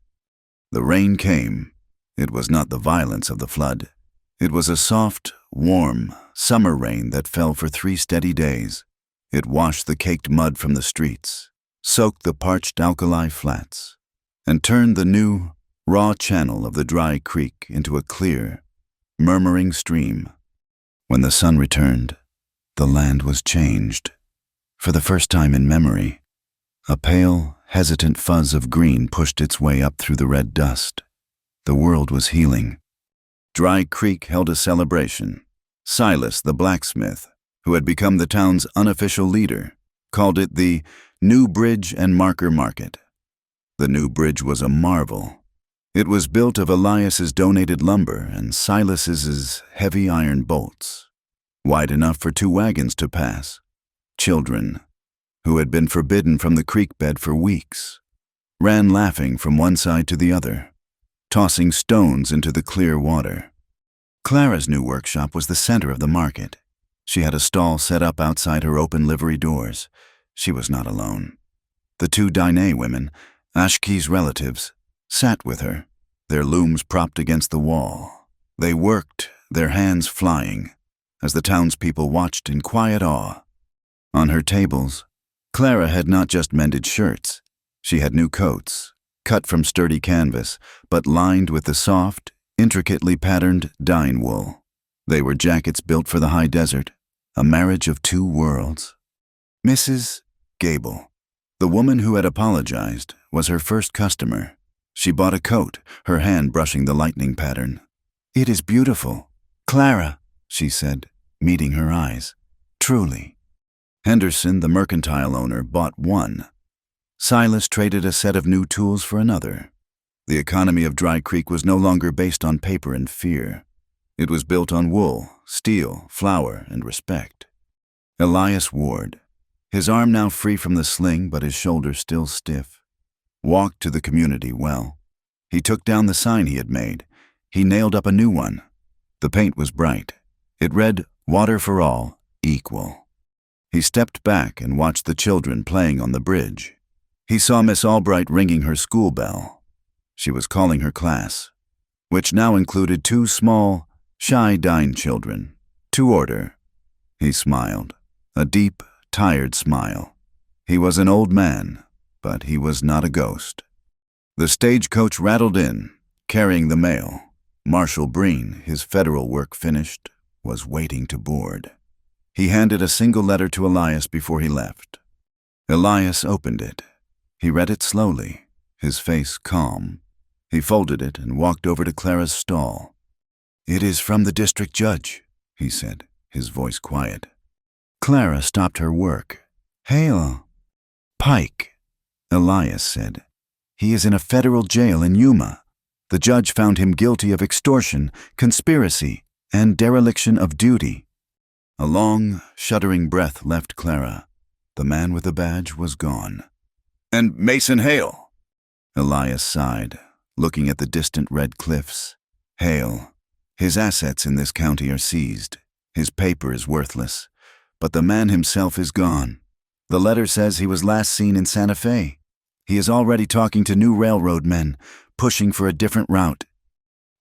The rain came. It was not the violence of the flood. It was a soft, warm, summer rain that fell for 3 steady days. It washed the caked mud from the streets, soaked the parched alkali flats, and turned the new, raw channel of the dry creek into a clear, murmuring stream. When the sun returned, the land was changed. For the first time in memory, a pale, hesitant fuzz of green pushed its way up through the red dust. The world was healing. Dry Creek held a celebration. Silas, the blacksmith, who had become the town's unofficial leader, called it the New Bridge and Marker Market. The new bridge was a marvel. It was built of Elias's donated lumber and Silas's heavy iron bolts, wide enough for 2 wagons to pass. Children, who had been forbidden from the creek bed for weeks, ran laughing from one side to the other, tossing stones into the clear water. Clara's new workshop was the center of the market. She had a stall set up outside her open livery doors. She was not alone. The 2 Dine women, Ashki's relatives, sat with her, their looms propped against the wall. They worked, their hands flying, as the townspeople watched in quiet awe. On her tables, Clara had not just mended shirts. She had new coats, cut from sturdy canvas, but lined with the soft, intricately patterned dine wool. They were jackets built for the high desert, a marriage of 2 worlds. Mrs. Gable, the woman who had apologized, was her first customer. She bought a coat, her hand brushing the lightning pattern. It is beautiful. Clara, she said, meeting her eyes. Truly. Henderson, the mercantile owner, bought one. Silas traded a set of new tools for another. The economy of Dry Creek was no longer based on paper and fear. It was built on wool, steel, flour, and respect. Elias Ward, his arm now free from the sling but his shoulder still stiff, walked to the community well. He took down the sign he had made. He nailed up a new one. The paint was bright. It read, "Water for all, equal." He stepped back and watched the children playing on the bridge. He saw Miss Albright ringing her school bell. She was calling her class, which now included 2 small, shy Dine children, to order. He smiled, a deep, tired smile. He was an old man, but he was not a ghost. The stagecoach rattled in, carrying the mail. Marshal Breen, his federal work finished, was waiting to board. He handed a single letter to Elias before he left. Elias opened it. He read it slowly, his face calm. He folded it and walked over to Clara's stall. "It is from the district judge," he said, his voice quiet. Clara stopped her work. "Hail." "Pike," Elias said. "He is in a federal jail in Yuma. The judge found him guilty of extortion, conspiracy, and dereliction of duty." A long, shuddering breath left Clara. The man with the badge was gone. "And Mason Hale?" Elias sighed, looking at the distant red cliffs. "Hale. His assets in this county are seized. His paper is worthless. But the man himself is gone. The letter says he was last seen in Santa Fe. He is already talking to new railroad men, pushing for a different route."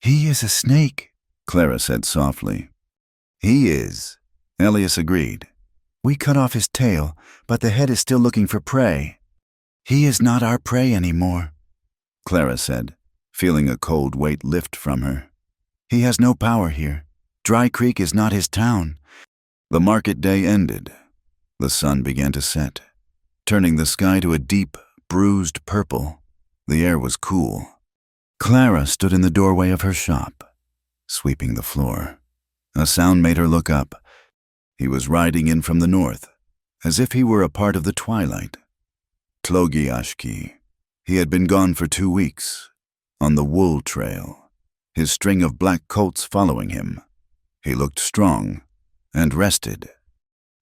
"He is a snake," Clara said softly. "He is," Elias agreed. "We cut off his tail, but the head is still looking for prey." "He is not our prey anymore," Clara said, feeling a cold weight lift from her. "He has no power here. Dry Creek is not his town." The market day ended. The sun began to set, turning the sky to a deep, bruised purple. The air was cool. Clara stood in the doorway of her shop, sweeping the floor. A sound made her look up. He was riding in from the north, as if he were a part of the twilight. Tlogi Ashki. He had been gone for 2 weeks, on the wool trail, his string of black colts following him. He looked strong and rested.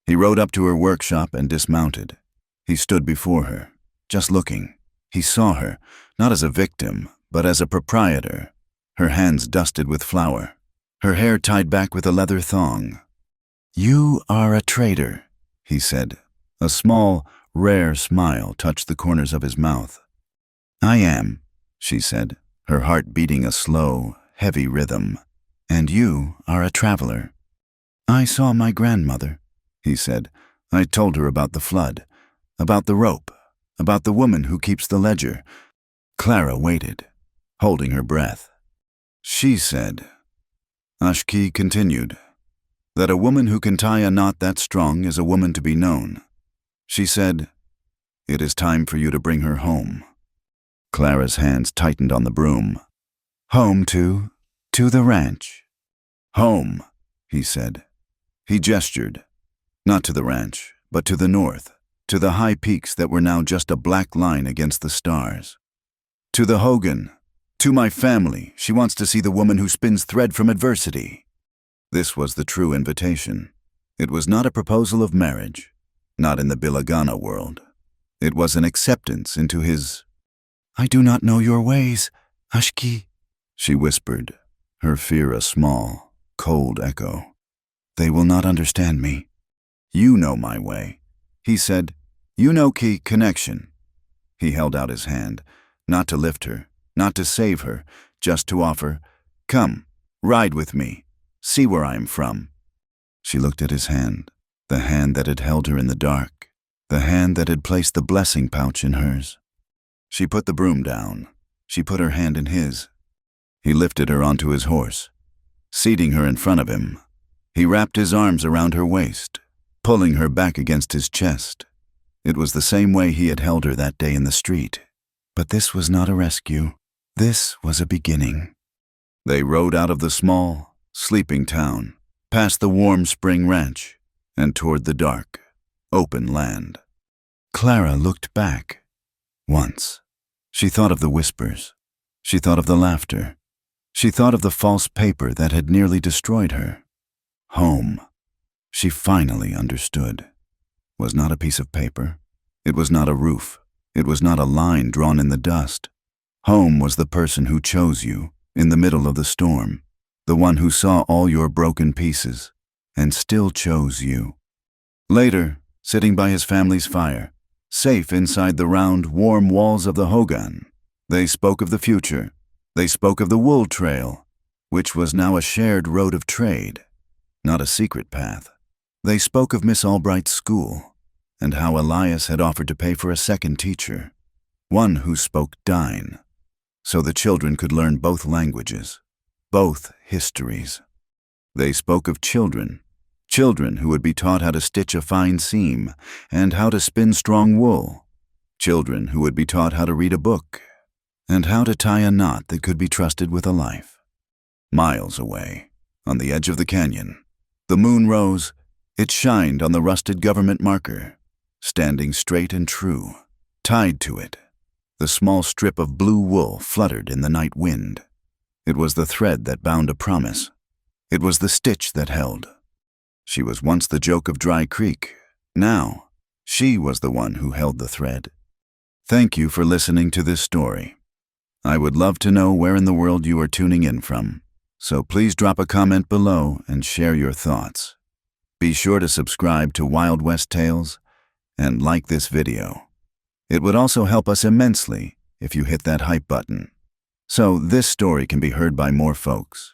He rode up to her workshop and dismounted. He stood before her, just looking. He saw her, not as a victim, but as a proprietor, her hands dusted with flour, her hair tied back with a leather thong. "You are a trader," he said. A small, rare smile touched the corners of his mouth. "I am," she said, her heart beating a slow, heavy rhythm. "And you are a traveler." "I saw my grandmother," he said. "I told her about the flood, about the rope, about the woman who keeps the ledger." Clara waited, holding her breath. She said, Ashki continued, that a woman who can tie a knot that strong is a woman to be known. She said, "It is time for you to bring her home." Clara's hands tightened on the broom. "Home to the ranch." "Home," he said. He gestured, not to the ranch, but to the north, to the high peaks that were now just a black line against the stars. "To the Hogan, to my family. She wants to see the woman who spins thread from adversity." This was the true invitation. It was not a proposal of marriage, not in the Bilagana world. It was an acceptance into his. "I do not know your ways, Ashki," she whispered, her fear a small, cold echo. "They will not understand me." "You know my way," he said. "You know key connection." He held out his hand, not to lift her, not to save her, just to offer, "Come, ride with me, see where I am from." She looked at his hand, the hand that had held her in the dark, the hand that had placed the blessing pouch in hers. She put the broom down. She put her hand in his. He lifted her onto his horse, seating her in front of him. He wrapped his arms around her waist, pulling her back against his chest. It was the same way he had held her that day in the street. But this was not a rescue. This was a beginning. They rode out of the small, sleeping town, past the warm spring ranch, and toward the dark, open land. Clara looked back. Once. She thought of the whispers. She thought of the laughter. She thought of the false paper that had nearly destroyed her. Home. She finally understood. Was not a piece of paper. It was not a roof. It was not a line drawn in the dust. Home was the person who chose you in the middle of the storm, the one who saw all your broken pieces and still chose you. Later, sitting by his family's fire, safe inside the round, warm walls of the hogan, they spoke of the future. They spoke of the wool trail, which was now a shared road of trade, not a secret path. They spoke of Miss Albright's school, and how Elias had offered to pay for a second teacher, one who spoke Dine, so the children could learn both languages, both histories. They spoke of children who would be taught how to stitch a fine seam and how to spin strong wool, children who would be taught how to read a book and how to tie a knot that could be trusted with a life. Miles away, on the edge of the canyon, the moon rose. It shined on the rusted government marker, standing straight and true. Tied to it, the small strip of blue wool fluttered in the night wind. It was the thread that bound a promise. It was the stitch that held. She was once the joke of Dry Creek. Now, she was the one who held the thread. Thank you for listening to this story. I would love to know where in the world you are tuning in from, so please drop a comment below and share your thoughts. Be sure to subscribe to Wild West Tales and like this video. It would also help us immensely if you hit that hype button, so this story can be heard by more folks.